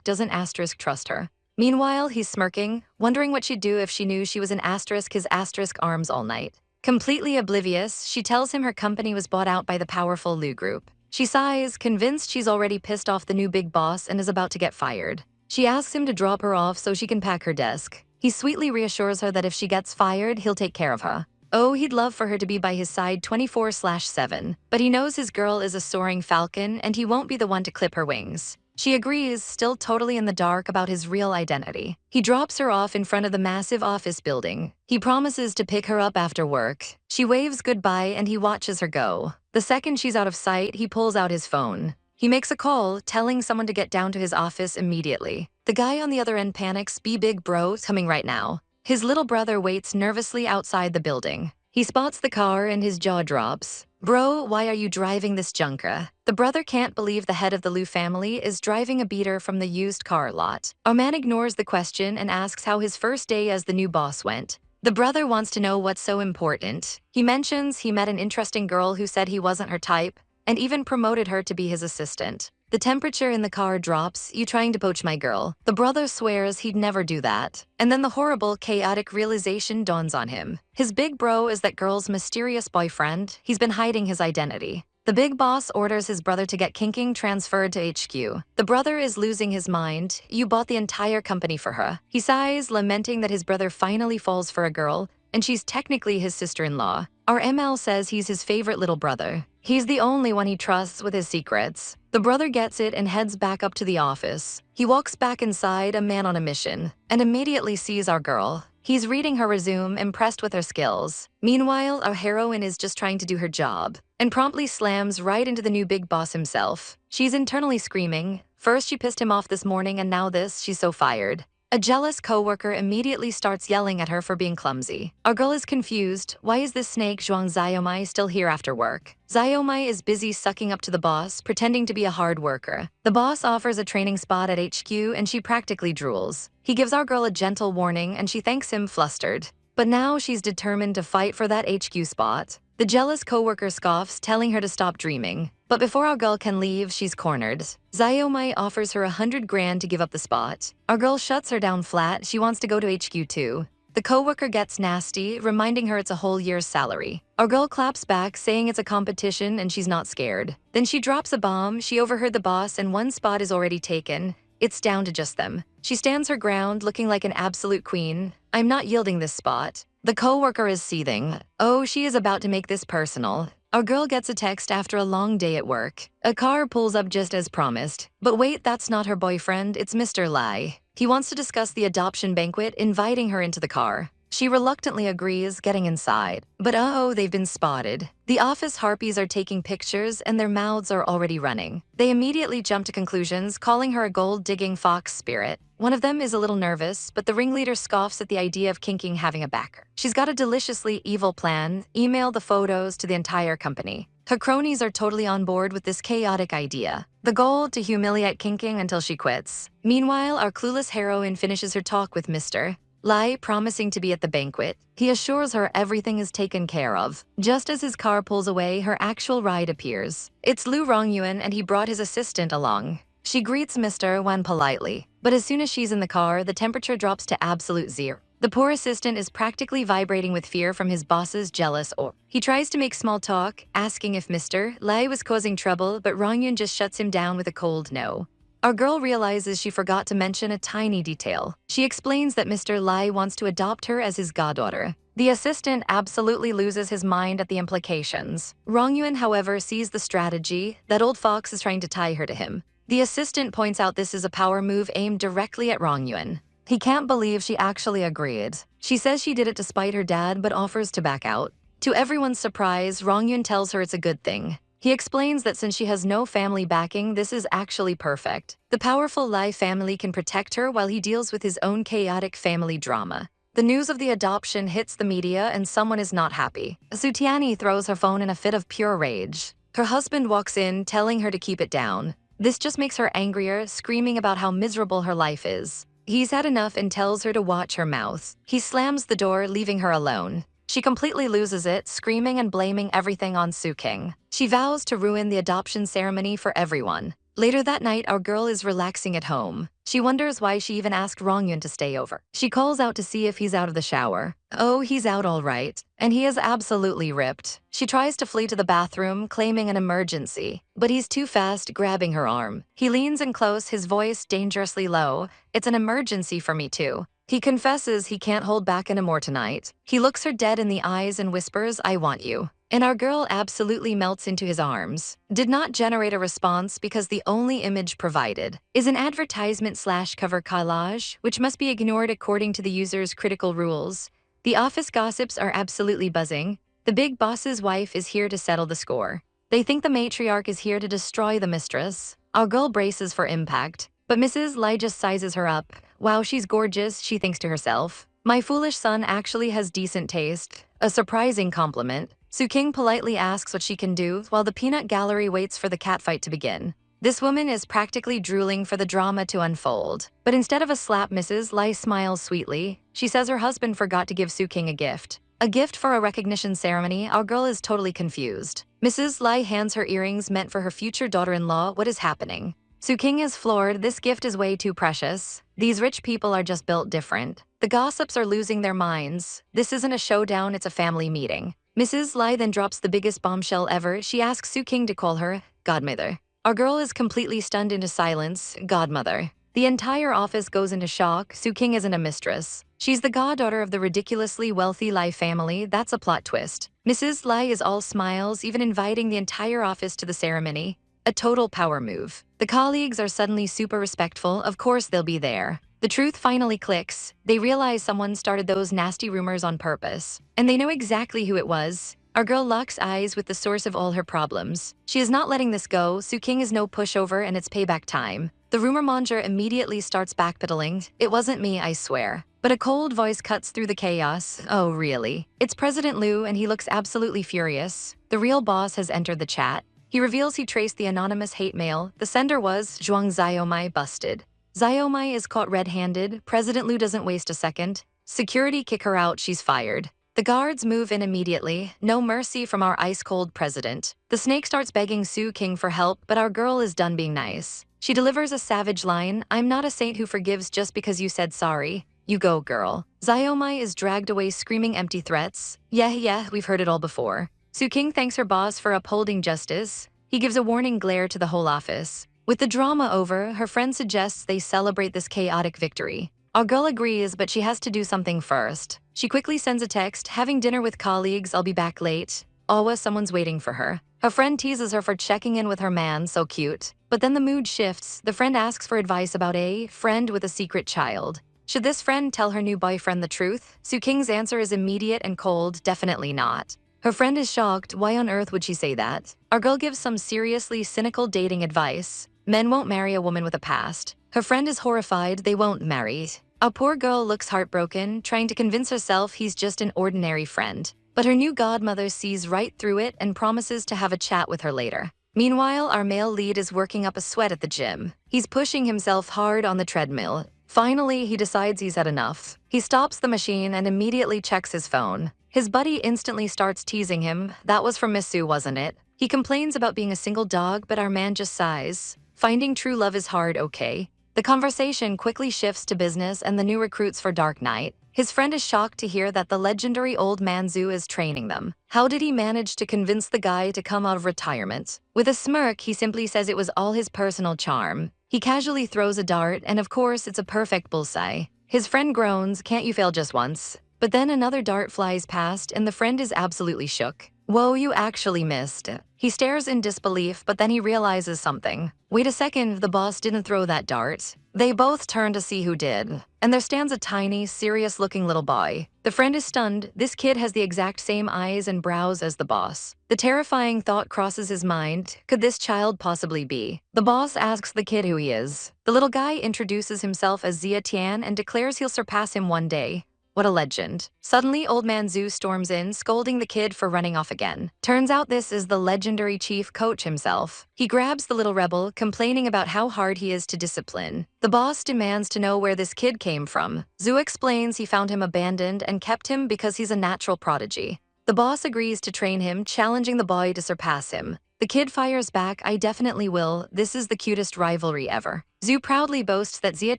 doesn't trust her. Meanwhile, he's smirking, wondering what she'd do if she knew she was in his arms all night. Completely oblivious, she tells him her company was bought out by the powerful Lu Group. She sighs, convinced she's already pissed off the new big boss and is about to get fired. She asks him to drop her off so she can pack her desk. He sweetly reassures her that if she gets fired, he'll take care of her. Oh, he'd love for her to be by his side 24/7, but he knows his girl is a soaring falcon and he won't be the one to clip her wings. She agrees, still totally in the dark about his real identity. He drops her off in front of the massive office building. He promises to pick her up after work. She waves goodbye and he watches her go. The second she's out of sight, he pulls out his phone. He makes a call, telling someone to get down to his office immediately. The guy on the other end panics, "Be big bro, coming right now." His little brother waits nervously outside the building. He spots the car and his jaw drops. "Bro, why are you driving this junker?" The brother can't believe the head of the Lu family is driving a beater from the used car lot. Our man ignores the question and asks how his first day as the new boss went. The brother wants to know what's so important. He mentions he met an interesting girl who said he wasn't her type. and even promoted her to be his assistant. The temperature in the car drops. You trying to poach my girl? The brother swears he'd never do that. And then the horrible, chaotic realization dawns on him. His big bro is that girl's mysterious boyfriend. He's been hiding his identity. The big boss orders his brother to get kinking transferred to HQ. The brother is losing his mind. You bought the entire company for her. He sighs, lamenting that his brother finally falls for a girl, and she's technically his sister-in-law. Our ML says he's his favorite little brother. He's the only one he trusts with his secrets. The brother gets it and heads back up to the office. He walks back inside, a man on a mission, and immediately sees our girl. He's reading her resume, impressed with her skills. Meanwhile, our heroine is just trying to do her job, and promptly slams right into the new big boss himself. She's internally screaming. First she pissed him off this morning, and now this, she's so fired. A jealous coworker immediately starts yelling at her for being clumsy. Our girl is confused. Why is this snake Zhuang Xiaomai still here after work? Xiaomai is busy sucking up to the boss, pretending to be a hard worker. The boss offers a training spot at HQ and she practically drools. He gives our girl a gentle warning and she thanks him, flustered. But now she's determined to fight for that HQ spot. The jealous coworker scoffs, telling her to stop dreaming. But before our girl can leave, she's cornered. Xiaomai offers her 100 grand to give up the spot. Our girl shuts her down flat. She wants to go to HQ too. The coworker gets nasty, reminding her it's a whole year's salary. Our girl claps back, saying it's a competition and she's not scared. Then she drops a bomb. She overheard the boss and one spot is already taken. It's down to just them. She stands her ground, looking like an absolute queen. I'm not yielding this spot. The coworker is seething. Oh, she is about to make this personal. Our girl gets a text after a long day at work. A car pulls up just as promised. But wait, that's not her boyfriend, it's Mr. Lai. He wants to discuss the adoption banquet, inviting her into the car. She reluctantly agrees, getting inside. But uh-oh, they've been spotted. The office harpies are taking pictures and their mouths are already running. They immediately jump to conclusions, calling her a gold-digging fox spirit. One of them is a little nervous, but the ringleader scoffs at the idea of kinking having a backer. She's got a deliciously evil plan: email the photos to the entire company. Her cronies are totally on board with this chaotic idea. The goal, to humiliate kinking until she quits. Meanwhile, our clueless heroine finishes her talk with Mr. Lai, promising to be at the banquet. He assures her everything is taken care of. Just as his car pulls away, her actual ride appears. It's Lu Rongyuan and he brought his assistant along. She greets Mr. Wan politely, but as soon as she's in the car, the temperature drops to absolute zero. The poor assistant is practically vibrating with fear from his boss's jealous aura. He tries to make small talk, asking if Mr. Lai was causing trouble, but Rongyuan just shuts him down with a cold no. Our girl realizes she forgot to mention a tiny detail. She explains that Mr. Lai wants to adopt her as his goddaughter. The assistant absolutely loses his mind at the implications. Rongyuan, however, sees the strategy, that old fox is trying to tie her to him. The assistant points out this is a power move aimed directly at Rongyuan. He can't believe she actually agreed. She says she did it to spite her dad, but offers to back out. To everyone's surprise, Rongyuan tells her it's a good thing. He explains that since she has no family backing, this is actually perfect. The powerful Lai family can protect her while he deals with his own chaotic family drama. The news of the adoption hits the media and someone is not happy. Sutiani throws her phone in a fit of pure rage. Her husband walks in, telling her to keep it down. This just makes her angrier, screaming about how miserable her life is. He's had enough and tells her to watch her mouth. He slams the door, leaving her alone. She completely loses it, screaming and blaming everything on Su King. She vows to ruin the adoption ceremony for everyone. Later that night, our girl is relaxing at home. She wonders why she even asked Rongyuan to stay over. She calls out to see if he's out of the shower. Oh, he's out all right. And he is absolutely ripped. She tries to flee to the bathroom, claiming an emergency. But he's too fast, grabbing her arm. He leans in close, his voice dangerously low. It's an emergency for me too. He confesses he can't hold back anymore tonight. He looks her dead in the eyes and whispers, I want you. And our girl absolutely melts into his arms. Did not generate a response because the only image provided is an advertisement/cover collage, which must be ignored according to the user's critical rules. The office gossips are absolutely buzzing. The big boss's wife is here to settle the score. They think the matriarch is here to destroy the mistress. Our girl braces for impact, but Mrs. Lai just sizes her up. Wow, she's gorgeous, she thinks to herself. My foolish son actually has decent taste. A surprising compliment. Su King politely asks what she can do while the peanut gallery waits for the catfight to begin. This woman is practically drooling for the drama to unfold. But instead of a slap, Mrs. Lai smiles sweetly. She says her husband forgot to give Su King a gift. A gift for a recognition ceremony, our girl is totally confused. Mrs. Lai hands her earrings meant for her future daughter-in-law. What is happening? Su King is floored. This gift is way too precious. These rich people are just built different. The gossips are losing their minds. This isn't a showdown, it's a family meeting. Mrs. Lai then drops the biggest bombshell ever. She asks Su King to call her godmother. Our girl is completely stunned into silence. Godmother. The entire office goes into shock. Su King isn't a mistress. She's the goddaughter of the ridiculously wealthy Lai family. That's a plot twist. Mrs. Lai is all smiles, even inviting the entire office to the ceremony. A total power move. The colleagues are suddenly super respectful. Of course they'll be there. The truth finally clicks. They realize someone started those nasty rumors on purpose. And they know exactly who it was. Our girl locks eyes with the source of all her problems. She is not letting this go. Su King is no pushover and it's payback time. The rumor monger immediately starts backpedaling. It wasn't me, I swear. But a cold voice cuts through the chaos. Oh, really? It's President Liu and he looks absolutely furious. The real boss has entered the chat. He reveals he traced the anonymous hate mail. The sender was Zhuang Xiaomai busted. Xiaomai is caught red-handed. President Liu doesn't waste a second. Security kick her out, she's fired. The guards move in immediately. No mercy from our ice-cold president. The snake starts begging Su King for help, but our girl is done being nice. She delivers a savage line, I'm not a saint who forgives just because you said sorry. You go, girl. Xiaomai is dragged away screaming empty threats. Yeah, we've heard it all before. Su King thanks her boss for upholding justice. He gives a warning glare to the whole office. With the drama over, her friend suggests they celebrate this chaotic victory. Our girl agrees, but she has to do something first. She quickly sends a text, having dinner with colleagues, I'll be back late. Awa, someone's waiting for her. Her friend teases her for checking in with her man, so cute. But then the mood shifts. The friend asks for advice about a friend with a secret child. Should this friend tell her new boyfriend the truth? Su King's answer is immediate and cold, definitely not. Her friend is shocked. Why on earth would she say that? Our girl gives some seriously cynical dating advice. Men won't marry a woman with a past. Her friend is horrified. They won't marry. Our poor girl looks heartbroken, trying to convince herself he's just an ordinary friend. But her new godmother sees right through it and promises to have a chat with her later. Meanwhile, our male lead is working up a sweat at the gym. He's pushing himself hard on the treadmill. Finally, he decides he's had enough. He stops the machine and immediately checks his phone. His buddy instantly starts teasing him. That was from Miss Sue, wasn't it? He complains about being a single dog, but our man just sighs. Finding true love is hard, okay? The conversation quickly shifts to business and the new recruits for Dark Knight. His friend is shocked to hear that the legendary old man Zhu is training them. How did he manage to convince the guy to come out of retirement? With a smirk, he simply says it was all his personal charm. He casually throws a dart, and of course, it's a perfect bullseye. His friend groans, can't you fail just once? But then another dart flies past, and the friend is absolutely shook. Whoa, you actually missed. He stares in disbelief, but then he realizes something. Wait a second, the boss didn't throw that dart. They both turn to see who did. And there stands a tiny, serious-looking little boy. The friend is stunned. This kid has the exact same eyes and brows as the boss. The terrifying thought crosses his mind. Could this child possibly be? The boss asks the kid who he is. The little guy introduces himself as Zia Tian and declares he'll surpass him one day. What a legend. Suddenly, old man Zhu storms in, scolding the kid for running off again. Turns out this is the legendary chief coach himself. He grabs the little rebel, complaining about how hard he is to discipline. The boss demands to know where this kid came from. Zhu explains he found him abandoned and kept him because he's a natural prodigy. The boss agrees to train him, challenging the boy to surpass him. The kid fires back, I definitely will. This is the cutest rivalry ever. Zhu proudly boasts that Zia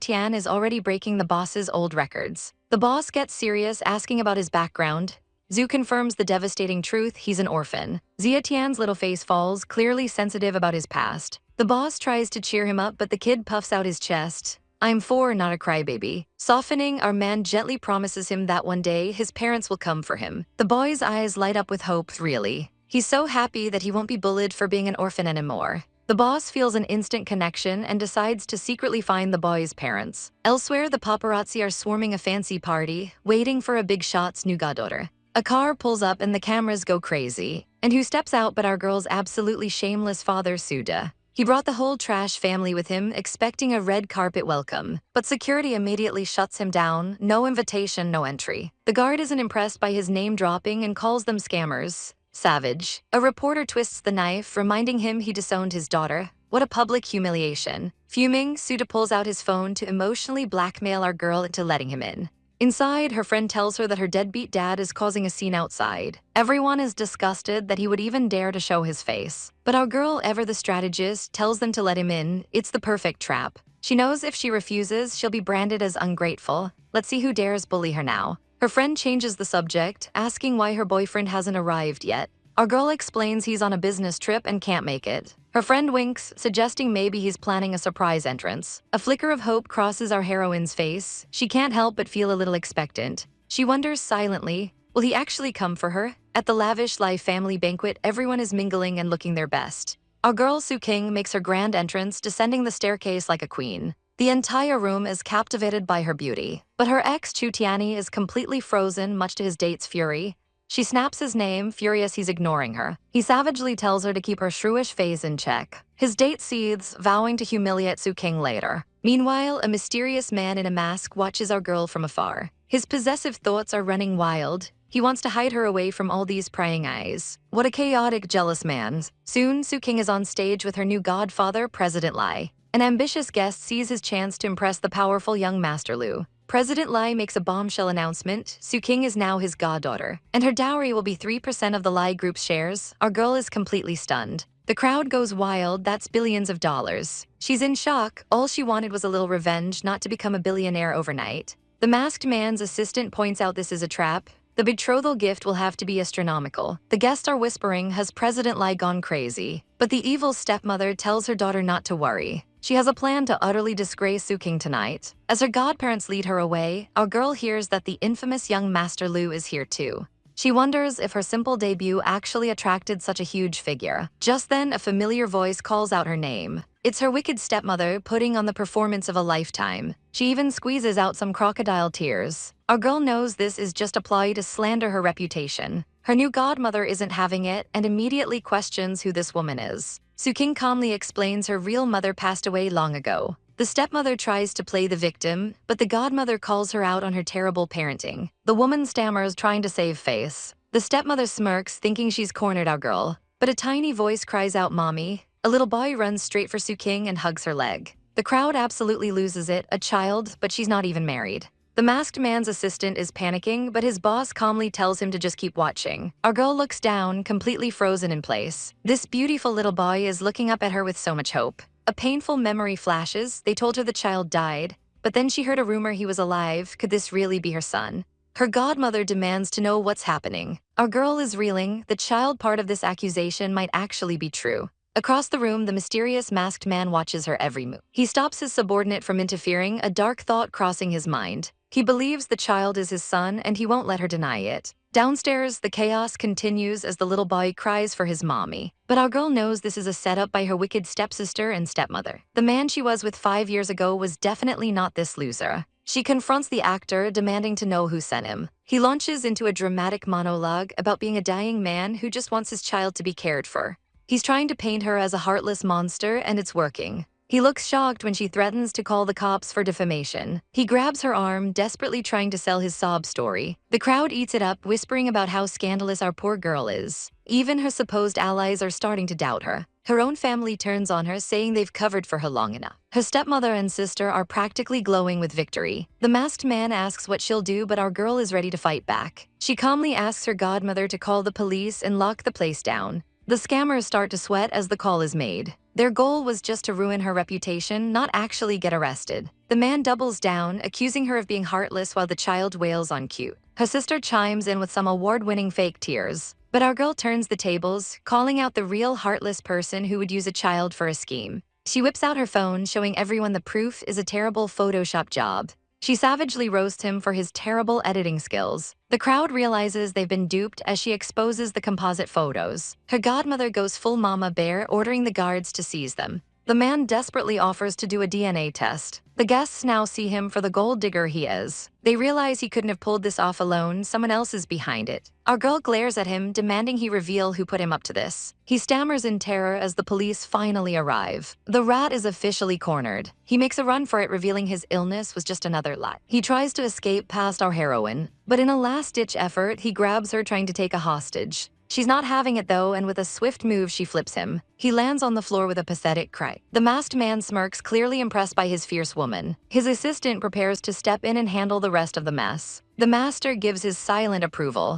Tian is already breaking the boss's old records. The boss gets serious, asking about his background. Zhu confirms the devastating truth, he's an orphan. Zia Tian's little face falls, clearly sensitive about his past. The boss tries to cheer him up, but the kid puffs out his chest. I'm 4, not a crybaby. Softening, our man gently promises him that one day his parents will come for him. The boy's eyes light up with hope, really. He's so happy that he won't be bullied for being an orphan anymore. The boss feels an instant connection and decides to secretly find the boy's parents. Elsewhere, the paparazzi are swarming a fancy party, waiting for a big shot's new goddaughter. A car pulls up and the cameras go crazy. And who steps out but our girl's absolutely shameless father, Suda. He brought the whole trash family with him, expecting a red carpet welcome. But security immediately shuts him down. No invitation, no entry. The guard isn't impressed by his name dropping and calls them scammers. Savage. A reporter twists the knife, reminding him he disowned his daughter. What a public humiliation. Fuming, Suda pulls out his phone to emotionally blackmail our girl into letting him in. Inside, her friend tells her that her deadbeat dad is causing a scene outside. Everyone is disgusted that he would even dare to show his face. But our girl, ever the strategist, tells them to let him in. It's the perfect trap. She knows if she refuses, she'll be branded as ungrateful. Let's see who dares bully her now. Her friend changes the subject, asking why her boyfriend hasn't arrived yet. Our girl explains he's on a business trip and can't make it. Her friend winks, suggesting maybe he's planning a surprise entrance. A flicker of hope crosses our heroine's face. She can't help but feel a little expectant. She wonders silently, will he actually come for her? At the lavish live family banquet, everyone is mingling and looking their best. Our girl Soo King makes her grand entrance, descending the staircase like a queen. The entire room is captivated by her beauty. But her ex Chu Tianyi is completely frozen, much to his date's fury. She snaps his name, furious he's ignoring her. He savagely tells her to keep her shrewish face in check. His date seethes, vowing to humiliate Soo King later. Meanwhile, a mysterious man in a mask watches our girl from afar. His possessive thoughts are running wild. He wants to hide her away from all these prying eyes. What a chaotic, jealous man. Soon, Soo King is on stage with her new godfather, President Lai. An ambitious guest sees his chance to impress the powerful young Master Lu. President Lai makes a bombshell announcement. Soo King is now his goddaughter, and her dowry will be 3% of the Lai Group's shares. Our girl is completely stunned. The crowd goes wild, that's billions of dollars. She's in shock. All she wanted was a little revenge, not to become a billionaire overnight. The masked man's assistant points out this is a trap. The betrothal gift will have to be astronomical. The guests are whispering, has President Lai gone crazy? But the evil stepmother tells her daughter not to worry. She has a plan to utterly disgrace Soo King tonight. As her godparents lead her away, our girl hears that the infamous young Master Lu is here too. She wonders if her simple debut actually attracted such a huge figure. Just then, a familiar voice calls out her name. It's her wicked stepmother, putting on the performance of a lifetime. She even squeezes out some crocodile tears. Our girl knows this is just a ploy to slander her reputation. Her new godmother isn't having it and immediately questions who this woman is. Soo King calmly explains her real mother passed away long ago. The stepmother tries to play the victim, but the godmother calls her out on her terrible parenting. The woman stammers, trying to save face. The stepmother smirks, thinking she's cornered our girl. But a tiny voice cries out, "Mommy." A little boy runs straight for Soo King and hugs her leg. The crowd absolutely loses it, a child, but she's not even married. The masked man's assistant is panicking, but his boss calmly tells him to just keep watching. Our girl looks down, completely frozen in place. This beautiful little boy is looking up at her with so much hope. A painful memory flashes. They told her the child died, but then she heard a rumor he was alive. Could this really be her son? Her godmother demands to know what's happening. Our girl is reeling. The child part of this accusation might actually be true. Across the room, the mysterious masked man watches her every move. He stops his subordinate from interfering, a dark thought crossing his mind. He believes the child is his son, and he won't let her deny it. Downstairs, the chaos continues as the little boy cries for his mommy. But our girl knows this is a setup by her wicked stepsister and stepmother. The man she was with 5 years ago was definitely not this loser. She confronts the actor, demanding to know who sent him. He launches into a dramatic monologue about being a dying man who just wants his child to be cared for. He's trying to paint her as a heartless monster, and it's working. He looks shocked when she threatens to call the cops for defamation. He grabs her arm, desperately trying to sell his sob story. The crowd eats it up, whispering about how scandalous our poor girl is. Even her supposed allies are starting to doubt her. Her own family turns on her, saying they've covered for her long enough. Her stepmother and sister are practically glowing with victory. The masked man asks what she'll do, but our girl is ready to fight back. She calmly asks her godmother to call the police and lock the place down. The scammers start to sweat as the call is made. Their goal was just to ruin her reputation, not actually get arrested. The man doubles down, accusing her of being heartless while the child wails on cue. Her sister chimes in with some award-winning fake tears. But our girl turns the tables, calling out the real heartless person who would use a child for a scheme. She whips out her phone, showing everyone the proof is a terrible Photoshop job. She savagely roasts him for his terrible editing skills. The crowd realizes they've been duped as she exposes the composite photos. Her godmother goes full mama bear, ordering the guards to seize them. The man desperately offers to do a DNA test. The guests now see him for the gold digger he is. They realize he couldn't have pulled this off alone, someone else is behind it. Our girl glares at him, demanding he reveal who put him up to this. He stammers in terror as the police finally arrive. The rat is officially cornered. He makes a run for it, revealing his illness was just another lie. He tries to escape past our heroine, but in a last-ditch effort, he grabs her, trying to take a hostage. She's not having it though, and with a swift move, she flips him. He lands on the floor with a pathetic cry. The masked man smirks, clearly impressed by his fierce woman. His assistant prepares to step in and handle the rest of the mess. The master gives his silent approval.